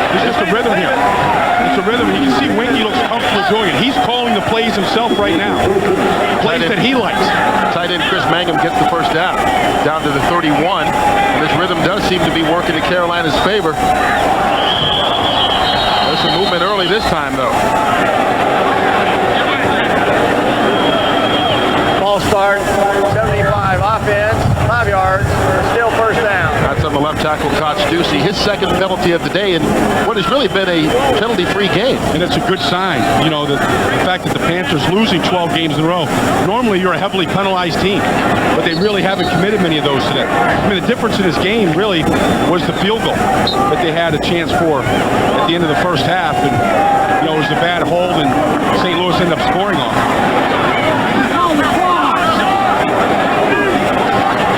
Speaker 2: It's just a rhythm here. It's a rhythm. You can see Winky looks comfortable doing it. He's calling the plays himself right now. Plays that he likes.
Speaker 1: Tight end Chris Mangum gets the first down to the 31. And this rhythm does seem to be working in Carolina's favor. this time, though.
Speaker 4: Ball start, 75 offense, 5 yards, still first down.
Speaker 1: That's on the left tackle, Koch Ducey. His second penalty of the day in what has really been a penalty-free game.
Speaker 2: And it's a good sign, you know, the fact that the Panthers losing 12 games in a row. Normally, you're a heavily penalized team, but they really haven't committed many of those today. I mean, the difference in this game really was the field goal that they had a chance for at the end of the first half. And, you know, it was a bad hold, and St. Louis ended up scoring on it.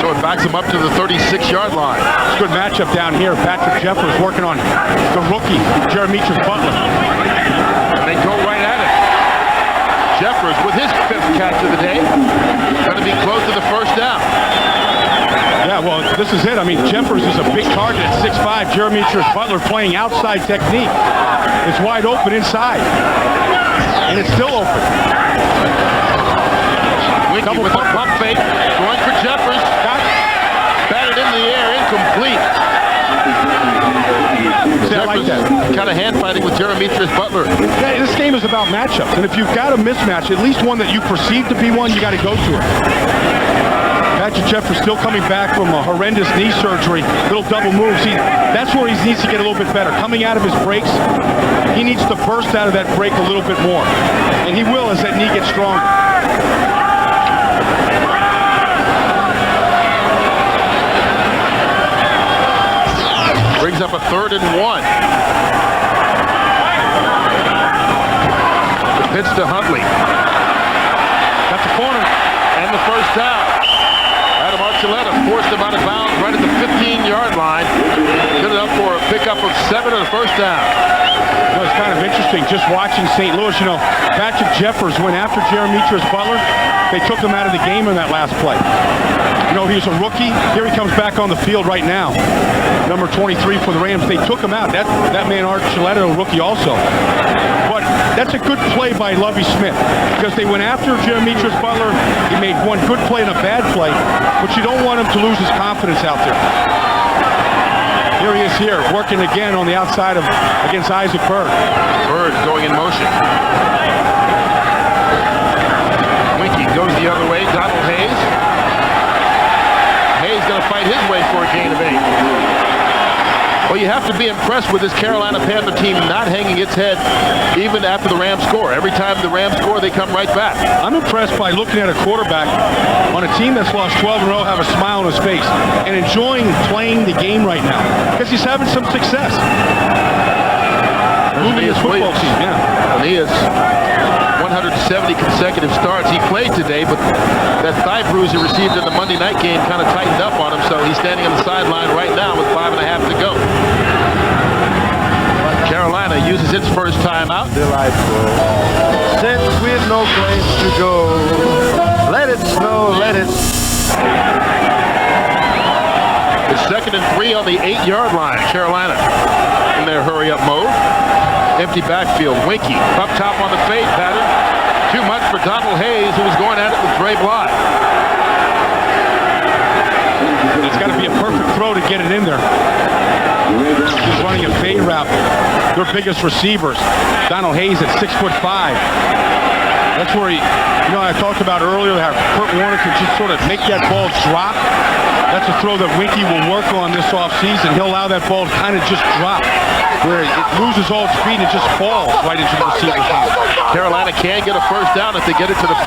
Speaker 1: So it backs him up to the 36-yard line.
Speaker 2: It's a good matchup down here. Patrick Jeffers working on the rookie, Jeremy Butler.
Speaker 1: And they go right at it. Jeffers with his 5th catch of the day. Going to be close to the first down.
Speaker 2: Yeah, well, this is it. I mean, Jeffers is a big target at 6'5". Jeremy Butler playing outside technique. It's wide open inside. And it's still open.
Speaker 1: Winky with a pump fake. Going for Jeffers. Batted in the air. Incomplete.
Speaker 2: See, I like that.
Speaker 1: Kind of hand fighting with Jeremy Butler.
Speaker 2: Yeah, this game is about matchups. And if you've got a mismatch, at least one that you perceive to be one, you got to go to it. Patrick Jeffers still coming back from a horrendous knee surgery. Little double moves. That's where he needs to get a little bit better. Coming out of his breaks, he needs to burst out of that break a little bit more. And he will as that knee gets stronger.
Speaker 1: Brings up a 3rd and 1. The pitch to Huntley.
Speaker 2: That's the corner.
Speaker 1: And the first down. Adam Archuleta forced him out of bounds right at the 15-yard line. Good enough for a pickup of 7 and a first down.
Speaker 2: Well, it's kind of interesting just watching St. Louis. You know, Patrick Jeffers went after Jeremy Butler. They took him out of the game in that last play. You know, he's a rookie. Here he comes back on the field right now. Number 23 for the Rams. They took him out. That man, Archuleta, a rookie also. But that's a good play by Lovie Smith because they went after Jeremy Butler. He made one good play and a bad play, but you don't want him to lose his confidence out there. Here he is here, working again on the outside against Isaac Bird.
Speaker 1: Bird going in motion. Winky goes the other way. Donald Hayes. Hayes going to fight his way for a gain of 8. Well, you have to be impressed with this Carolina Panther team not hanging its head even after the Rams score. Every time the Rams score, they come right back.
Speaker 2: I'm impressed by looking at a quarterback on a team that's lost 12 in a row have a smile on his face and enjoying playing the game right now because he's having some success. Moving his football team, yeah.
Speaker 1: And he is 170 consecutive starts. He played today, but that thigh bruise he received in the Monday night game kind of tightened up on him, so he's standing on the sideline right now with 5.5 to go. Carolina uses its first timeout.
Speaker 4: Delightful. Since we've no place to go, let it snow, let it.
Speaker 1: It's 2nd and 3 on the 8-yard line. Carolina in their hurry-up mode. Empty backfield. Winky up top on the fade pattern. Too much for Donald Hayes, who was going at it with Dre Bly.
Speaker 2: It's got to be a perfect throw to get it in there. He's running a fade route. Their biggest receivers. Donald Hayes at 6'5". That's where you know, I talked about earlier how Kurt Warner can just sort of make that ball drop. That's a throw that Winky will work on this offseason. He'll allow that ball to kind of just drop, where it loses all its speed and it just falls right into the receiver's hands.
Speaker 1: Carolina can get a first down if they get it to the 5.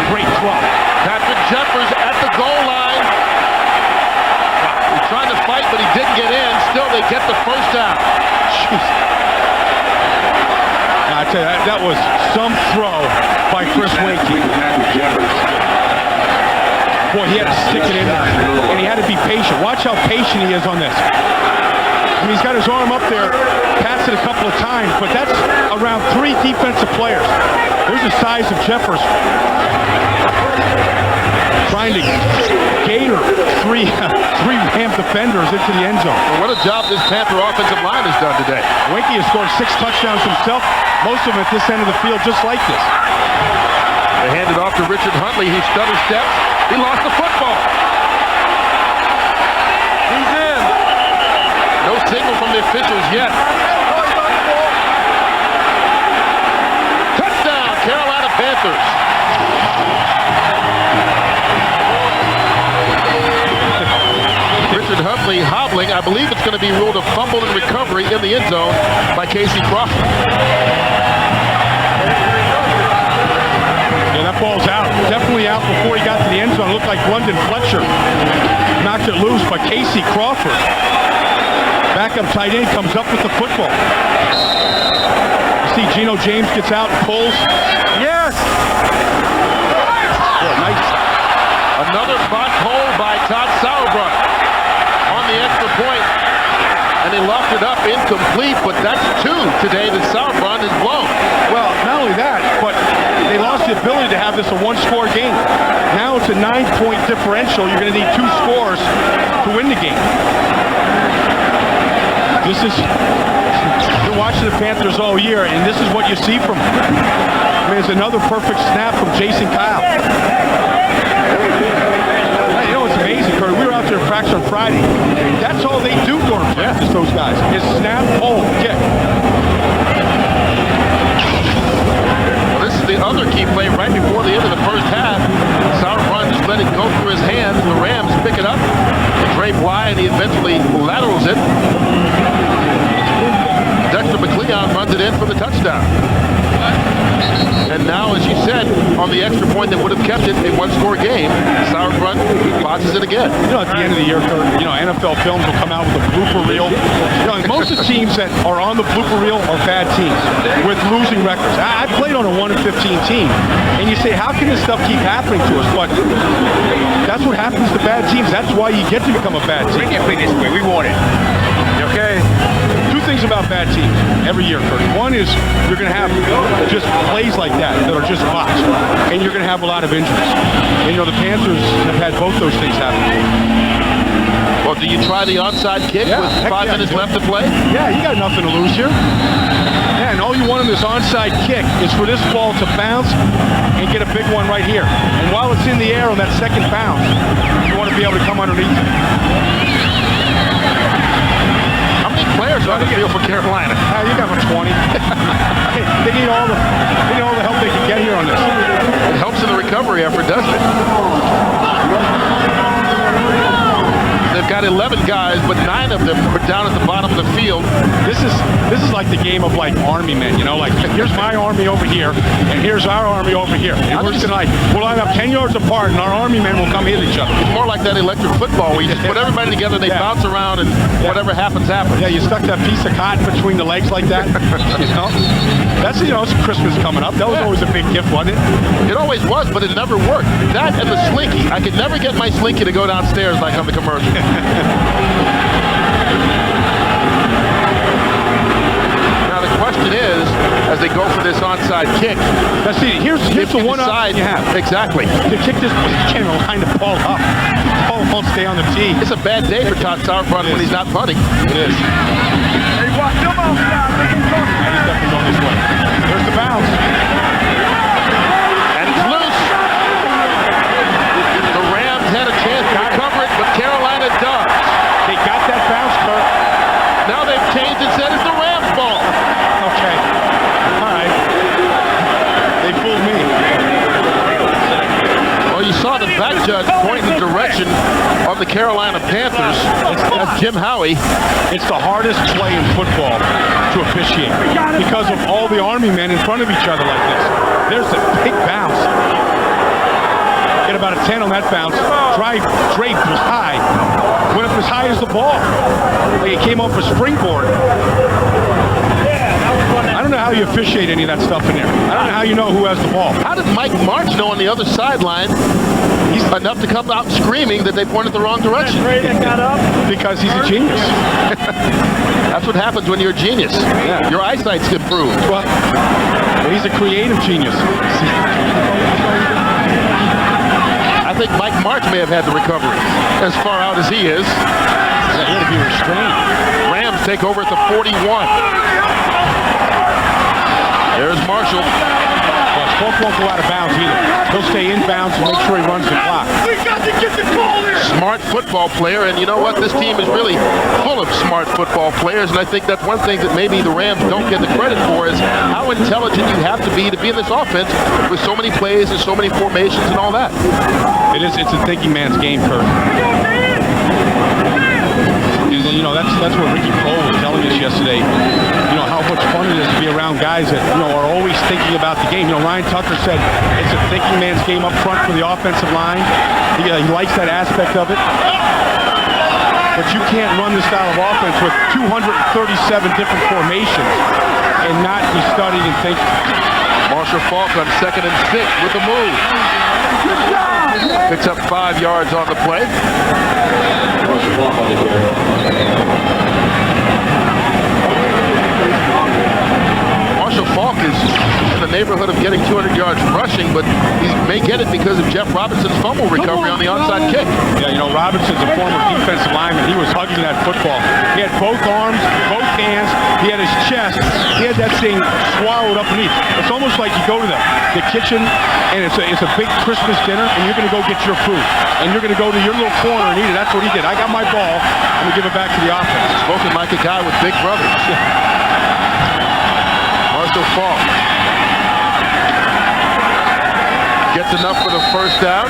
Speaker 2: Great throw.
Speaker 1: Patrick Jeffers at the goal line. He's trying to fight, but he didn't get in. Still, they get the first down.
Speaker 2: Jeez. I tell you, that was some throw by Chris Winky. Boy, he had to stick it in there, and he had to be patient. Watch how patient he is on this. I mean, he's got his arm up there, passed it a couple of times, but that's around 3 defensive players. There's the size of Jeffers. Trying to gator three Ram defenders into the end zone.
Speaker 1: Well, what a job this Panther offensive line has done today.
Speaker 2: Winky has scored 6 touchdowns himself, most of them at this end of the field, just like this.
Speaker 1: They hand it off to Richard Huntley. He stutter steps. He lost the football. He's in. No signal officials yet. Touchdown, Carolina Panthers. Richard Huntley hobbling. I believe it's going to be ruled a fumble and recovery in the end zone by Casey Crawford.
Speaker 2: Yeah, that ball's out. Definitely out before he got to the end zone. It looked like London Fletcher knocked it loose, but Casey Crawford, backup tight end, comes up with the football. You see Geno James gets out and pulls. Yes! Yeah, nice.
Speaker 1: Another bot hole by Todd Sauerbrunn on the extra point. And he locked it up incomplete, but that's 2 today that Sauerbrunn has blown.
Speaker 2: Well, not only that, but they lost the ability to have this a one-score game. Now it's a 9-point differential. You're going to need 2 scores to win the game. You're watching the Panthers all year, and this is what you see from them. I mean, it's another perfect snap from Jason Kyle. You know, it's amazing, Kurt. We were out there in practice on Friday. That's all they do during practice, those guys, is snap, hold, kick.
Speaker 1: Well, this is the other key play right before the end of the first half. Sauerbrunn just let it go through his hands. The Rams pick it up. Dre Bly, and he eventually laterals it. Dexter McCleon runs it in for the touchdown. And now, as you said, on the extra point that would have kept it a one-score game, Sauerbrunn botches it again.
Speaker 2: You know, at the end of the year, you know, NFL Films will come out with a blooper reel. You know, most of the teams that are on the blooper reel are bad teams with losing records. I played on a 1-15 team, and you say, how can this stuff keep happening to us? But that's what happens to bad teams. That's why you get to become a bad team.
Speaker 9: We can't play this way. We want it.
Speaker 2: Okay? 2 things about bad teams every year, Kurt. One is you're going to have just plays like that are just botched, and you're going to have a lot of injuries. And, you know, the Panthers have had both those things happen.
Speaker 1: Well, do you try the onside kick with 5 minutes left to play?
Speaker 2: Yeah, you got nothing to lose here. Yeah, and all you want in this onside kick is for this ball to bounce and get a big one right here. And while it's in the air on that second bounce, you want to be able to come underneath it.
Speaker 1: How many players are on the field for Carolina?
Speaker 2: You got 20. They need all the help they can get here on this.
Speaker 1: It helps in the recovery effort, doesn't it? They've got 11 guys, but 9 of them are down at the bottom of the field.
Speaker 2: This is like the game of like army men, you know, like here's my army over here, and here's our army over here. And we're just gonna we'll line up 10 yards apart, and our army men will come hit each other.
Speaker 1: It's more like that electric football where you just put everybody together, and they bounce around, and whatever happens, happens.
Speaker 2: Yeah, you stuck that piece of cotton between the legs like that. You know, that's it's Christmas coming up. That was always a big gift, wasn't it?
Speaker 1: It always was, but it never worked. That and the slinky. I could never get my slinky to go downstairs like on the commercial. Now the question is, as they go for this onside kick,
Speaker 2: now see, here's the one option you have.
Speaker 1: Exactly.
Speaker 2: To kick this, you can't line the ball up. The ball won't stay on the tee.
Speaker 1: It's a bad day for Todd Sauerbrunn when he's not punting.
Speaker 2: It is. Hey, watch them out now. He's definitely going this way. There's the bounce.
Speaker 1: And it's loose. The Rams had a chance to recover it, but Carolina does.
Speaker 2: They got that bounce, Kurt.
Speaker 1: Now they've changed and said it's the Rams' ball.
Speaker 2: Okay. All right. They fooled me.
Speaker 1: Well, you saw the back judge point in the direction of the Carolina Panthers. That's Jim Howie.
Speaker 2: It's the hardest play in football to officiate because of all the Army men in front of each other like this. There's a big bounce. Get about a 10 on that bounce. Draped was high. Went up as high as the ball. Like it came off a springboard. I don't know how you officiate any of that stuff in there. I don't know how you know who has the ball.
Speaker 1: How did Mike March know on the other sideline he's enough to come out screaming that they pointed the wrong direction?
Speaker 2: Because he's a genius.
Speaker 1: That's what happens when you're a genius.
Speaker 2: Yeah.
Speaker 1: Your eyesight's improved.
Speaker 2: Well, he's a creative genius.
Speaker 1: I think Mike March may have had the recovery as far out as he is.
Speaker 2: Yeah, he had to be restrained.
Speaker 1: Rams take over at the 41. There's Marshall.
Speaker 2: But Falk won't go out of bounds either. He'll stay in bounds and make sure he runs the clock.
Speaker 8: We got to get the ball there.
Speaker 1: Smart football player, and you know what? This team is really full of smart football players, and I think that's one thing that maybe the Rams don't get the credit for is how intelligent you have to be in this offense with so many plays and so many formations and all that.
Speaker 2: It's a thinking man's game, Kurt. And you know, that's what Ricky Cole was telling us yesterday. You know, how much fun it is to be around guys that, you know, are always thinking about the game. You know, Ryan Tucker said it's a thinking man's game up front for the offensive line. He likes that aspect of it. But you can't run this style of offense with 237 different formations and not be studying and thinking.
Speaker 1: Marshall Faulk on 2nd and 6 with a move. Picks up 5 yards on the play. Marshall Faulk is in the neighborhood of getting 200 yards rushing, but he may get it because of Jeff Robinson's fumble recovery on the onside kick.
Speaker 2: Yeah, you know, Robinson's a former defensive lineman. He was hugging that football. He had both arms, both hands. He had his chest. He had that thing swallowed up beneath. It's almost like you go to the kitchen, and it's a big Christmas dinner, and you're going to go get your food. And you're going to go to your little corner and eat it. That's what he did. I got my ball. I'm going to give it back to the offense.
Speaker 1: Spoken like a guy with big brothers. Marshall Faulk gets enough for the first down.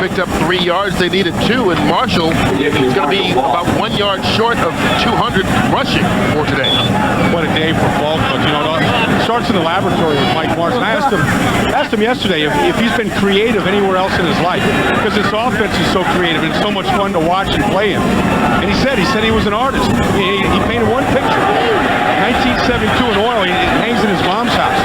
Speaker 1: Picked up 3 yards. They needed 2, and Marshall is going to be about 1 yard short of 200 rushing for today.
Speaker 2: What a day for Faulk, but you know, it starts in the laboratory with Mike Martin. I asked him yesterday if he's been creative anywhere else in his life, because this offense is so creative and it's so much fun to watch and play in. And he said he was an artist. He painted one picture. 1972 in oil. It hangs in his mom's house.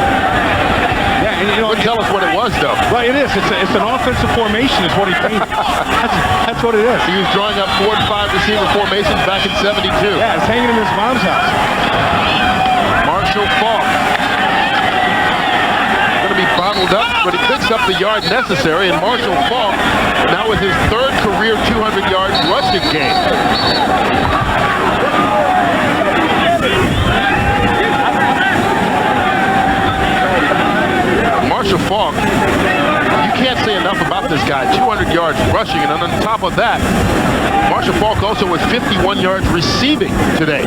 Speaker 2: Yeah, and you know,
Speaker 1: tell us what it was, though.
Speaker 2: Right, it is. It's an offensive formation, is what he painted. That's what it is.
Speaker 1: He was drawing up 4 and 5 receiver formations back in '72.
Speaker 2: Yeah, it's hanging in his mom's house.
Speaker 1: Marshall Faulk going to be bottled up, but he picks up the yard necessary, and Marshall Faulk now with his 3rd career 200 yards rushing game. Marshall Faulk, you can't say enough about this guy. 200 yards rushing, and on top of that, Marshall Faulk also with 51 yards receiving today.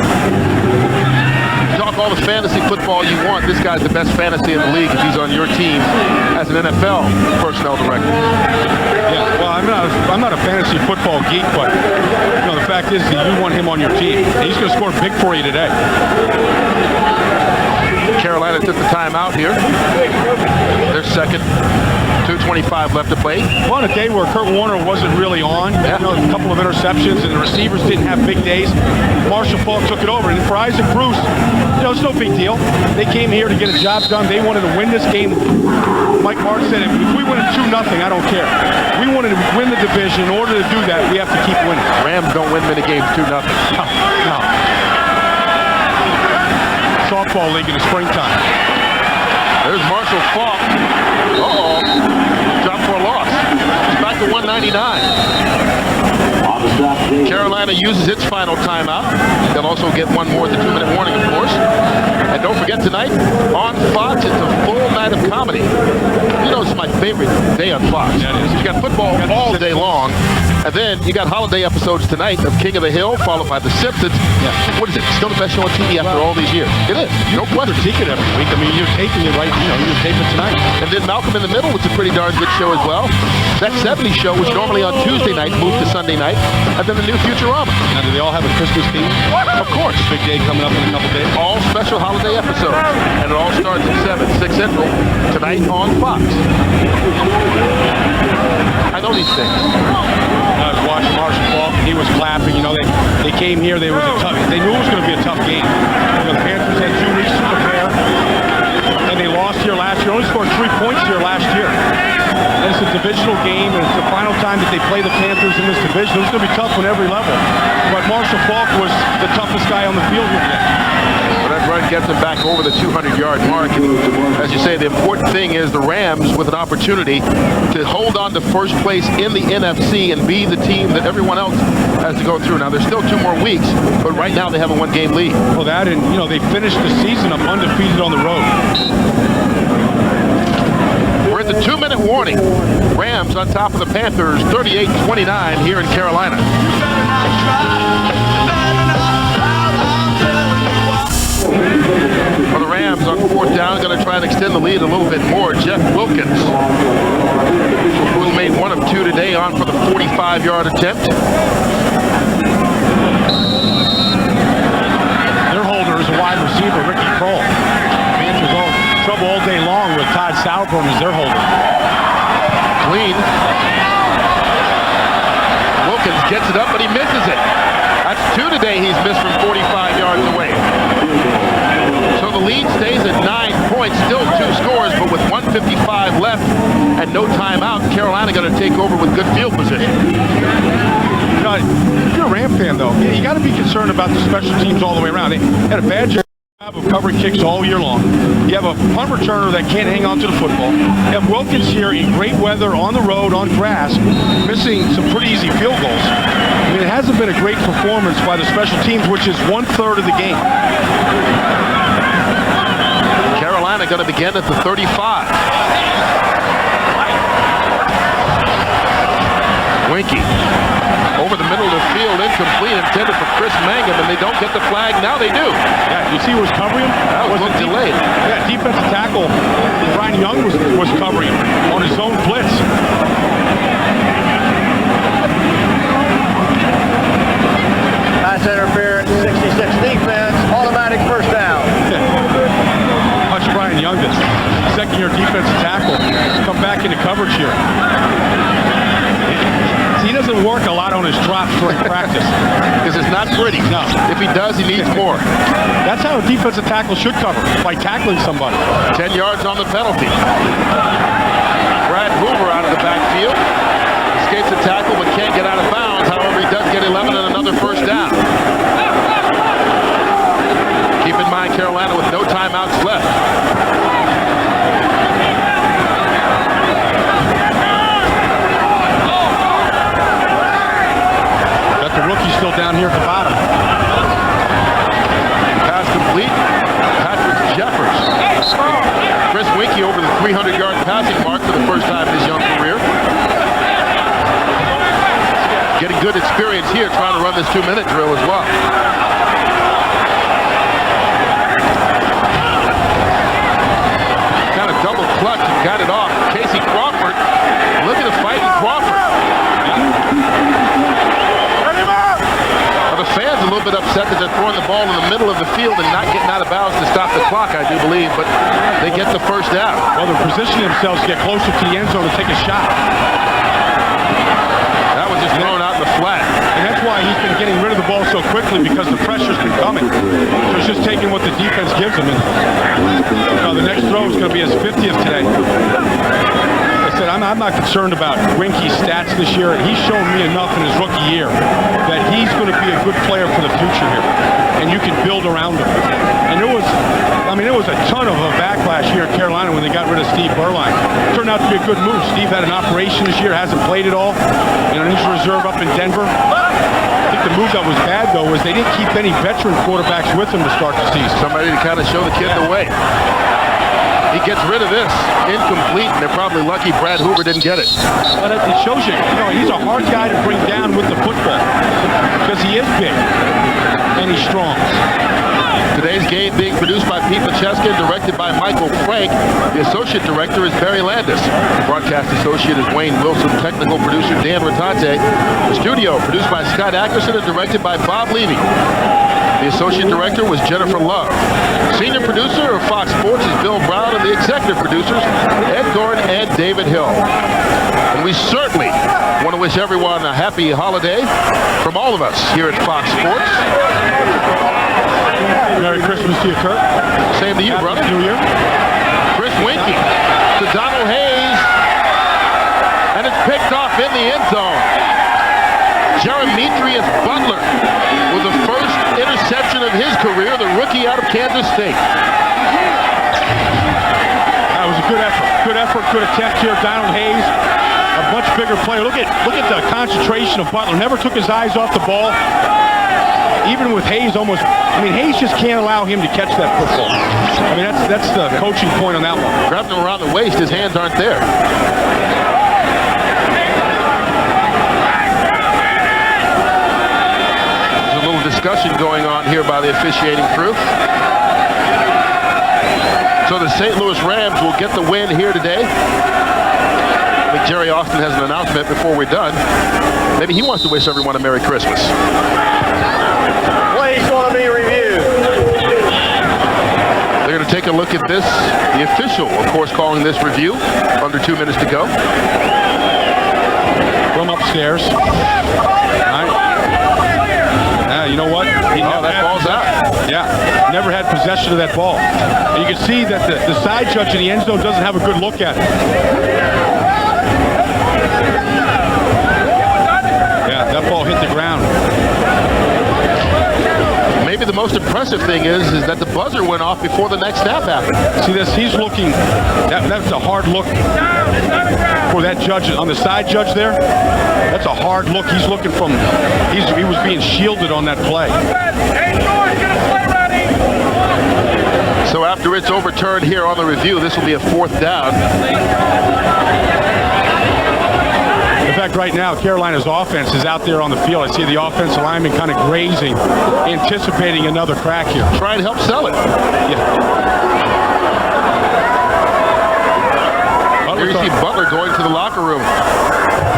Speaker 1: Talk all the fantasy football you want. This guy's the best fantasy in the league if he's on your team as an NFL personnel director.
Speaker 2: Yeah, well, I'm not a fantasy football geek, but you know, the fact is that you want him on your team. He's going to score big for you today.
Speaker 1: Carolina took the timeout here. Their second. 2:25 left to play.
Speaker 2: Well, on a day where Kurt Warner wasn't really on, you know, a couple of interceptions and the receivers didn't have big days, Marshall Faulk took it over. And for Isaac Bruce, you know, it's no big deal. They came here to get a job done. They wanted to win this game. Mike Martin said, if we win it 2-0, I don't care. We wanted to win the division. In order to do that, we have to keep winning.
Speaker 1: Rams don't win many games 2-0.
Speaker 2: No. Softball league in the springtime.
Speaker 1: There's Marshall Faulk. Uh-oh. Drop for a loss. It's back to 199. Carolina uses its final timeout. They'll also get one more at the 2-minute warning, of course. And don't forget tonight, on Fox, it's a full night of comedy. You know, it's my favorite day on Fox. Yeah, it is. You got football all day long. And then you got holiday episodes tonight of King of the Hill, followed by The Simpsons. Yeah. What is it? Still the best show on TV after all these years. It is. No question.
Speaker 2: You critique it every week. I mean, you're taping it right, you know, you're taping it tonight.
Speaker 1: And then Malcolm in the Middle was a pretty darn good show as well. That 70s show was normally on Tuesday night, moved to Sunday night. And then the new Futurama.
Speaker 2: Now, do they all have a Christmas theme?
Speaker 1: Of course.
Speaker 2: Big day coming up in a couple days.
Speaker 1: All special holiday episodes. And it all starts at 6 Central tonight on Fox. I know these things.
Speaker 2: I was watching Marshall Faulk. He was clapping. You know, they came here. They knew it was going to be a tough game. You know, the Panthers had 2 weeks to prepare, and they lost here last year. Only scored 3 points here last year. And it's a divisional game, and it's the final time that they play the Panthers in this division. It's going to be tough on every level. But Marshall Faulk was the toughest guy on the field here today.
Speaker 1: Well, that run gets them back over the 200-yard mark. And as you say, the important thing is the Rams with an opportunity to hold on to first place in the NFC and be the team that everyone else has to go through. Now, there's still 2 more weeks, but right now they have a 1-game lead.
Speaker 2: Well, that and, you know, they finished the season up undefeated on the road.
Speaker 1: 2-minute warning. Rams on top of the Panthers, 38-29 here in Carolina. For the Rams on 4th down, going to try and extend the lead a little bit more. Jeff Wilkins, who made 1 of 2 today, on for the 45-yard attempt.
Speaker 2: Their holder is a wide receiver, Ricky Kroll. Panthers all trouble all day long with Todd Sauerbrunn as their holder.
Speaker 1: Clean. Wilkins gets it up, but he misses it. That's 2 today he's missed from 45 yards away. So the lead stays at 9 points, still 2 scores, but with 1:55 left and no timeout, Carolina going to take over with good field position.
Speaker 2: If you're a Ram fan, though, you got to be concerned about the special teams all the way around. They had a bad job of covering kicks all year long. You have a punt returner that can't hang on to the football. You have Wilkins here in great weather on the road on grass, missing some pretty easy field goals. I mean, it hasn't been a great performance by the special teams, which is 1/3 of the game.
Speaker 1: Carolina going to begin at the 35. Winky over the middle of the field, incomplete, intended for Chris Mangum, and they don't get the flag. Now they do.
Speaker 2: Yeah, you see who was covering him?
Speaker 1: That was delayed.
Speaker 2: Yeah, defensive tackle Brian Young was covering him on his own blitz.
Speaker 4: Pass interference, 66 defense, automatic first down.
Speaker 2: Watch Brian Young, this second-year defensive tackle, come back into coverage here. He doesn't work a lot on his drops during practice.
Speaker 1: Because it's not pretty.
Speaker 2: No.
Speaker 1: If he does, he needs more.
Speaker 2: That's how a defensive tackle should cover, by tackling somebody.
Speaker 1: 10 yards on the penalty. Brad Hoover out of the backfield. Escapes the tackle but can't get out of bounds. However, he does get 11 and another first down. Keep in mind, Carolina with no timeouts left.
Speaker 2: Still down here at the bottom.
Speaker 1: Pass complete. Patrick Jeffers. Chris Winky over the 300-yard passing mark for the first time in his young career. Getting good experience here, trying to run this 2-minute drill as well. Kind of double clutch and got it off. Casey Crawford. Look at the fight in Crawford. The fans a little bit upset that they're throwing the ball in the middle of the field and not getting out of bounds to stop the clock, I do believe, but they get the first down.
Speaker 2: Well, they're positioning themselves to get closer to the end zone to take a shot.
Speaker 1: That was just thrown out in the flat.
Speaker 2: And that's why he's been getting rid of the ball so quickly, because the pressure's been coming. So he's just taking what the defense gives him. And the next throw is going to be his 50th today. I'm not concerned about Winky's stats this year. He's shown me enough in his rookie year that he's going to be a good player for the future here, and you can build around him. And there was a ton of a backlash here in Carolina when they got rid of Steve Berline. Turned out to be a good move. Steve had an operation this year, hasn't played at all, and on injured reserve up in Denver. I think the move that was bad, though, was they didn't keep any veteran quarterbacks with him to start the season.
Speaker 1: Somebody to kind of show the kid the way. He gets rid of this. Incomplete, and they're probably lucky Brad Hoover didn't get it.
Speaker 2: But it shows you, he's a hard guy to bring down with the football because he is big and he's strong.
Speaker 1: Today's game being produced by Pete Macheska and directed by Michael Frank. The associate director is Barry Landis. The broadcast associate is Wayne Wilson. Technical producer Dan Ratate. The studio produced by Scott Ackerson and directed by Bob Levy. The associate director was Jennifer Love. Senior producer of Fox Sports is Bill Brown, and the executive producers, Ed Dorn and David Hill. And we certainly want to wish everyone a happy holiday from all of us here at Fox Sports.
Speaker 2: Merry Christmas to you, Kurt.
Speaker 1: Same to you, brother.
Speaker 2: New Year.
Speaker 1: Chris Winky to Donald Hayes, and it's picked off in the end zone. Jeremetrius Butler with the first interception of his career, the rookie out of Kansas State.
Speaker 2: That was a good effort. Good effort, good attempt here. Donald Hayes, a much bigger player. Look at the concentration of Butler. Never took his eyes off the ball. even with Hayes almost, I mean, Hayes just can't allow him to catch that football. I mean, that's the coaching point on that one.
Speaker 1: Grabbing him around the waist, his hands aren't there. There's a little discussion going on here by the officiating crew. So the St. Louis Rams will get the win here today. I think Jerry Austin has an announcement before we're done. Maybe he wants to wish everyone a Merry Christmas.
Speaker 4: Plays going to be reviewed.
Speaker 1: They're going to take a look at this. The official, of course, calling this review. Under 2 minutes to go.
Speaker 2: From upstairs. All right. Yeah, you know what?
Speaker 1: That ball's out.
Speaker 2: Yeah, never had possession of that ball. And you can see that the side judge in the end zone doesn't have a good look at it. Yeah, that ball hit the ground.
Speaker 1: Maybe the most impressive thing is that the buzzer went off before the next snap happened.
Speaker 2: See this? He's looking. That's a hard look for that judge on the side judge there. That's a hard look. He's looking from. He was being shielded on that play.
Speaker 1: So after it's overturned here on the review, this will be a 4th down.
Speaker 2: In fact, right now, Carolina's offense is out there on the field. I see the offensive lineman kind of grazing, anticipating another crack here.
Speaker 1: Try and help sell it.
Speaker 2: Yeah.
Speaker 1: Here you see Butler going to the locker room.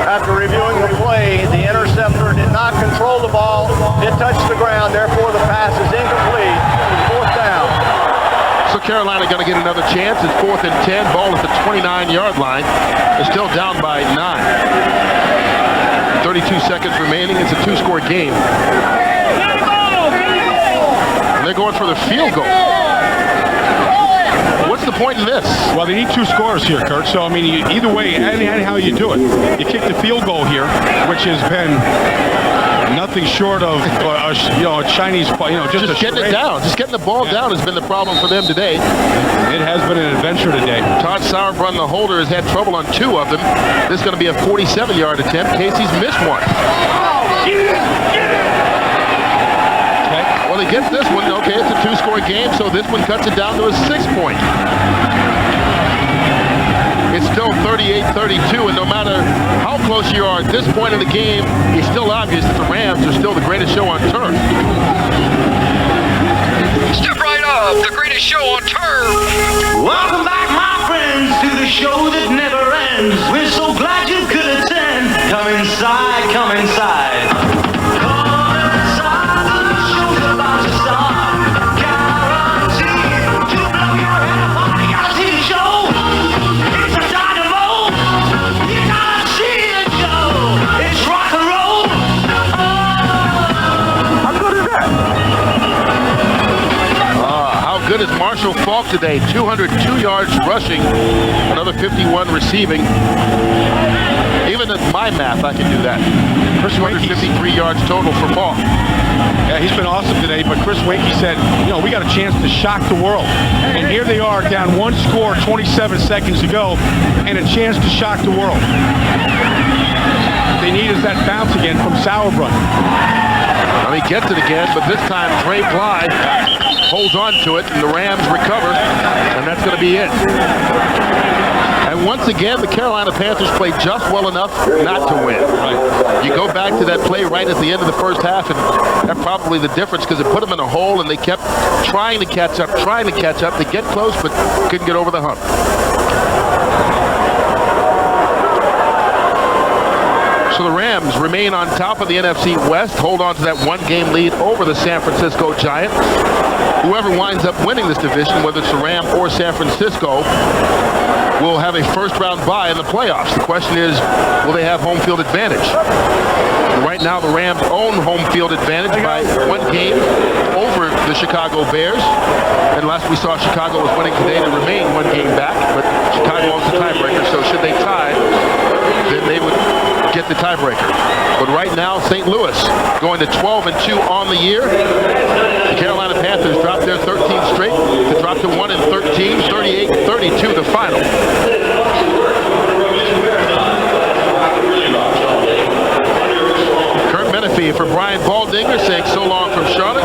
Speaker 4: After reviewing the play, the interceptor did not control the ball. It touched the ground, therefore the pass is incomplete. 4th down.
Speaker 1: So Carolina going to get another chance. It's 4th and 10. Ball at the 29-yard line. They're still down by 9. 32 seconds remaining. It's a 2-score game. And they're going for the field goal. What's the point in this?
Speaker 2: Well, they need 2 scores here, Kurt. So, I mean, either way, anyhow you do it. You kick the field goal here, which has been nothing short of a Chinese, just
Speaker 1: getting it down. Just getting the ball down has been the problem for them today.
Speaker 2: It has been an adventure today.
Speaker 1: Todd Sauerbrunn, the holder, has had trouble on 2 of them. This is going to be a 47-yard attempt. Casey's missed one. Well, he gets this one. Okay, it's a 2-score game, so this one cuts it down to a 6-point. It's still 38-32, and no matter how close you are at this point in the game, it's still obvious that the Rams are still the greatest show on turf.
Speaker 9: Step right up, the greatest show on turf.
Speaker 8: Welcome back, my friends, to the show that never ends. We're so glad you could attend. Come inside, come inside. Come inside, the show's about to start. Guaranteed to blow your head off on the TV show. It's a dynamo. You gotta see it go. It's rock and roll. How good is that?
Speaker 1: How good is Marshall Faulk today? 202 yards rushing, another 51 receiving. Even at my math, I can do that. 253 yards total for Faulk.
Speaker 2: Yeah, he's been awesome today, but Chris Wakey said, we got a chance to shock the world. And here they are down 1 score, 27 seconds to go, and a chance to shock the world. They need is that bounce again from Sauerbrunn.
Speaker 1: Well, he gets it again, but this time Trey Bly holds on to it, and the Rams recover, and that's going to be it. And once again, the Carolina Panthers played just well enough not to win. Right. You go back to that play right at the end of the first half, and that's probably the difference because it put them in a hole, and they kept trying to catch up. They get close, but couldn't get over the hump. So the Rams remain on top of the NFC West, hold on to that 1-game lead over the San Francisco Giants. Whoever winds up winning this division, whether it's the Rams or San Francisco, will have a first-round bye in the playoffs. The question is, will they have home field advantage? Right now, the Rams own home field advantage by 1 game over the Chicago Bears. And last we saw, Chicago was winning today to remain 1 game back, but Chicago owns the tiebreaker, so should they tie, then they would get the tiebreaker. But right now, St. Louis going to 12-2 on the year. The Carolina Panthers dropped their 13th straight to drop to 1-13, 38-32 the final. be. For Brian Baldinger saying so long from Charlotte,